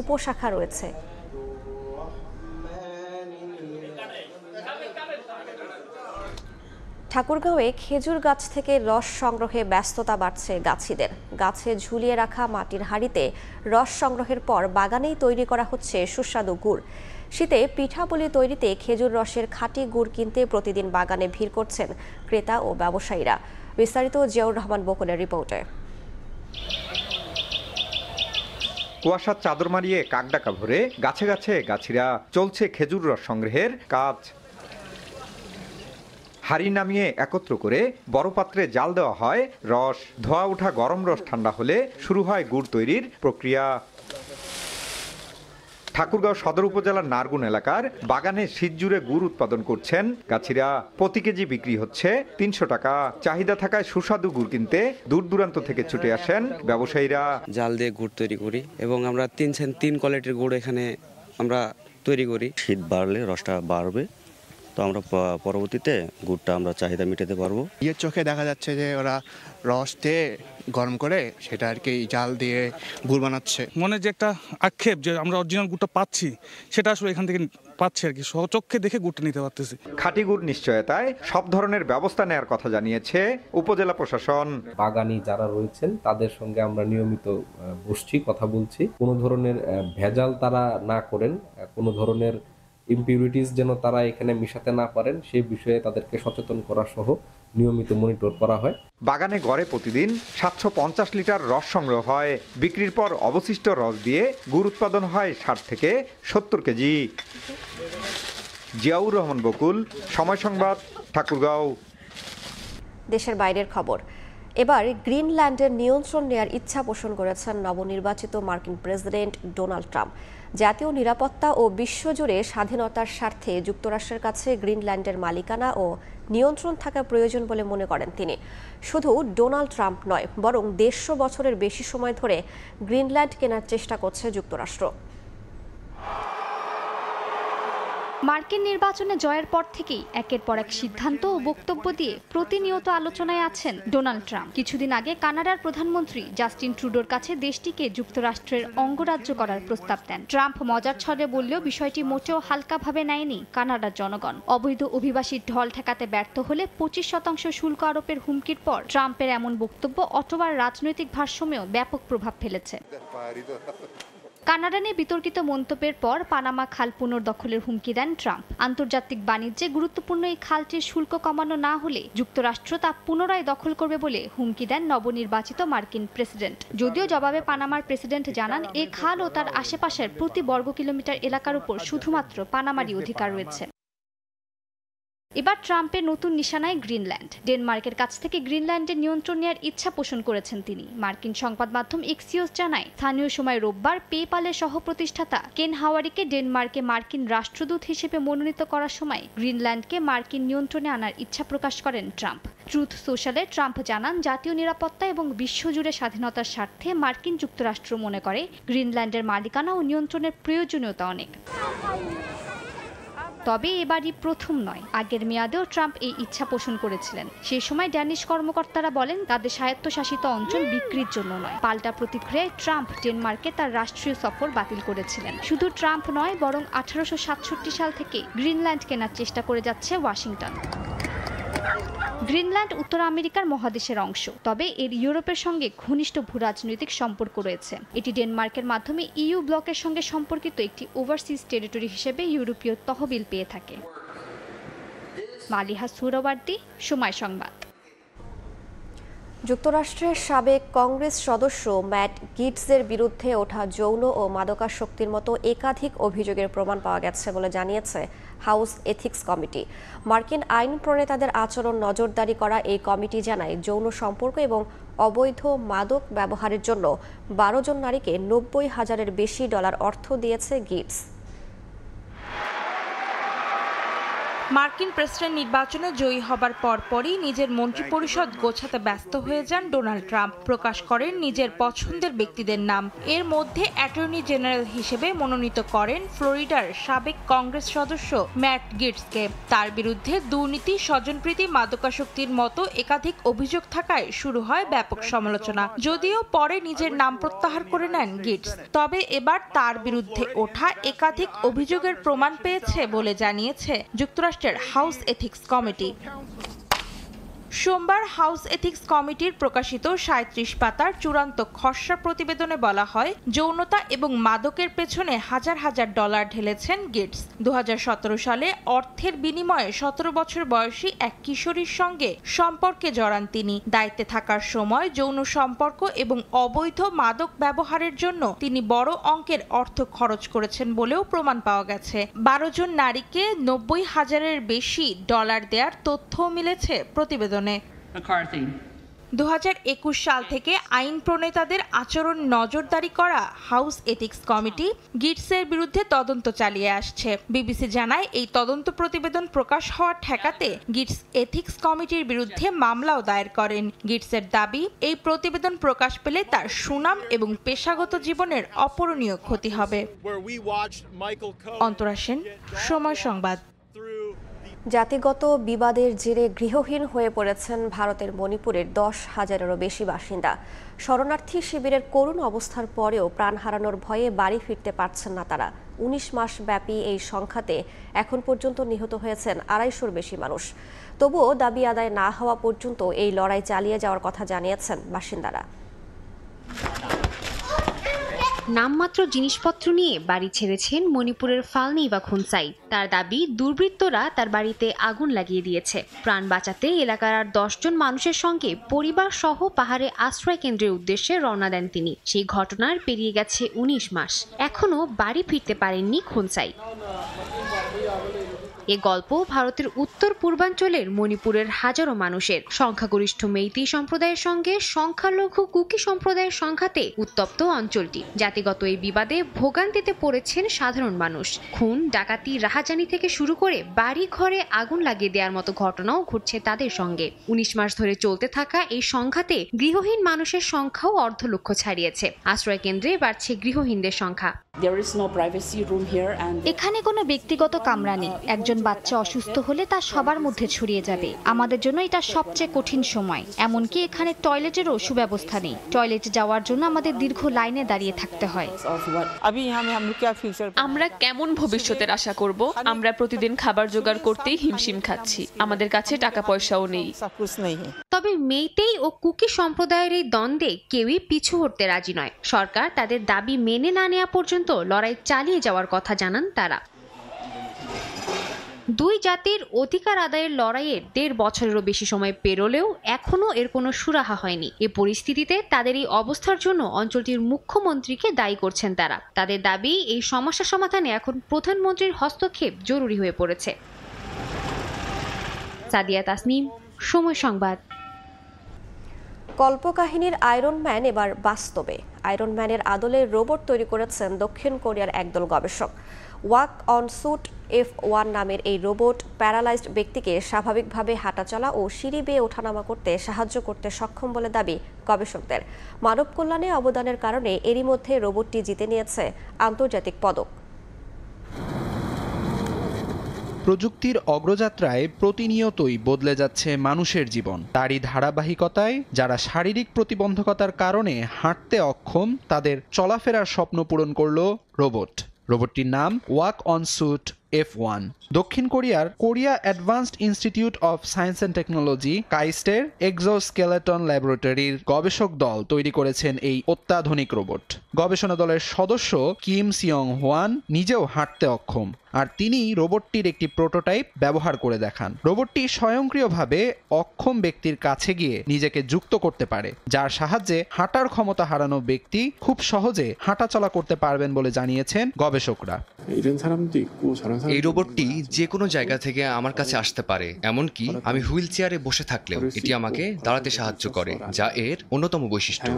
উপশাখা রয়েছে। ঠাকুরগাঁওয়ে খেজুর গাছ থেকে রস সংগ্রহে ব্যস্ততা বাড়ছে গাছিদের। গাছে ঝুলিয়ে রাখা মাটির হাঁড়িতে রস সংগ্রহের পর বাগানেই তৈরি করা হচ্ছে সুস্বাদু গুড়। শীতে পিঠাপুলি তৈরিতে খেজুর রসের খাঁটি গুড় কিনতে প্রতিদিন বাগানে ভিড় করছেন ক্রেতা ও ব্যবসায়ীরা। বিস্তারিত জিয়াউর রহমান বকুলের রিপোর্টে। কুয়াশার চাদর মারিয়ে কাকডাকা ভরে গাছে গাছে গাছিরা চলছে খেজুর রস সংগ্রহের কাজ। হাড়ি নামিয়ে একত্র করে বড় পাত্রে জাল দেওয়া হয় রস। ধোয়া ওঠা গরম রস ঠান্ডা হলে শুরু হয় গুড় তৈরির প্রক্রিয়া। ঠাকুরগাঁও সদর উপজেলার নারগুন এলাকার বাগানে শীত জুড়ে গুড় উৎপাদন করছেন গাছিরা। প্রতি কেজি বিক্রি হচ্ছে 300 টাকা। চাহিদা থাকায় সুস্বাদু গুড় কিনতে দূর দূরান্ত থেকে ছুটে আসেন ব্যবসায়ীরা। জাল দিয়ে গুড় তৈরি করি এবং আমরা 3 কোয়ালিটির গুড় এখানে আমরা তৈরি করি। শীত বাড়লে রসটা বাড়বে, তো আমরা পরবর্তীতে গুড়টা আমরা চাহিদা মেটাতে পারবো। ইয়ের চোখে দেখা যাচ্ছে যে ওরা রস দিয়ে গরম করে সেটা আর কি জাল দিয়ে গুড় বানাচ্ছে। মনে যে একটা আক্ষেপ যে আমরা অরিজিনাল গুড়টা পাচ্ছি, সেটা আসলে এখান থেকে পাচ্ছি আর কি, সচক্ষে দেখে গুড়টা নিতে পারতেছি। খাঁটি গুড় নিশ্চয়তায় সব ধরনের ব্যবস্থা নেওয়ার কথা জানিয়েছে উপজেলা প্রশাসন। বাগানি যারা রয়েছেন তাদের সঙ্গে আমরা নিয়মিত বসছি, কথা বলছি। কোনো ধরনের ভেজাল তারা না করেন, কোনো ধরনের ইমপিউরিটিস যেন তারা এখানে মিশাতে না পারেন সেই বিষয়ে তাদেরকে সচেতন করা সহ নিয়মিত মনিটর করা হয়। বাগানে গড়ে প্রতিদিন 750 লিটার রস সংগ্রহ হয়। বিক্রির পর অবশিষ্ট রস দিয়ে গুড় উৎপাদন হয় 60 থেকে 70 কেজি। জিয়াউর রহমান বকুল, সময় সংবাদ, ঠাকুরগাঁও। দেশের বাইরের খবর। এবার গ্রিনল্যান্ডের নিয়ন্ত্রণ নেয়ার ইচ্ছা পোষণ করেছেন নবনির্বাচিত মার্কিন প্রেসিডেন্ট ডোনাল্ড ট্রাম্প। জাতীয় নিরাপত্তা ও বিশ্বজুড়ে স্বাধীনতার স্বার্থে যুক্তরাষ্ট্রের কাছে গ্রিনল্যান্ডের মালিকানা ও নিয়ন্ত্রণ থাকা প্রয়োজন বলে মনে করেন তিনি। শুধু ডোনাল্ড ট্রাম্প নয়, বরং 150 বছরের বেশি সময় ধরে গ্রিনল্যান্ড কেনার চেষ্টা করছে যুক্তরাষ্ট্র। মার্কিন নির্বাচনে জয়ের পর থেকেই একের পর এক সিদ্ধান্ত ও বক্তব্য দিয়ে প্রতিনিয়ত আলোচনায় আছেন ডোনাল্ড ট্রাম্প। কিছুদিন আগে কানাডার প্রধানমন্ত্রী জাস্টিন ট্রুডোর কাছে দেশটিকে যুক্তরাষ্ট্রের অঙ্গরাজ্য করার প্রস্তাব দেন। ট্রাম্প মজার ছলে বললেও বিষয়টি মোটেও হালকাভাবে নেয়নি কানাডার জনগণ। অবৈধ অভিবাসীর ঢল ঠেকাতে ব্যর্থ হলে 25% শুল্ক আরোপের হুমকির পর ট্রাম্পের এমন বক্তব্য অটোয়ার রাজনৈতিক ভারসাম্যেও ব্যাপক প্রভাব ফেলেছে। কানাডা নিয়ে বিতর্কিত মন্তব্যের পর পানামা খাল পুনর্দখলের হুমকি দেন ট্রাম্প। আন্তর্জাতিক বাণিজ্যে গুরুত্বপূর্ণ এই খালটির শুল্ক কমানো না হলে যুক্তরাষ্ট্র তা পুনরায় দখল করবে বলে হুমকি দেন নবনির্বাচিত মার্কিন প্রেসিডেন্ট। যদিও জবাবে পানামার প্রেসিডেন্ট জানান এই খাল ও তার আশেপাশের প্রতি বর্গ কিলোমিটার এলাকার উপর শুধুমাত্র পানামারই অধিকার রয়েছে। এবার ট্রাম্পের নতুন নিশানায় গ্রিনল্যান্ড। ডেনমার্কের কাছ থেকে গ্রিনল্যান্ডের নিয়ন্ত্রণ নেওয়ার ইচ্ছা পোষণ করেছেন তিনি। মার্কিন সংবাদ মাধ্যম এক্সিওস জানায়, স্থানীয় সময় রোববার পেপ্যালের সহ প্রতিষ্ঠাতা কেন হাওয়ারিকে ডেনমার্কে মার্কিন রাষ্ট্রদূত হিসেবে মনোনীত করার সময় গ্রিনল্যান্ডকে মার্কিন নিয়ন্ত্রণে আনার ইচ্ছা প্রকাশ করেন ট্রাম্প। ট্রুথ সোশ্যালে ট্রাম্প জানান, জাতীয় নিরাপত্তা এবং বিশ্বজুড়ে স্বাধীনতার স্বার্থে মার্কিন যুক্তরাষ্ট্র মনে করে গ্রিনল্যান্ডের মালিকানা ও নিয়ন্ত্রণের প্রয়োজনীয়তা অনেক। তবে এবারই প্রথম নয়, আগের মেয়াদেও ট্রাম্প এই ইচ্ছা পোষণ করেছিলেন। সেই সময় ড্যানিশ কর্মকর্তারা বলেন তাদের স্বায়ত্তশাসিত অঞ্চল বিক্রির জন্য নয়। পাল্টা প্রতিক্রিয়ায় ট্রাম্প ডেনমার্কে তার রাষ্ট্রীয় সফর বাতিল করেছিলেন। শুধু ট্রাম্প নয়, বরং 1867 সাল থেকে গ্রিনল্যান্ড কেনার চেষ্টা করে যাচ্ছে ওয়াশিংটন। গ্রিনল্যান্ড উত্তর আমেরিকার মহাদেশের অংশ, তবে এর ইউরোপের সঙ্গে ঘনিষ্ঠ ভূরাজনৈতিক সম্পর্ক রয়েছে। এটি ডেনমার্কের মাধ্যমে ইইউ ব্লকের সঙ্গে সম্পর্কিত একটি ওভারসিজ টেরিটরি হিসেবে ইউরোপীয় তহবিল পেয়ে থাকে। মালিহা সুরাওয়ার্দী, সময় সংবাদ। যুক্তরাষ্ট্রের সাবেক কংগ্রেস সদস্য ম্যাট গিটসের বিরুদ্ধে ওঠা যৌন ও মাদকাসক্তির মতো একাধিক অভিযোগের প্রমাণ পাওয়া গেছে বলে জানিয়েছে হাউস এথিক্স কমিটি। মার্কিন আইন প্রণেতাদের আচরণ নজরদারি করা এই কমিটি জানায়, যৌন সম্পর্ক এবং অবৈধ মাদক ব্যবহারের জন্য 12 জন নারীকে $90,000-এর বেশি অর্থ দিয়েছে গিটস। মার্কিন প্রেসিডেন্ট নির্বাচনে জয়ী হবার পরপরই নিজের মন্ত্রিপরিষদ গোছাতে ব্যস্ত হয়ে যান ডোনাল্ড ট্রাম্প। প্রকাশ করেন নিজের পছন্দের ব্যক্তিদের নাম। এর মধ্যে অ্যাটর্নি জেনারেল হিসেবে মনোনীত করেন ফ্লোরিডার সাবেক কংগ্রেস সদস্য ম্যাট গিটসকে। তার বিরুদ্ধে দুর্নীতি, স্বজনপ্রীতি, মাদকাসক্তির মতো একাধিক অভিযোগ থাকায় শুরু হয় ব্যাপক সমালোচনা। যদিও পরে নিজের নাম প্রত্যাহার করে নেন গিটস। তবে এবার তার বিরুদ্ধে ওঠা একাধিক অভিযোগের প্রমাণ পেয়েছে বলে জানিয়েছে যুক্তরাষ্ট্রের হাউস এথিক্স কমিটি। সোমবার হাউস এথিক্স কমিটির প্রকাশিত 37 পাতার চূড়ান্ত খসড়া প্রতিবেদনে বলা হয়, যৌনতা এবং মাদকের পেছনে হাজার হাজার ডলার ঢেলেছেন গিটস। 2017 সালে অর্থের বিনিময়ে 17 বছর বয়সী এক কিশোরীর সঙ্গে সম্পর্কে জড়ান তিনি। দায়িত্বে থাকার সময় যৌন সম্পর্ক এবং অবৈধ মাদক ব্যবহারের জন্য তিনি বড় অঙ্কের অর্থ খরচ করেছেন বলেও প্রমাণ পাওয়া গেছে। 12 জন নারীকে $90,000-এর বেশি দেওয়ার তথ্যও মিলেছে প্রতিবেদনে। 2021 সাল থেকে আইন প্রণেতাদের আচরণ নজরদারি করা হাউস এথিক্স কমিটি গিটসের বিরুদ্ধে তদন্ত চালিয়ে আসছে। বিবিসি জানায়, এই তদন্ত প্রতিবেদন প্রকাশ হওয়া ঠেকাতে গিটস এথিক্স কমিটির বিরুদ্ধে মামলাও দায়ের করেন। গিটসের দাবি, এই প্রতিবেদন প্রকাশ পেলে তার সুনাম এবং পেশাগত জীবনের অপূরণীয় ক্ষতি হবে। অন্তরা সেন, সময় সংবাদ। জাতিগত বিবাদের জেরে গৃহহীন হয়ে পড়েছেন ভারতের মণিপুরের 10,000-এরও বেশি বাসিন্দা। শরণার্থী শিবিরের করুণ অবস্থার পরেও প্রাণ হারানোর ভয়ে বাড়ি ফিরতে পারছেন না তারা। 19 মাস ব্যাপী এই সংঘাতে এখন পর্যন্ত নিহত হয়েছেন 250-র বেশি মানুষ। তবুও দাবি আদায় না হওয়া পর্যন্ত এই লড়াই চালিয়ে যাওয়ার কথা জানিয়েছেন বাসিন্দারা। নামমাত্র জিনিসপত্র নিয়ে বাড়ি ছেড়েছেন মণিপুরের ফালনি বা খুনসাই। তার দাবি, দুর্বৃত্তরা তার বাড়িতে আগুন লাগিয়ে দিয়েছে। প্রাণ বাঁচাতে এলাকার আর 10 জন মানুষের সঙ্গে পরিবার সহ পাহাড়ে আশ্রয় কেন্দ্রের উদ্দেশ্যে রওনা দেন তিনি। সেই ঘটনার পেরিয়ে গেছে 19 মাস, এখনো বাড়ি ফিরতে পারেননি খুনসাই। এ গল্প ভারতের উত্তর পূর্বাঞ্চলের মণিপুরের হাজারো মানুষের। সংখ্যাগরিষ্ঠ মেইতি সম্প্রদায়ের সঙ্গে সংখ্যালঘু কুকি সম্প্রদায়ের সংঘাতে উত্তপ্ত অঞ্চলটি। জাতিগত এই বিবাদে ভোগান্তিতে পড়েছেন সাধারণ মানুষ। খুন, ডাকাতি, রাহাজানি থেকে শুরু করে বাড়ি ঘরে আগুন লাগিয়ে দেওয়ার মতো ঘটনাও ঘটছে তাদের সঙ্গে। 19 মাস ধরে চলতে থাকা এই সংঘাতে গৃহহীন মানুষের সংখ্যাও অর্ধলক্ষ ছাড়িয়েছে। আশ্রয় কেন্দ্রে বাড়ছে গৃহহীনদের সংখ্যা। এখানে কোনো ব্যক্তিগত কামরা নেই। একজন বাচ্চা অসুস্থ হলে তা সবার মধ্যে ছড়িয়ে যাবে। আমাদের জন্য এটা সবচেয়ে কঠিন সময়। এমনকি এখানে টয়লেটেরও সুব্যবস্থা নেই। টয়লেটে যাওয়ার জন্য আমাদের দীর্ঘ লাইনে দাঁড়িয়ে থাকতে হয়। আমরা কেমন ভবিষ্যতের আশা করব? আমরা প্রতিদিন খাবার জোগাড় করতেই হিমশিম খাচ্ছি। আমাদের কাছে টাকা পয়সাও নেই। তবে মেইতেই ও কুকি সম্প্রদায়ের এই দ্বন্দ্বে কেউই পিছু হটতে রাজি নয়। সরকার তাদের দাবি মেনে না নেওয়া পর্যন্ত লড়াই চালিয়ে যাওয়ার কথা জানান তারা। দুই জাতির অধিকার আদায়ের লড়াইয়ের 1.5 বছরেরও বেশি সময় পেরোলেও এখনো এর কোনো সুরাহা হয়নি। এ পরিস্থিতিতে তাদের এই অবস্থার জন্য অঞ্চলটির মুখ্যমন্ত্রীকে দায়ী করছেন তারা। তাদের দাবি, এই সমস্যা সমাধানে এখন প্রধানমন্ত্রীর হস্তক্ষেপ জরুরি হয়ে পড়েছে। সাদিয়া তাসনিম, সময় সংবাদ। কল্পকাহিনীর আয়রন ম্যান এবার বাস্তবে। আয়রন ম্যানের আদলে রোবট তৈরি করেছেন দক্ষিণ কোরিয়ার একদল গবেষক। ওয়াক অন স্যুট F1 নামের এই রোবট প্যারালাইজড ব্যক্তিকে স্বাভাবিকভাবে হাঁটাচলা ও সিঁড়ি বেয়ে ওঠানামা করতে সাহায্য করতে সক্ষম বলে দাবি গবেষকদের। মানব কল্যাণে অবদানের কারণে এরই মধ্যে রোবটটি জিতে নিয়েছে আন্তর্জাতিক পদক। প্রযুক্তির অগ্রযাত্রায় প্রতিনিয়তই বদলে যাচ্ছে মানুষের জীবন। তারই ধারাবাহিকতায় যারা শারীরিক প্রতিবন্ধকতার কারণে হাঁটতে অক্ষম, তাদের চলাফেরার স্বপ্ন পূরণ করল রোবট। রোবটটির নাম ওয়াক অন স্যুট F1। দক্ষিণ কোরিয়ার Korea advanced institute of science and technology exoskeleton এক্সোস্কেলেটন ল্যাবরেটরির গবেষক দল তৈরি করেছেন এই অত্যাধুনিক রোবট। গবেষণা দলের সদস্য কিম সিয়ং হোয়ান নিজেও হাঁটতে অক্ষম, আর তিনি রোবটটির একটি প্রোটোটাইপ ব্যবহার করে দেখান। রোবটটি স্বয়ংক্রিয়ভাবে অক্ষম ব্যক্তির কাছে গিয়ে নিজেকে যুক্ত করতে পারে, যার সাহায্যে হাঁটার ক্ষমতা হারানো ব্যক্তি খুব সহজে হাঁটাচলা করতে পারবেন বলে জানিয়েছেন গবেষকরা। এই রোবটটি যে কোনো জায়গা থেকে আমার কাছে আসতে পারে, এমনকি আমি হুইল চেয়ারে বসে থাকলেও এটি আমাকে দাঁড়াতে সাহায্য করে, যা এর অন্যতম বৈশিষ্ট্য।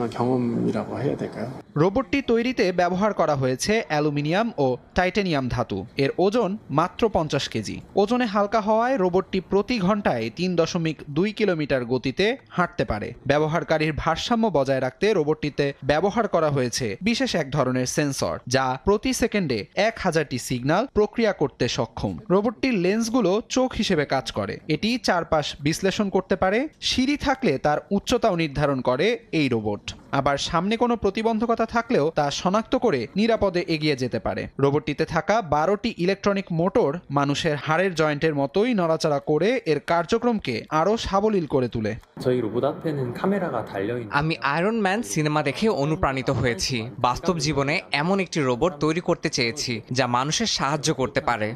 রোবটটি তৈরিতে ব্যবহার করা হয়েছে অ্যালুমিনিয়াম ও টাইটানিয়াম ধাতু। এর ওজন মাত্র 50 কেজি। ওজনে হালকা হওয়ায় রোবটটি প্রতি ঘন্টায় 3.2 কিলোমিটার গতিতে হাঁটতে পারে। ব্যবহারকারীর ভারসাম্য বজায় রাখতে রোবটটিতে ব্যবহার করা হয়েছে বিশেষ এক ধরনের সেন্সর, যা প্রতি সেকেন্ডে 1000টি সিগন্যাল প্রক্রিয়া করতে সক্ষম। রোবটটির লেন্সগুলো চোখ হিসেবে কাজ করে। এটি চারপাশ বিশ্লেষণ করতে পারে। সিঁড়ি থাকলে তার উচ্চতাও নির্ধারণ করে এই রোবট। আবার সামনে কোনো প্রতিবন্ধকতা থাকলেও তা শনাক্ত করে নিরাপদে এগিয়ে যেতে পারে। রোবটটিতে থাকা 12টি ইলেকট্রনিক মোটর মানুষের হাড়ের জয়েন্টের মতোই নড়াচড়া করে এর কার্যক্রমকে আরও সাবলীল করে তোলে। আমি আয়রন ম্যান সিনেমা দেখে অনুপ্রাণিত হয়েছি। বাস্তব জীবনে এমন একটি রোবট তৈরি করতে চেয়েছি যা মানুষের সাহায্য করতে পারে।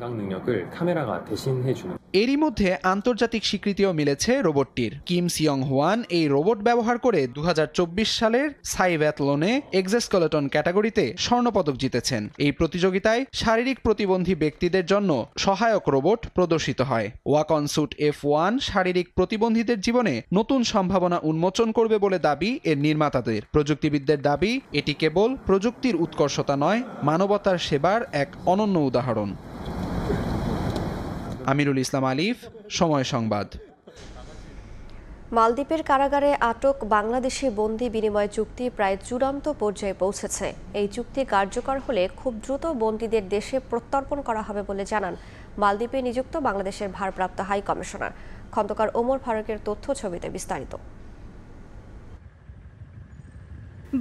এরই মধ্যে আন্তর্জাতিক স্বীকৃতিও মিলেছে রোবটটির। কিম সিয়ং হোয়ান এই রোবট ব্যবহার করে 2024 সালের সাইভ্যাথলনে এক্সোস্কেলেটন ক্যাটাগরিতে স্বর্ণপদক জিতেছেন। এই প্রতিযোগিতায় শারীরিক প্রতিবন্ধী ব্যক্তিদের জন্য সহায়ক রোবট প্রদর্শিত হয়। ওয়াকন স্যুট F1 শারীরিক প্রতিবন্ধীদের জীবনে নতুন সম্ভাবনা উন্মোচন করবে বলে দাবি এর নির্মাতাদের। প্রযুক্তিবিদদের দাবি, এটি কেবল প্রযুক্তির উৎকর্ষতা নয়, মানবতার সেবার এক অনন্য উদাহরণ। আমিরুল ইসলাম আলিফ, সময় সংবাদ। মালদ্বীপের কারাগারে আটক বাংলাদেশি বন্দি বিনিময় চুক্তি প্রায় চূড়ান্ত পর্যায়ে পৌঁছেছে। এই চুক্তি কার্যকর হলে খুব দ্রুত বন্দীদের দেশে প্রত্যর্পণ করা হবে বলে জানান মালদ্বীপে নিযুক্ত বাংলাদেশের ভারপ্রাপ্ত হাই কমিশনার। খন্দকার ওমর ফারুকের তথ্য ছবিতে বিস্তারিত।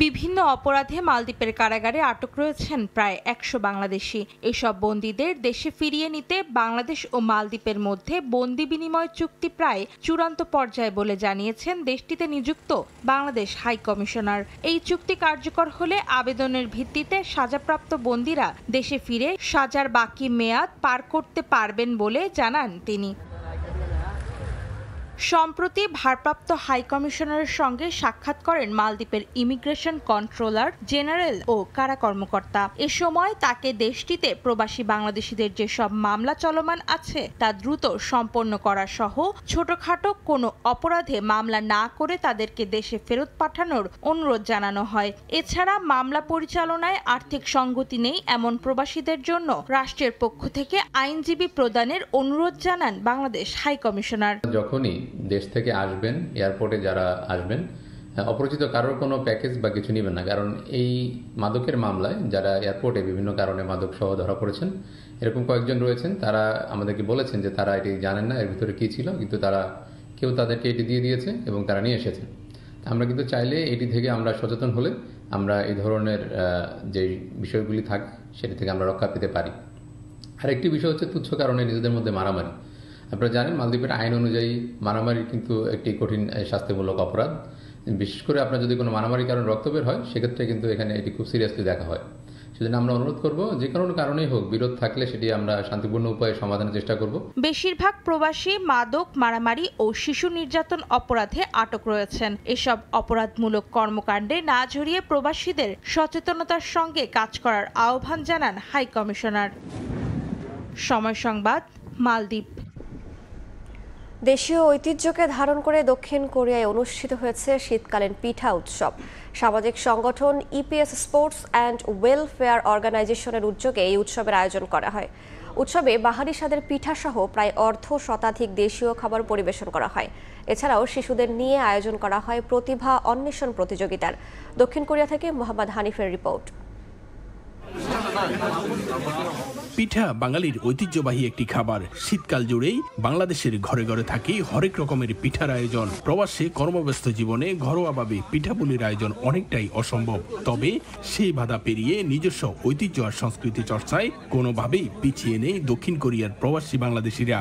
বিভিন্ন অপরাধে মালদ্বীপের কারাগারে আটক রয়েছেন প্রায় 100 বাংলাদেশি। এসব বন্দীদের দেশে ফিরিয়ে নিতে বাংলাদেশ ও মালদ্বীপের মধ্যে বন্দি বিনিময় চুক্তি প্রায় চূড়ান্ত পর্যায়ে বলে জানিয়েছেন দেশটিতে নিযুক্ত বাংলাদেশ হাই কমিশনার। এই চুক্তি কার্যকর হলে আবেদনের ভিত্তিতে সাজাপ্রাপ্ত বন্দীরা দেশে ফিরে সাজার বাকি মেয়াদ পার করতে পারবেন বলে জানান তিনি। সম্প্রতি ভারপ্রাপ্ত হাই কমিশনারের সঙ্গে সাক্ষাৎ করেন মালদ্বীপের ইমিগ্রেশন কন্ট্রোলার জেনারেল ও কারা কর্মকর্তা। এ সময় তাকে দেশটিতে প্রবাসী বাংলাদেশিদের যেসব মামলা চলমান আছে তা দ্রুত সম্পন্ন করা সহ ছোটখাটো কোনো অপরাধে মামলা না করে তাদেরকে দেশে ফেরত পাঠানোর অনুরোধ জানানো হয়। এছাড়া মামলা পরিচালনায় আর্থিক সঙ্গতি নেই এমন প্রবাসীদের জন্য রাষ্ট্রের পক্ষ থেকে আইনজীবী প্রদানের অনুরোধ জানান বাংলাদেশ হাই কমিশনার। যখনই দেশ থেকে আসবেন, এয়ারপোর্টে যারা আসবেন, অপরিচিত কারোর কোনো প্যাকেজ বা কিছু নেবেন না, কারণ এই মাদকের মামলায় যারা এয়ারপোর্টে বিভিন্ন কারণে মাদক সহ ধরা পড়েছেন, এরকম কয়েকজন রয়েছেন, তারা আমাদেরকে বলেছেন যে তারা এটি জানেন না এর ভিতরে কী ছিল, কিন্তু কেউ তাদেরকে এটি দিয়ে দিয়েছে এবং তারা নিয়ে এসেছেন। আমরা কিন্তু চাইলে এটি থেকে আমরা সচেতন হলে আমরা এই ধরনের যে বিষয়গুলি থাকে সেটি থেকে আমরা রক্ষা পেতে পারি। আর একটি বিষয় হচ্ছে তুচ্ছ কারণে নিজেদের মধ্যে মারামারি। আপনারা জানেন মালদ্বীপের আইন অনুযায়ী মারামারি কিন্তু একটি কঠিন শাস্তিমূলক অপরাধ। বিশেষ করে আপনার যদি কোনো মারামারি কারণ রক্ত বের হয়, সেক্ষেত্রে কিন্তু এখানে এটি খুব সিরিয়াসলি দেখা হয়। সেজন্য আমরা অনুরোধ করব, যে কোনো কারণেই হোক, বিরোধ থাকলে সেটি আমরা শান্তিপূর্ণ উপায়ে সমাধানের চেষ্টা করব। বেশিরভাগ প্রবাসী মাদক, মারামারি ও শিশু নির্যাতন অপরাধে আটক রয়েছেন। এসব অপরাধমূলক কর্মকাণ্ডে না জড়িয়ে প্রবাসীদের সচেতনতার সঙ্গে কাজ করার আহ্বান জানান হাই কমিশনার। সময় সংবাদ, মালদ্বীপ। দেশীয় ঐতিহ্যকে ধারণ করে দক্ষিণ কোরিয়ায় অনুষ্ঠিত হয়েছে শীতকালীন পিঠা উৎসব। সামাজিক সংগঠন ইপিএস স্পোর্টস অ্যান্ড ওয়েলফেয়ার অর্গানাইজেশনের উদ্যোগে এই উৎসবের আয়োজন করা হয়। উৎসবে বাহারি স্বাদের পিঠা সহ প্রায় 1/2 শতাধিক দেশীয় খাবার পরিবেশন করা হয়। এছাড়াও শিশুদের নিয়ে আয়োজন করা হয় প্রতিভা অন্বেষণ প্রতিযোগিতার। দক্ষিণ কোরিয়া থেকে মোহাম্মদ হানিফের রিপোর্ট। পিঠা বাঙালির ঐতিহ্যবাহী একটি খাবার। শীতকাল জুড়েই বাংলাদেশের ঘরে ঘরে থাকে হরেক রকমের পিঠার আয়োজন। প্রবাসে কর্মব্যস্ত জীবনে ঘরোয়াভাবে পিঠাপুলির আয়োজন অনেকটাই অসম্ভব। তবে সেই বাধা পেরিয়ে নিজস্ব ঐতিহ্য আর সংস্কৃতি চর্চায় কোনোভাবেই পিছিয়ে নেই দক্ষিণ কোরিয়ার প্রবাসী বাংলাদেশিরা।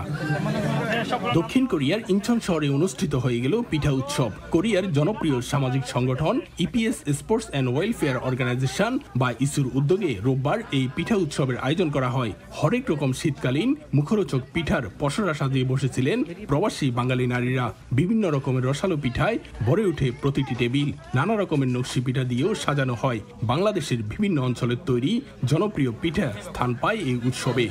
দক্ষিণ কোরিয়ার ইনচন শহরে অনুষ্ঠিত হয়ে গেল পিঠা উৎসব। কোরিয়ার জনপ্রিয় সামাজিক সংগঠন EPS sports and welfare organisation বা ইসুর উদ্যোগে রোববার এই পিঠা উৎসবের আয়োজন করা হয়। হরেক রকম শীতকালীন মুখরোচক পিঠার পসরা সাজিয়ে বসেছিলেন প্রবাসী বাঙালি নারীরা। বিভিন্ন রকমের রসালো পিঠায় ভরে ওঠে প্রতিটি টেবিল। নানা রকমের নকশি পিঠা দিয়েও সাজানো হয়। বাংলাদেশের বিভিন্ন অঞ্চলের তৈরি জনপ্রিয় পিঠা স্থান পায় এই উৎসবে।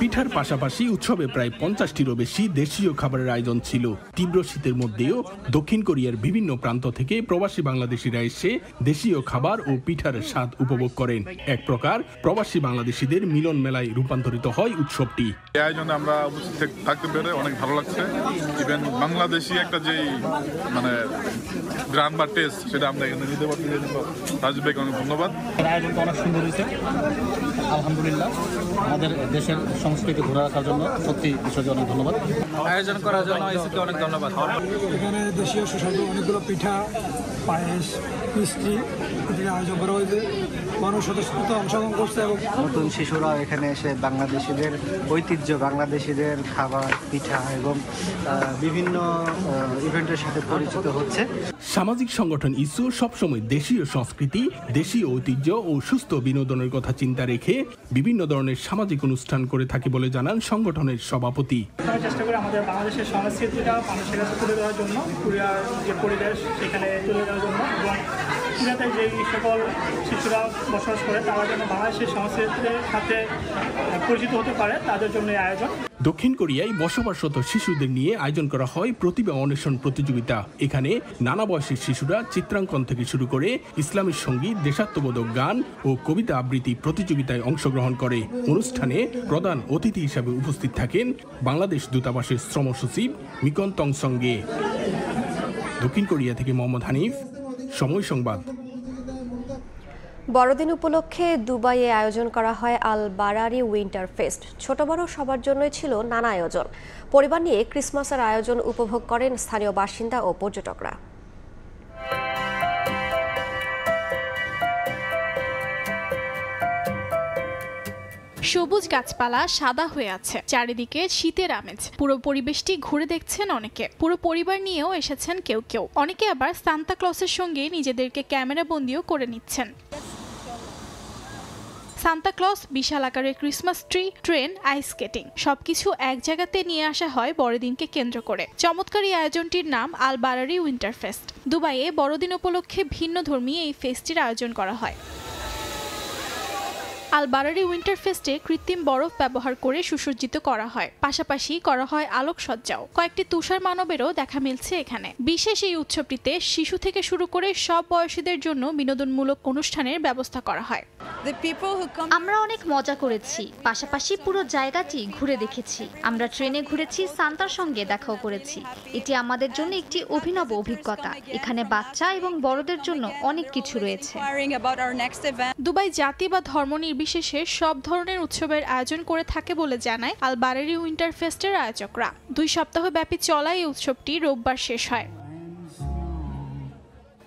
পিঠার পাশাপাশি উৎসবে প্রায় 50টিরও বেশি দেশীয় খাবারের আয়োজন ছিল। তীব্র শীতের মধ্যেও দক্ষিণ কোরিয়ার বিভিন্ন প্রান্ত থেকে প্রবাসী বাংলাদেশিরা এসে দেশীয় খাবার ও পিঠার স্বাদ উপভোগ করেন। এক প্রকার প্রবাসী বাংলাদেশিদের মিলন মেলায় রূপান্তরিত হয় উৎসবটি। এই আয়োজনে আমরা উপস্থিত থাকতে পেরে অনেক ভালো লাগছে। ইভেন বাংলাদেশি একটা যে গ্রান বা টেস্ট, সেটা আমরা এখানে নিতে পারছি। রাজীব ভাইকে অনেক ধন্যবাদ। আয়োজনটা অনেক সুন্দর হয়েছে, আলহামদুলিল্লাহ। আমাদের দেশের সংস্কৃতি ধরে রাখার জন্য সত্যি বিষয়টি অনেক ধন্যবাদ। আয়োজন করার জন্য আইসিকে অনেক ধন্যবাদ। এখানে দেশীয় সুস্বাদু অনেকগুলো পিঠা, পায়েস, মিষ্টি আয়োজন করা হয়েছে। গণস্বতঃস্ফূর্ত অংশগ্রহণ করছে এবং নতুন শিশুরা এখানে এসে বাংলাদেশিদের ঐতিহ্য, বাংলাদেশিদের খাবার, পিঠা এবং বিভিন্ন ইভেন্টের সাথে পরিচিত হচ্ছে। সামাজিক সংগঠন ইসু সবসময় দেশীয় সংস্কৃতি, দেশীয় ঐতিহ্য ও সুস্থ বিনোদনের কথা চিন্তা রেখে বিভিন্ন ধরনের সামাজিক অনুষ্ঠান করে থাকে বলে জানান সংগঠনের সভাপতি। চেষ্টা করি আমাদের বাংলাদেশের সংস্কৃতিটা মানুষের কাছে তুলে দেওয়ার জন্য, কোরিয়ার যে পরিবেশ সেখানে তুলে দেওয়ার জন্য, এবং কোরিয়াতে যে সকল শিশুরা বসবাস করে তারা যেন বাংলাদেশের সংস্কৃতির সাথে পরিচিত হতে পারে, তাদের জন্য এই আয়োজন। দক্ষিণ কোরিয়ায় বসবাসরত শিশুদের নিয়ে আয়োজন করা হয় প্রতিভা অন্বেষণ প্রতিযোগিতা। এখানে নানা বয়সের শিশুরা চিত্রাঙ্কন থেকে শুরু করে ইসলামী সঙ্গীত, দেশাত্মবোধক গান ও কবিতা আবৃত্তি প্রতিযোগিতায় অংশগ্রহণ করে। অনুষ্ঠানে প্রধান অতিথি হিসাবে উপস্থিত থাকেন বাংলাদেশ দূতাবাসের শ্রম সচিব মিকন তং সঙ্গে। দক্ষিণ কোরিয়া থেকে মোহাম্মদ হানিফ, সময় সংবাদ। বড়দিন উপলক্ষে দুবাইয়ে আয়োজন করা হয় আল বারারি উইন্টার ফেস্ট। ছোট বড় সবার জন্যই ছিল নানা আয়োজন। পরিবার নিয়ে ক্রিসমাসের আয়োজন উপভোগ করেন স্থানীয় বাসিন্দা ও পর্যটকরা। সবুজ গাছপালা সাদা হয়ে আছে, চারিদিকে শীতের আমেজ। পুরো পরিবেশটি ঘুরে দেখছেন অনেকে। পুরো পরিবার নিয়েও এসেছেন কেউ কেউ। অনেকে আবার সান্তা ক্লসের সঙ্গে নিজেদেরকে ক্যামেরা বন্দিও করে নিচ্ছেন। সান্তা ক্লস, বিশাল আকারের Christmas tree, train, ice skating সবকিছু এক জায়গাতে নিয়ে আসা হয় বড়দিনকে কেন্দ্র করে। চমৎকার এই আয়োজনটির নাম আল বারারি উইন্টার ফেস্ট। দুবাইয়ে বড়দিন উপলক্ষে ভিন্ন ধর্মী এই ফেস্টের আয়োজন করা হয়। আল বারারি উইন্টার ফেস্টে কৃত্রিম বরফ ব্যবহার করে সুসজ্জিত করা হয়, পাশাপাশি করা হয় আলোকসজ্জাও। কয়েকটি তুষার মানবেরও দেখা মিলছে এখানে। বিশেষ এই উৎসবটিতে শিশু থেকে শুরু করে সব বয়সীদের জন্য বিনোদনমূলক অনুষ্ঠানের ব্যবস্থা করা হয়। আমরা অনেক মজা করেছি, পাশাপাশি পুরো জায়গাটি ঘুরে দেখেছি। আমরা ট্রেনে ঘুরেছি, সান্তার সঙ্গে দেখাও করেছি। এটি আমাদের জন্য একটি অভিনব অভিজ্ঞতা। এখানে বাচ্চা এবং বড়দের জন্য অনেক কিছু রয়েছে। দুবাই জাতি বা ধর্ম নির্বিশেষে সব ধরনের উৎসবের আয়োজন করে থাকে বলে জানায় আল বারারি উইন্টার ফেস্টের আয়োজকরা। 2 সপ্তাহ ব্যাপী চলা এই উৎসবটি রোববার শেষ হয়।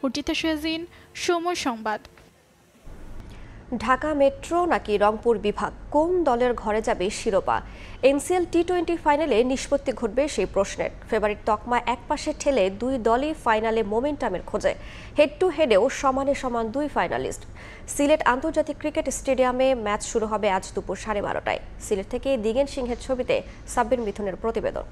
উর্জিতা শাহজিন, সময় সংবাদ। ঢাকা মেট্রো নাকি রংপুর বিভাগ, কোন দলের ঘরে যাবে শিরোপা? এনসিএল টি-20 ফাইনালে নিষ্পত্তি ঘটবে সেই প্রশ্নের। ফেভারিট তকমা একপাশে ঠেলে দুই দলই ফাইনালে মোমেন্টামের খোঁজে। হেড টু হেডেও সমানে সমান 2 ফাইনালিস্ট। সিলেট আন্তর্জাতিক ক্রিকেট স্টেডিয়ামে ম্যাচ শুরু হবে আজ দুপুর 12:30টায়। সিলেট থেকে দিগেন সিংহের ছবিতে সাব্বির মিথুনের প্রতিবেদন।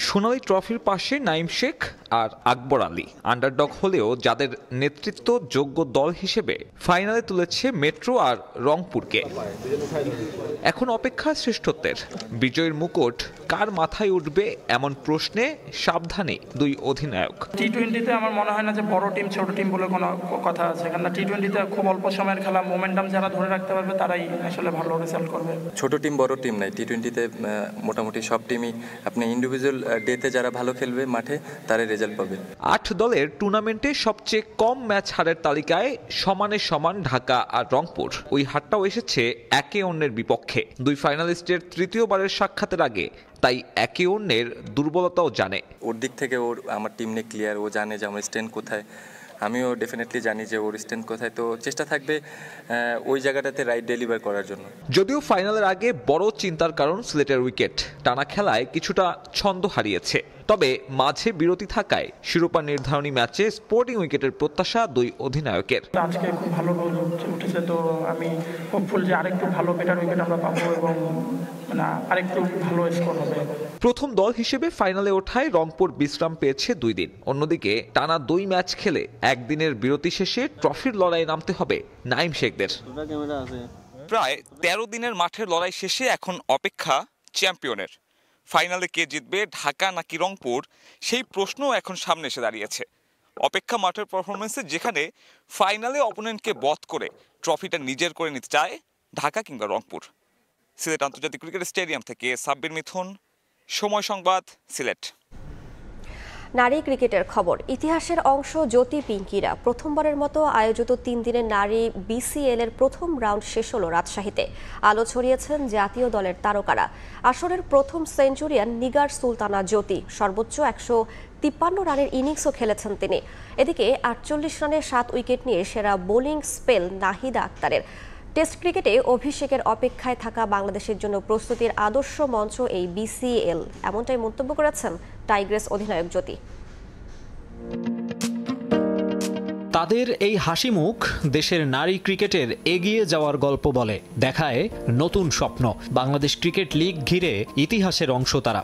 সোনালী ট্রফির পাশে নাইম শেখ আর আকবর আলী আন্ডারডগ হলেও যাদের নেতৃত্ব যোগ্য দল হিসেবে ফাইনালে তুলেছে মেট্রো আর রংপুরকে। এখন অপেক্ষা শ্রেষ্ঠত্বের। বিজয়ের মুকুট কার মাথায় উঠবে এমন প্রশ্নে সাবধানে 2 অধিনায়ক। টি-20তে আমার মনে হয় না যে বড় টিম ছোট টিম বলে কোনো কথা আছে, কারণ টি-20তে খুব অল্প সময়ের খেলা, মোমেন্টাম যারা ধরে রাখতে পারবে তারাই আসলে ভালো রেজাল্ট করবে। ছোট টিম বড় টিম নাই, টি-20তে মোটামুটি সব টিমই আপনি ইন্ডিভিজুয়াল ডেতে যারা ভালো খেলবে মাঠে তারাই রেজাল্ট পাবে। 8 দলের টুর্নামেন্টে সবচেয়ে কম ম্যাচ হারের তালিকায় সমানে সমান ঢাকা আর রংপুর। ওই হারটাও এসেছে একে অন্যের বিপক্ষে। 2 ফাইনালিস্টের তৃতীয়বারের সাক্ষাতের আগে তাই একে অন্যের দুর্বলতাও জানে। ওর দিক থেকে ওর আমার টিম নিয়ে ক্লিয়ার, ও জানে যে আমার স্ট্রেন্থ কোথায়, আমিও ডেফিনেটলি জানি যে ওর স্ট্রেন্থ কোথায়। তো চেষ্টা থাকবে ওই জায়গাটাতে রাইট ডেলিভার করার জন্য। যদিও ফাইনালের আগে বড় চিন্তার কারণ সিলেটের উইকেট। টানা খেলায় কিছুটা ছন্দ হারিয়েছে, তবে মাঝে বিরতি থাকায় শিরোপা নির্ধারণী ম্যাচে স্পোর্টিং উইকেটের প্রত্যাশা 2 অধিনায়কের। আজকে খুব ভালো গোল উঠেছে, তো আমি হোপফুল যে আরেকটু ভালো বেটার উইকেট আমরা পাবো এবং আরেকটু ভালো স্কোর হবে। প্রথম দল হিসেবে ফাইনালে ওঠায় রংপুর বিশ্রাম পেয়েছে 2 দিন। অন্যদিকে টানা 2 ম্যাচ খেলে একদিনের বিরতি শেষে ট্রফির লড়াইয়ে নামতে হবে নাইম শেখদের। প্রায় 13 দিনের মাঠের লড়াই শেষে এখন অপেক্ষা চ্যাম্পিয়নের। ফাইনালে কে জিতবে, ঢাকা নাকি রংপুর, সেই প্রশ্ন এখন সামনে এসে দাঁড়িয়েছে। অপেক্ষা মাঠের পারফরমেন্সে, যেখানে ফাইনালে অপোনেন্টকে বধ করে ট্রফিটা নিজের করে নিতে চায় ঢাকা কিংবা রংপুর। সিলেট আন্তর্জাতিক ক্রিকেট স্টেডিয়াম থেকে সাব্বির মিথুন, সময় সংবাদ, সিলেট। নারী ক্রিকেটের খবর। ইতিহাসের অংশ জ্যোতি পিঙ্কিরা প্রথমবারের মতো আয়োজিত 3 দিনের নারী বিসিএল এর প্রথম রাউন্ড শেষ হলো রাজশাহীতে। আলো ছড়িয়েছেন জাতীয় দলের তারকারা। আসরের প্রথম সেঞ্চুরিয়ান নিগার সুলতানা জ্যোতি সর্বোচ্চ 53 রানের ইনিংসও খেলেছেন তিনি। এদিকে 48 রানে 7 উইকেট নিয়ে সেরা বোলিং স্পেল নাহিদা আক্তারের। টেস্ট ক্রিকেটে অভিষেকের অপেক্ষায় থাকা বাংলাদেশের জন্য প্রস্তুতির আদর্শ মঞ্চ এই বিসিএল, এমনটাই মন্তব্য করেছেন টাইগ্রেস অধিনায়ক জ্যোতি। তাদের এই হাসি মুখ দেশের নারী ক্রিকেটের এগিয়ে যাওয়ার গল্প বলে, দেখায় নতুন স্বপ্ন। বাংলাদেশ ক্রিকেট লিগ ঘিরে ইতিহাসের অংশ তারা।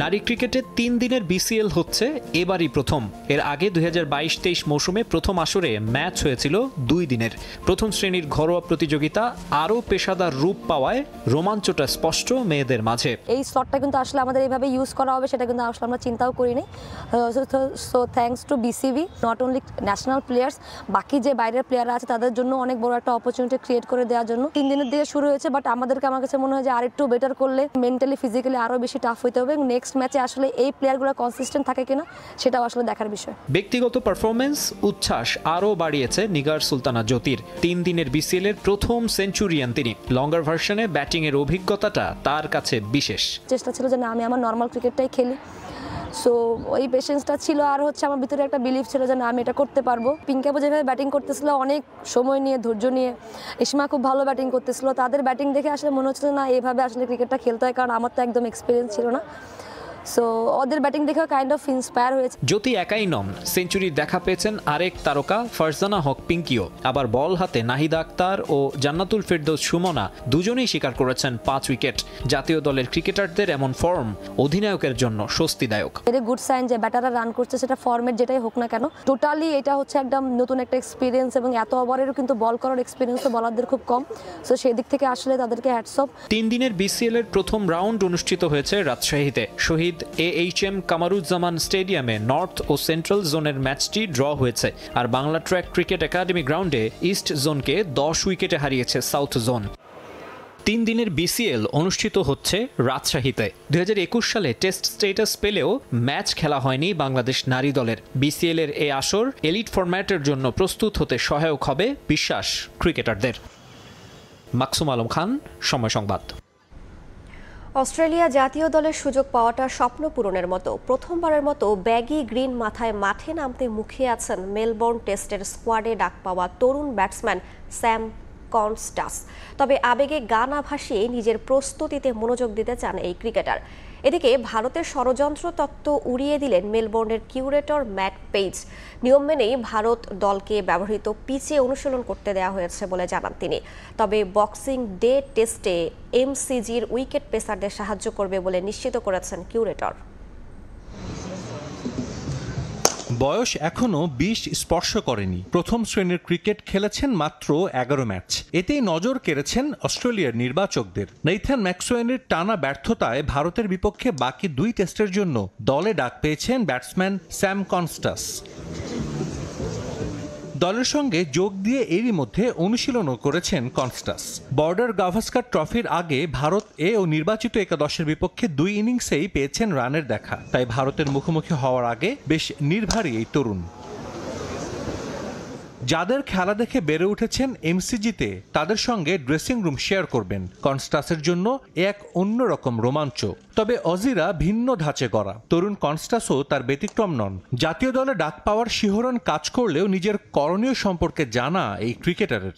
নারী ক্রিকেটে 3 দিনের বিসিএল হচ্ছে এবারই প্রথম। এর আগে 2022-23 মৌসুমে প্রথম আসরে ম্যাচ হয়েছিল 2 দিনের। প্রথম শ্রেণীর ঘরোয়া প্রতিযোগিতা আরও পেশাদার রূপ পাওয়ায় রোমাঞ্চটা স্পষ্ট মেয়েদের মাঝে। এই স্লটটা কিন্তু আসলে আমাদের এইভাবে ইউজ করা হবে সেটা কিন্তু আসলে আমরা চিন্তাও করিনি। So thanks to BCB, not only national players, বাকি যে বাইরের প্লেয়াররা আছে তাদের জন্য অনেক বড় একটা অপরচুনিটি ক্রিয়েট করে দেওয়ার জন্য। 3 দিনের দিকে শুরু হয়েছে, বাট আমার কাছে মনে হয় যে আরেকটু বেটার করলে মেন্টালি ফিজিক্যালি আরও বেশি টাফ হইতে হবে। নেক্সট ম্যাচে আসলে এই প্লেয়ারগুলো কনসিস্টেন্ট থাকে কিনা সেটাও আসলে দেখার বিষয়। ব্যক্তিগত পারফরমেন্স উচ্ছ্বাস আরও বাড়িয়েছে নিগার সুলতানা জ্যোতির। 3 দিনের বিসিএল এর প্রথম সেঞ্চুরিয়ান তিনি। লঙ্গার ভার্সনে ব্যাটিং এর অভিজ্ঞতাটা তার কাছে বিশেষ। চেষ্টা ছিল যে না, আমি আমার নর্মাল ক্রিকেটটাই খেলি। সো ওই পেশেন্সটা ছিল, আর হচ্ছে আমার ভিতরে একটা বিলিভ ছিল যে না, আমি এটা করতে পারবো। পিঙ্কাপু যেভাবে ব্যাটিং করতেছিল অনেক সময় নিয়ে, ধৈর্য নিয়ে, ইসমা খুব ভালো ব্যাটিং করতেছিল, তাদের ব্যাটিং দেখে আসলে মনে হচ্ছিল না এভাবে আসলে ক্রিকেটটা খেলতে হয়, কারণ আমার তো একদম এক্সপিরিয়েন্স ছিল না। সো ওদের ব্যাটিং দেখে কাইন্ড অফ ইন্সপায়ার হয়েছে। জ্যোতি একাই নন, সেঞ্চুরির দেখা পেয়েছেন আরেক তারকা ফারজানা হক পিঙ্কিও। আবার বল হাতে নাহিদা আক্তার ও জান্নাতুল ফেরদৌস সুমনা দুজনেই স্বীকার করেছেন 5 উইকেট। জাতীয় দলের ক্রিকেটারদের এমন ফর্ম অধিনায়কের জন্য স্বস্তিদায়ক। এটা গুড সাইন যে ব্যাটাররা রান করছে, সেটা ফর্মেট যেটাই হোক না কেন। টোটালি এটা হচ্ছে একদম নতুন একটা এক্সপিরিয়েন্স, এবং এত ওভারেরও কিন্তু বল করার এক্সপিরিয়েন্সও বলারদের খুব কম। সো সেই দিক থেকে আসলে তাদেরকে হ্যাটস অফ। 3 দিনের বিসিএল এর প্রথম রাউন্ড অনুষ্ঠিত হয়েছে রাজশাহীতে। শহীদ AHM কামারুজ্জামান স্টেডিয়ামে নর্থ ও সেন্ট্রাল জোনের ম্যাচটি ড্র হয়েছে। আর বাংলা ট্র্যাক ক্রিকেট একাডেমি গ্রাউন্ডে ইস্ট জোনকে 10 উইকেটে হারিয়েছে সাউথ জোন। 3 দিনের বিসিএল অনুষ্ঠিত হচ্ছে রাজশাহীতে। 2021 সালে টেস্ট স্ট্যাটাস পেলেও ম্যাচ খেলা হয়নি বাংলাদেশ নারী দলের। বিসিএল এর এই আসর এলিট ফরম্যাটের জন্য প্রস্তুত হতে সহায়ক হবে বিশ্বাস ক্রিকেটারদের। মাকসুম আলম খান, সময় সংবাদ। অস্ট্রেলিয়া জাতীয় দলের সুযোগ পাওয়াটা স্বপ্ন পূরণের মতো। প্রথমবারের মতো ব্যাগি গ্রিন মাথায় মাঠে নামতে মুখিয়ে আছেন মেলবোর্ন টেস্টের স্কোয়াডে ডাক পাওয়া তরুণ ব্যাটসম্যান স্যাম কনস্টাস। তবে আবেগে গা না ভাসিয়ে নিজের প্রস্তুতিতে মনোযোগ দিতে চান এই ক্রিকেটার। এদিকে ভারতের ষড়যন্ত্র তত্ত্ব উড়িয়ে দিলেন মেলবোর্নের কিউরেটর ম্যাট পেজ। নিয়ম মেনেই ভারত দলকে ব্যবহৃত পিচে অনুশীলন করতে দেওয়া হয়েছে বলে জানান তিনি। তবে বক্সিং ডে টেস্টে এমসিজির উইকেট পেসারদের সাহায্য করবে বলে নিশ্চিত করেছেন কিউরেটর। বয়স এখনো 20 স্পর্শ করেনি। প্রথম শ্রেণীর ক্রিকেট খেলেছেন মাত্র 11 ম্যাচ। এতেই নজর কেড়েছেন অস্ট্রেলিয়ার নির্বাচকদের। নেইথান ম্যাক্সওয়েলের টানা ব্যর্থতায় ভারতের বিপক্ষে বাকি 2 টেস্টের জন্য দলে ডাক পেয়েছেন ব্যাটসম্যান স্যাম কনস্টাস। দলের সঙ্গে যোগ দিয়ে এরই মধ্যে অনুশীলনও করেছেন কনস্টাস। বর্ডার গাভাস্কার ট্রফির আগে ভারত ও নির্বাচিত একাদশের বিপক্ষে 2 ইনিংসেই পেয়েছেন রানের দেখা। তাই ভারতের মুখোমুখি হওয়ার আগে বেশ নির্ভারী এই তরুণ। যাদের খেলা দেখে বেড়ে উঠেছেন এমসিজিতে, তাদের সঙ্গে ড্রেসিং রুম শেয়ার করবেন। কনস্টাসের জন্য এক অন্যরকম রোমাঞ্চ। তবে অজিরা ভিন্ন ধাঁচে গড়া। তরুণ কনস্টাসও তার ব্যতিক্রম নন। জাতীয় দলে ডাক পাওয়ার শিহরণ কাজ করলেও নিজের করণীয় সম্পর্কে জানা এই ক্রিকেটারের।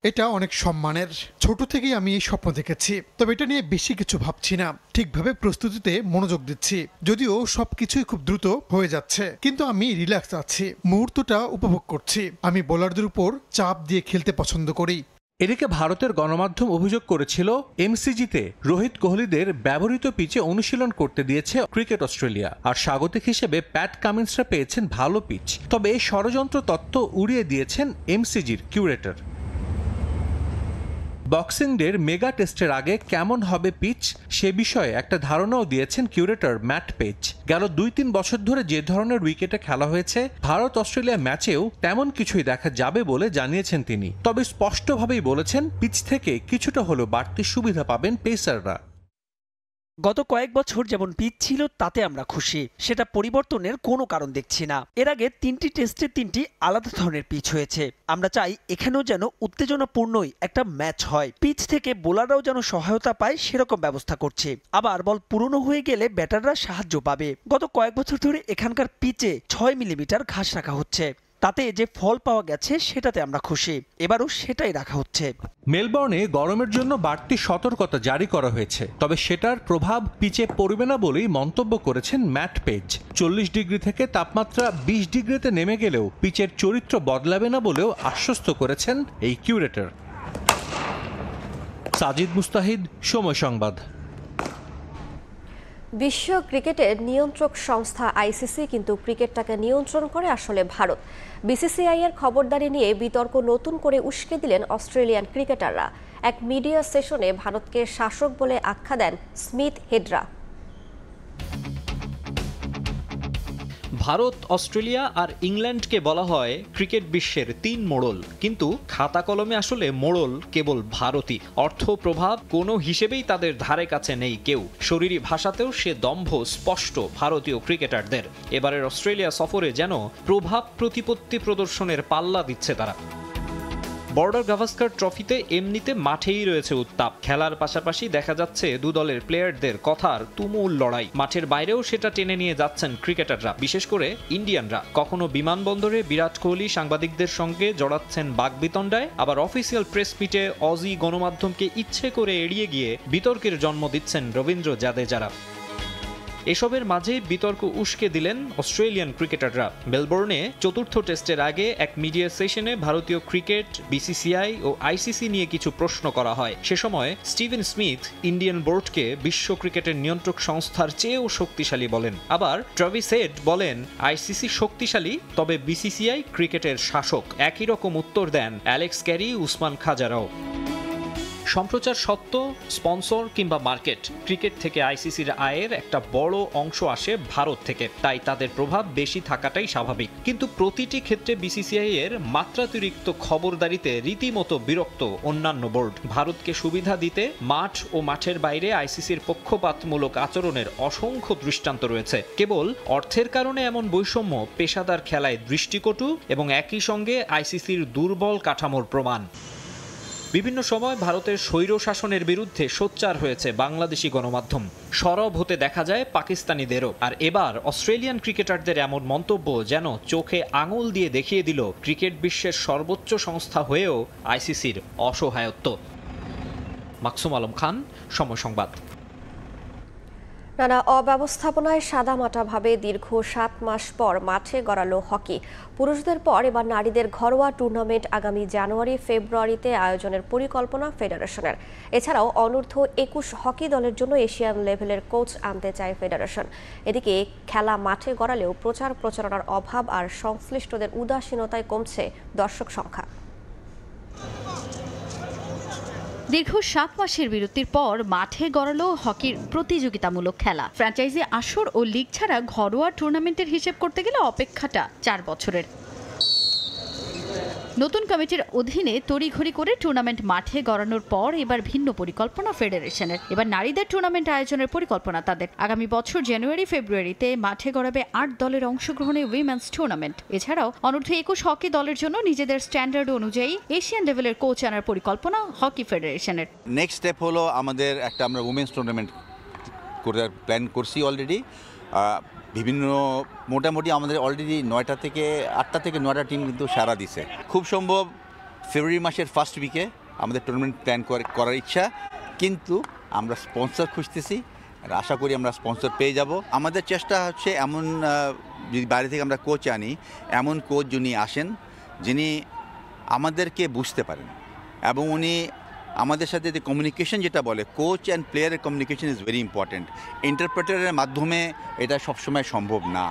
এটা অনেক সম্মানের। ছোট থেকেই আমি এই স্বপ্ন দেখেছি, তবে এটা নিয়ে বেশি কিছু ভাবছি না। ঠিকভাবে প্রস্তুতিতে মনোযোগ দিচ্ছি, যদিও সবকিছুই খুব দ্রুত হয়ে যাচ্ছে, কিন্তু আমি রিল্যাক্স আছি, মুহূর্তটা উপভোগ করছি। আমি বোলারদের উপর চাপ দিয়ে খেলতে পছন্দ করি। এদিকে ভারতের গণমাধ্যম অভিযোগ করেছিল এমসিজিতে রোহিত কোহলিদের ব্যবহৃত পিচে অনুশীলন করতে দিয়েছে ক্রিকেট অস্ট্রেলিয়া, আর স্বাগতিক হিসেবে প্যাট কামিন্সরা পেয়েছেন ভালো পিচ। তবে এই ষড়যন্ত্র তত্ত্ব উড়িয়ে দিয়েছেন এমসিজির কিউরেটর। বক্সিং ডের মেগা টেস্টের আগে কেমন হবে পিচ সে বিষয়ে একটা ধারণাও দিয়েছেন কিউরেটর ম্যাট পেজ। গেল 2-3 বছর ধরে যে ধরনের উইকেটে খেলা হয়েছে ভারত অস্ট্রেলিয়া ম্যাচেও তেমন কিছুই দেখা যাবে বলে জানিয়েছেন তিনি। তবে স্পষ্টভাবেই বলেছেন পিচ থেকে কিছুটা হলেও বাড়তি সুবিধা পাবেন পেসাররা। গত কয়েক বছর যেমন পিচ ছিল তাতে আমরা খুশি, সেটা পরিবর্তনের কোনো কারণ দেখছি না। এর আগে 3টি টেস্টে 3টি আলাদা ধরনের পিচ হয়েছে। আমরা চাই এখানেও যেন উত্তেজনাপূর্ণই একটা ম্যাচ হয়, পিচ থেকে বোলাররাও যেন সহায়তা পায় সেরকম ব্যবস্থা করছে। আবার বল পুরনো হয়ে গেলে ব্যাটাররা সাহায্য পাবে। গত কয়েক বছর ধরে এখানকার পিচে 6 মিলিমিটার ঘাস রাখা হচ্ছে, তাতে যে ফল পাওয়া গেছে সেটাতে আমরা খুশি, এবারও সেটাই রাখা হচ্ছে। মেলবোর্নে গরমের জন্য বাড়তি সতর্কতা জারি করা হয়েছে, তবে সেটার প্রভাব পিচে পড়বে না বলেই মন্তব্য করেছেন ম্যাট পেজ। 40 ডিগ্রি থেকে তাপমাত্রা 20 ডিগ্রিতে নেমে গেলেও পিচের চরিত্র বদলাবে না বলেও আশ্বস্ত করেছেন এই কিউরেটর। সাজিদ মুস্তাহিদ, সময় সংবাদ। বিশ্ব ক্রিকেটের নিয়ন্ত্রক সংস্থা আইসিসি, কিন্তু ক্রিকেটটাকে নিয়ন্ত্রণ করে আসলে ভারত। বিসিসিআই এর খবরদারি নিয়ে বিতর্ক নতুন করে উস্কে দিলেন অস্ট্রেলিয়ান ক্রিকেটাররা। এক মিডিয়া সেশনে ভারতকে শাসক বলে আখ্যা দেন স্মিথ হেডরা। ভারত, অস্ট্রেলিয়া আর ইংল্যান্ডকে বলা হয় ক্রিকেট বিশ্বের 3 মোড়ল, কিন্তু খাতা কলমে আসলে মোড়ল কেবল ভারতই। অর্থ প্রভাব কোনো হিসেবেই তাদের ধারে কাছে নেই কেউ। শরীরী ভাষাতেও সে দম্ভ স্পষ্ট ভারতীয় ক্রিকেটারদের। এবারের অস্ট্রেলিয়া সফরে যেন প্রভাব প্রতিপত্তি প্রদর্শনের পাল্লা দিচ্ছে তারা। বর্ডার গাভাস্কার ট্রফিতে এমনিতে মাঠেই রয়েছে উত্তাপ। খেলার পাশাপাশি দেখা যাচ্ছে দু দলের প্লেয়ারদের কথার তুমুল লড়াই। মাঠের বাইরেও সেটা টেনে নিয়ে যাচ্ছেন ক্রিকেটাররা, বিশেষ করে ইন্ডিয়ানরা। কখনো বিমানবন্দরে বিরাট কোহলি সাংবাদিকদের সঙ্গে জড়াচ্ছেন বাকবিতণ্ডায়, আবার অফিসিয়াল প্রেস মিটে অজি গণমাধ্যমকে ইচ্ছে করে এড়িয়ে গিয়ে বিতর্কের জন্ম দিচ্ছেন রবীন্দ্র জাদেজারা। এসবের মাঝে বিতর্ক উস্কে দিলেন অস্ট্রেলিয়ান ক্রিকেটাররা। মেলবোর্নে চতুর্থ টেস্টের আগে এক মিডিয়া সেশনে ভারতীয় ক্রিকেট, বিসিসিআই ও আইসিসি নিয়ে কিছু প্রশ্ন করা হয়। সে সময় স্টিভেন স্মিথ ইন্ডিয়ান বোর্ডকে বিশ্ব ক্রিকেটের নিয়ন্ত্রক সংস্থার চেয়েও শক্তিশালী বলেন। আবার ট্রাভিস হেড বলেন আইসিসি শক্তিশালী, তবে বিসিসিআই ক্রিকেটের শাসক। একই রকম উত্তর দেন অ্যালেক্স ক্যারি, উসমান খাজারাও। সম্প্রচার সত্ত্ব, স্পন্সর কিংবা মার্কেট, ক্রিকেট থেকে আইসিসির আয়ের একটা বড় অংশ আসে ভারত থেকে, তাই তাদের প্রভাব বেশি থাকাটাই স্বাভাবিক। কিন্তু প্রতিটি ক্ষেত্রে বিসিসিআই এর মাত্রাতিরিক্ত খবরদারিতে রীতিমতো বিরক্ত অন্যান্য বোর্ড। ভারতকে সুবিধা দিতে মাঠ ও মাঠের বাইরে আইসিসির পক্ষপাতমূলক আচরণের অসংখ্য দৃষ্টান্ত রয়েছে। কেবল অর্থের কারণে এমন বৈষম্য পেশাদার খেলায় দৃষ্টিকটু এবং একই সঙ্গে আইসিসির দুর্বল কাঠামোর প্রমাণ। বিভিন্ন সময় ভারতের স্বৈর শাসনের বিরুদ্ধে সোচ্চার হয়েছে বাংলাদেশি গণমাধ্যম, সরব হতে দেখা যায় পাকিস্তানিদেরও। আর এবার অস্ট্রেলিয়ান ক্রিকেটারদের এমন মন্তব্য যেন চোখে আঙুল দিয়ে দেখিয়ে দিল ক্রিকেট বিশ্বের সর্বোচ্চ সংস্থা হয়েও আইসিসির অসহায়ত্ব। মাকসুম আলম খান, সময় সংবাদ। নানা অব্যবস্থাপনায় সাদামাটাভাবে দীর্ঘ 7 মাস পর মাঠে গড়ালো হকি। পুরুষদের পর এবার নারীদের ঘরোয়া টুর্নামেন্ট আগামী জানুয়ারি-ফেব্রুয়ারিতে আয়োজনের পরিকল্পনা ফেডারেশনের। এছাড়াও অনূর্ধ্ব 21 হকি দলের জন্য এশিয়ান লেভেলের কোচ আনতে চায় ফেডারেশন। এদিকে খেলা মাঠে গড়ালেও প্রচার প্রচারণার অভাব আর সংশ্লিষ্টদের উদাসীনতায় কমছে দর্শক সংখ্যা। দীর্ঘ 7 মাসের বিরতির পর মাঠে গড়ালো হকির প্রতিযোগিতামূলক খেলা। ফ্র্যাঞ্চাইজি আসর ও লিগ ছাড়া ঘরোয়া টুর্নামেন্টের হিসেব করতে গেলে অপেক্ষাটা 4 বছরের। নতুন কমিটির অধীনে তড়িঘড়ি করে টুর্নামেন্ট মাঠে গড়ানোর পর এবার ভিন্ন পরিকল্পনা ফেডারেশনের। এবার নারীদের টুর্নামেন্ট আয়োজনের পরিকল্পনা তাদের। আগামী বছর জানুয়ারি-ফেব্রুয়ারিতে মাঠে গড়াবে 8 দলের অংশগ্রহণে উইমেন্স টুর্নামেন্ট। এছাড়াও অনূর্ধ্ব 21 হকি দলের জন্য নিজেদের স্ট্যান্ডার্ড অনুযায়ী এশিয়ান লেভেলের কোচ আনার পরিকল্পনা হকি ফেডারেশনের। নেক্সট স্টেপ হলো আমাদের আমরা উইমেন্স টুর্নামেন্ট করার প্ল্যান করছি অলরেডি। বিভিন্ন মোটামুটি আমাদের অলরেডি 9টা থেকে 8টা টিম কিন্তু সারা দিছে। খুব সম্ভব ফেব্রুয়ারি মাসের ফার্স্ট উইকে আমাদের টুর্নামেন্ট প্ল্যান করার ইচ্ছা, কিন্তু আমরা স্পন্সর খুঁজতেছি। আশা করি আমরা স্পন্সর পেয়ে যাব। আমাদের চেষ্টা হচ্ছে এমন যদি বাইরে থেকে আমরা কোচ আনি, এমন কোচ যিনি আসেন যিনি আমাদেরকে বুঝতে পারেন এবং উনি আমাদের সাথে যে কমিউনিকেশন যেটা বলে, কোচ অ্যান্ড প্লেয়ারের কমিউনিকেশন ইজ ভেরি ইম্পর্ট্যান্ট। ইন্টারপ্রেটারের মাধ্যমে এটা সবসময় সম্ভব না,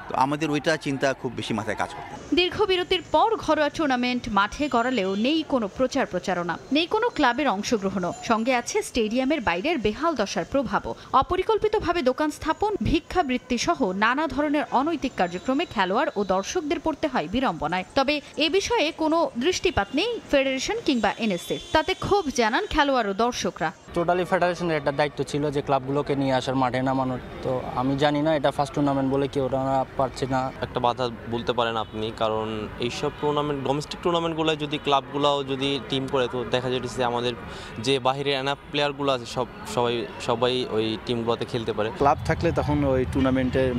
তো আমাদের ওইটা চিন্তা খুব বেশি মাথায় কাজ করতে। দীর্ঘ বিরতির পর ঘরোয়া টুর্নামেন্ট মাঠে গড়ালেও নেই কোনো প্রচার প্রচারণা, নেই কোনো ক্লাবের অংশগ্রহণও। সঙ্গে আছে স্টেডিয়ামের বাইরের বেহাল দশার প্রভাবও। অপরিকল্পিতভাবে দোকান স্থাপন, ভিক্ষাবৃত্তি সহ নানা ধরনের অনৈতিক কার্যক্রমে খেলোয়াড় ও দর্শকদের পড়তে হয় বিড়ম্বনায়। তবে এ বিষয়ে কোনো দৃষ্টিপাত নেই ফেডারেশন কিংবা এনএসএর। তাতে ক্ষোভ জানান খেলোয়াড় ও দর্শকরা। টোটালি ফেডারেশনের একটা দায়িত্ব ছিল যে ক্লাবগুলোকে নিয়ে আসার মাঠে নামানোর। তো আমি জানি না এটা ফার্স্ট টুর্নামেন্ট বলে কেউ ওরা পারছে না। একটা বাধা বলতে পারেন আপনি, কারণ এইসব টুর্নামেন্ট ডোমেস্টিক টুর্নামেন্টগুলো যদি ক্লাবগুলোও যদি টিম করে তো দেখা যাচ্ছে আমাদের যে বাইরের এনাফ প্লেয়ারগুলো আছে সবাই ওই টিমগুলোতে খেলতে পারে। ক্লাব থাকলে তখন ওই টুর্নামেন্টের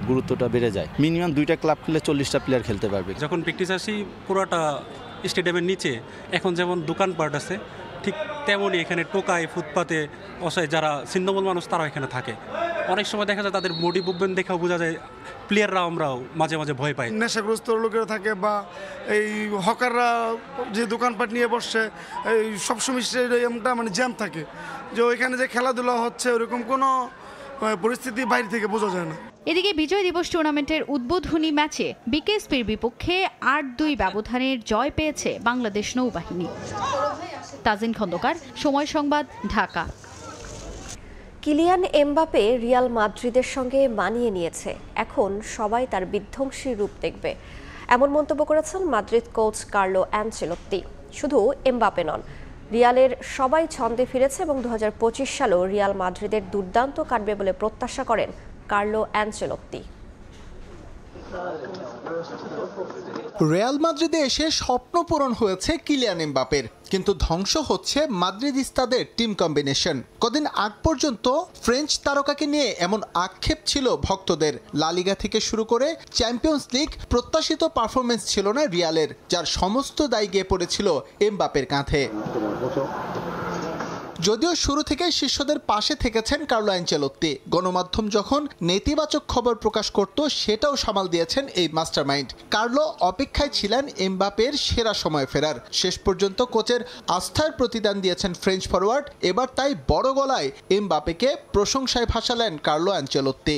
গুরুত্বটা বেড়ে যায়। মিনিমাম 2টা ক্লাব খেলে 40টা প্লেয়ার খেলতে পারবে। যখন প্র্যাকটিস আসি পুরোটা স্টেডিয়ামের নিচে এখন যেমন দোকানপাট আছে ঠিক তেমনই এখানে টোকায় ফুটপাতে অসহায় যারা ছিন্নমূল মানুষ তারাও এখানে থাকে। অনেক সময় দেখা যায় তাদের বডি মুভমেন্ট দেখাও বোঝা যায় প্লেয়াররা আমরাও মাঝে মাঝে ভয় পাই। নেশাগ্রস্ত লোকেরা থাকে বা এই হকাররা যে দোকানপাট নিয়ে বসছে এই সবসময় স্টেডিয়ামটা মানে জ্যাম থাকে, যে ওইখানে যে খেলাধুলা হচ্ছে ওরকম কোনো পরিস্থিতি বাইরে থেকে বোঝা যায় না। এদিকে বিজয় দিবস টুর্নামেন্টের উদ্বোধনী ম্যাচে বিকেএসপির বিপক্ষে 8-2 ব্যবধানের জয় পেয়েছে বাংলাদেশ নৌবাহিনী। তাজিন খন্দকার, সময় সংবাদ, ঢাকা। কিলিয়ান এমবাপে রিয়াল মাদ্রিদের সঙ্গে মানিয়ে নিয়েছে, এখন সবাই তার বিধ্বংসী রূপ দেখবে, এমন মন্তব্য করেছেন মাদ্রিদ কোচ কার্লো অ্যানচেলোত্তি। শুধু এমবাপে নন, রিয়ালের সবাই ছন্দে ফিরেছে এবং 2025 সালেও রিয়াল মাদ্রিদের দুর্দান্ত কাটবে বলে প্রত্যাশা করেন কার্লো অ্যানচেলোত্তি। রিয়াল মাদ্রিদে এসে স্বপ্ন পূরণ হয়েছে কিলিয়ান এমবাপের, কিন্তু ধ্বংস হচ্ছে মাদ্রিদিস্তাদের টিম কম্বিনেশন। কদিন আগ পর্যন্ত ফ্রেঞ্চ তারকাকে নিয়ে এমন আক্ষেপ ছিল ভক্তদের। লা লিগা থেকে শুরু করে চ্যাম্পিয়ন্স লিগ প্রত্যাশিত পারফরমেন্স ছিল না রিয়ালের, যার সমস্ত দায় গিয়ে পড়েছিল এমবাপের কাঁধে। যদিও শুরু থেকে শিষ্যদের পাশে থেকেছেন কার্লো অ্যানচেলোত্তি, গণমাধ্যম যখন নেতিবাচক খবর প্রকাশ করত সেটাও সামাল দিয়েছেন এই মাস্টারমাইন্ড। কার্লো অপেক্ষায় ছিলেন এমবাপের সেরা সময় ফেরার। শেষ পর্যন্ত কোচের আস্থার প্রতিদান দিয়েছেন ফ্রেঞ্চ ফরওয়ার্ড। এবার তাই বড় গলায় এমবাপেকে প্রশংসায় ভাসালেন কার্লো অ্যানচেলোত্তি।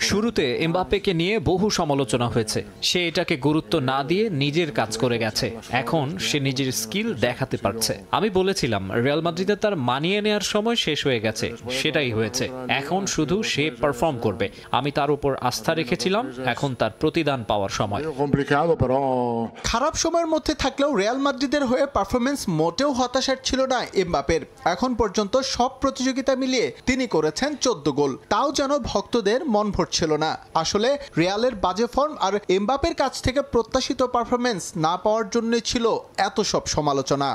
শুরুতে এমবাপেকে নিয়ে বহু সমালোচনা হয়েছে, সে এটাকে গুরুত্ব না দিয়ে নিজের কাজ করে গেছে, এখন সে নিজের স্কিল দেখাতে পারছে। আমি বলেছিলাম রিয়াল মাদ্রিদে তার মানিয়ে নেওয়ার সময় শেষ হয়ে গেছে, সেটাই হয়েছে, এখন শুধু সে পারফর্ম করবে। আমি তার উপর আস্থা রেখেছিলাম, এখন তার প্রতিদান পাওয়ার সময়। খারাপ সময়ের মধ্যে থাকলেও রিয়াল মাদ্রিদের হয়ে পারফরমেন্স মোটেও হতাশার ছিল না এমবাপের। এখন পর্যন্ত সব প্রতিযোগিতা মিলিয়ে তিনি করেছেন 14 গোল, তাও যেন ভক্তদের মন ভরছিল না। আসলে রিয়ালের বাজে ফর্ম আর এমবাপের কাছ থেকে প্রত্যাশিত পারফরমেন্স না পাওয়ার জন্যই ছিল এত সব সমালোচনা।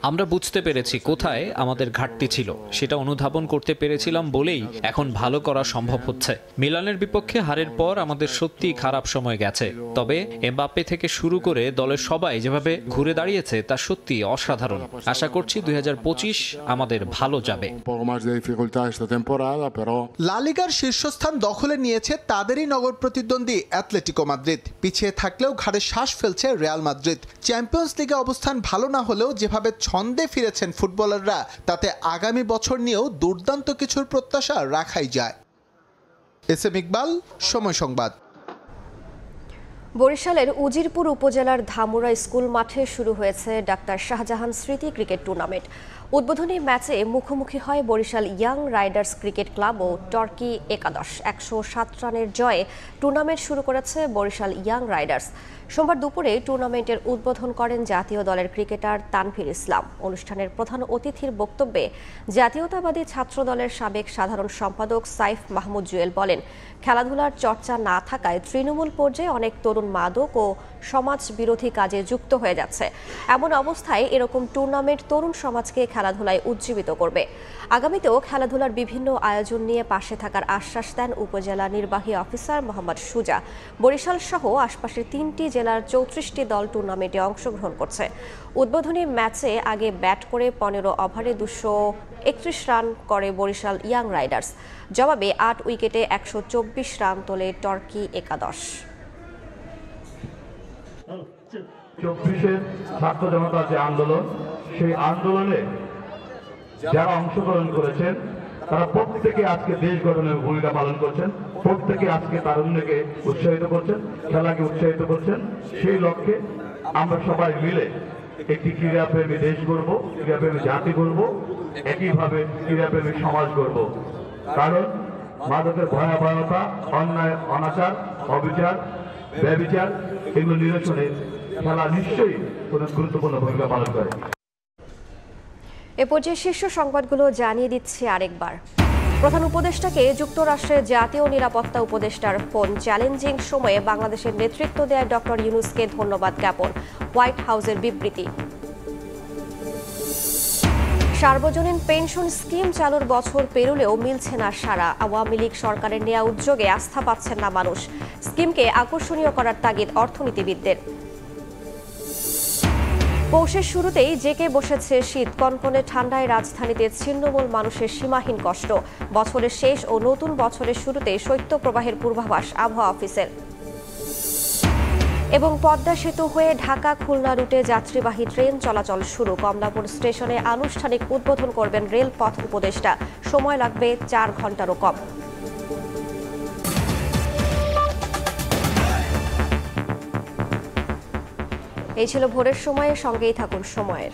আমরা বুঝতে পেরেছি কোথায় আমাদের ঘাটতি ছিল, সেটা অনুধাবন করতে পেরেছিলাম বলেই এখন ভালো করা সম্ভব হচ্ছে। মিলানের বিপক্ষে হারের পর আমাদের সত্যি খারাপ সময় গেছে, তবে এমবাপ্পে থেকে শুরু করে দলের সবাই যেভাবে ঘুরে দাঁড়িয়েছে তা সত্যি অসাধারণ। আশা করছি 2025 আমাদের ভালো যাবে। লা লিগার শীর্ষস্থান দখলে নিয়েছে তাদেরই নগর প্রতিদ্বন্দ্বী অ্যাটলেটিকো মাদ্রিদ। পিছিয়ে থাকলেও ঘাড়ে শ্বাস ফেলছে রিয়াল মাদ্রিদ। চ্যাম্পিয়ন্স লিগে অবস্থান ভালো না হলেও যেভাবে ছন্দে ফিরেছেন ফুটবলাররা, তাতে আগামী বছর নিয়েও দুর্দান্ত কিছুর প্রত্যাশা রাখাই যায়। এস এম ইকবাল, সময় সংবাদ। বরিশালের উজিরপুর উপজেলার ধামুরা স্কুল মাঠে শুরু হয়েছে ডাক্তার শাহজাহান স্মৃতি ক্রিকেট টুর্নামেন্ট। উদ্বোধনী ম্যাচে মুখোমুখি হয় Barishal young riders cricket club ও টর্কি একাদশ। 107 রানের জয়ে টুর্নামেন্ট শুরু করেছে বরিশাল ইয়াং রাইডার্স। সোমবার দুপুরে টুর্নামেন্টের উদ্বোধন করেন জাতীয় দলের ক্রিকেটার তানভীর ইসলাম। অনুষ্ঠানের প্রধান অতিথির বক্তব্যে জাতীয়তাবাদী ছাত্র দলের সাবেক সাধারণ সম্পাদক সাইফ মাহমুদ জুয়েল বলেন, খেলাধুলার চর্চা না থাকায় তৃণমূল পর্যায়ে অনেক তরুণ মাদক ও সমাজ বিরোধী কাজে যুক্ত হয়ে যাচ্ছে। এমন অবস্থায় এরকম টুর্নামেন্ট তরুণ সমাজকে খেলাধুলায় উজ্জীবিত করবে। আগামীতেও খেলাধুলার বিভিন্ন আয়োজন নিয়ে পাশে থাকার আশ্বাস দেন উপজেলা নির্বাহী অফিসার মোহাম্মদ সুজা। বরিশাল সহ আশপাশের 3টি জেলার 34টি দল টুর্নামেন্টে অংশগ্রহণ করছে। উদ্বোধনী ম্যাচে আগে ব্যাট করে 15 ওভারে 231 রান করে বরিশাল ইয়াং রাইডার্স। জবাবে 8 উইকেটে 124 রান তোলে টর্কি একাদশ। 24-এর ছাত্র জনতার যে আন্দোলন, সেই আন্দোলনে যারা অংশগ্রহণ করেছেন তারা প্রত্যেকে আজকে দেশ গঠনের ভূমিকা পালন করছেন, প্রত্যেকে আজকে তারুণ্যকে উৎসাহিত করছেন, খেলাকে উৎসাহিত করছেন। সেই লক্ষ্যে আমরা সবাই মিলে একটি ক্রীড়াপ্রেমী দেশ গড়ব, ক্রীড়াপ্রেমী জাতি গড়ব, একইভাবে ক্রীড়াপ্রেমী সমাজ গড়ব। কারণ মাদকের ভয়াবহতা, অন্যায়, অনাচার, অবিচার, ব্যভিচার এগুলো নিরসনে খেলা নিশ্চয়ই কোনো গুরুত্বপূর্ণ ভূমিকা পালন করে। এ পর্যায়ে শীর্ষ সংবাদগুলো জানিয়ে দিচ্ছি আরেকবার। প্রধান উপদেষ্টাকে যুক্তরাষ্ট্রের জাতীয় নিরাপত্তা উপদেষ্টার ফোন। চ্যালেঞ্জিং সময়ে বাংলাদেশের নেতৃত্ব দেয় ডক্টর ইউনূসকে ধন্যবাদ জ্ঞাপন, হোয়াইট হাউসের বিবৃতি। সার্বজনীন পেনশন স্কিম চালুর বছর পেরুলেও মিলছে না সাড়া। আওয়ামী লীগ সরকারের নেওয়া উদ্যোগে আস্থা পাচ্ছেন না মানুষ। স্কিমকে আকর্ষণীয় করার তাগিদ অর্থনীতিবিদদের। পৌষের শুরুতেই জেকে বসেছে শীত। কনকনে ঠান্ডায় রাজধানীতে ছিন্নমূল মানুষের সীমাহীন কষ্ট। বছরের শেষ ও নতুন বছরের শুরুতে শৈত্যপ্রবাহের পূর্বাভাস আবহাওয়া অফিসের। এবং পদ্মা সেতু হয়ে ঢাকা খুলনা রুটে যাত্রীবাহী ট্রেন চলাচল শুরু। কমলাপুর স্টেশনে আনুষ্ঠানিক উদ্বোধন করবেন রেলপথ উপদেষ্টা। সময় লাগবে 4 ঘন্টারও কম। এই ছিল ভোরের সময়ের সঙ্গেই থাকুন সময়ের।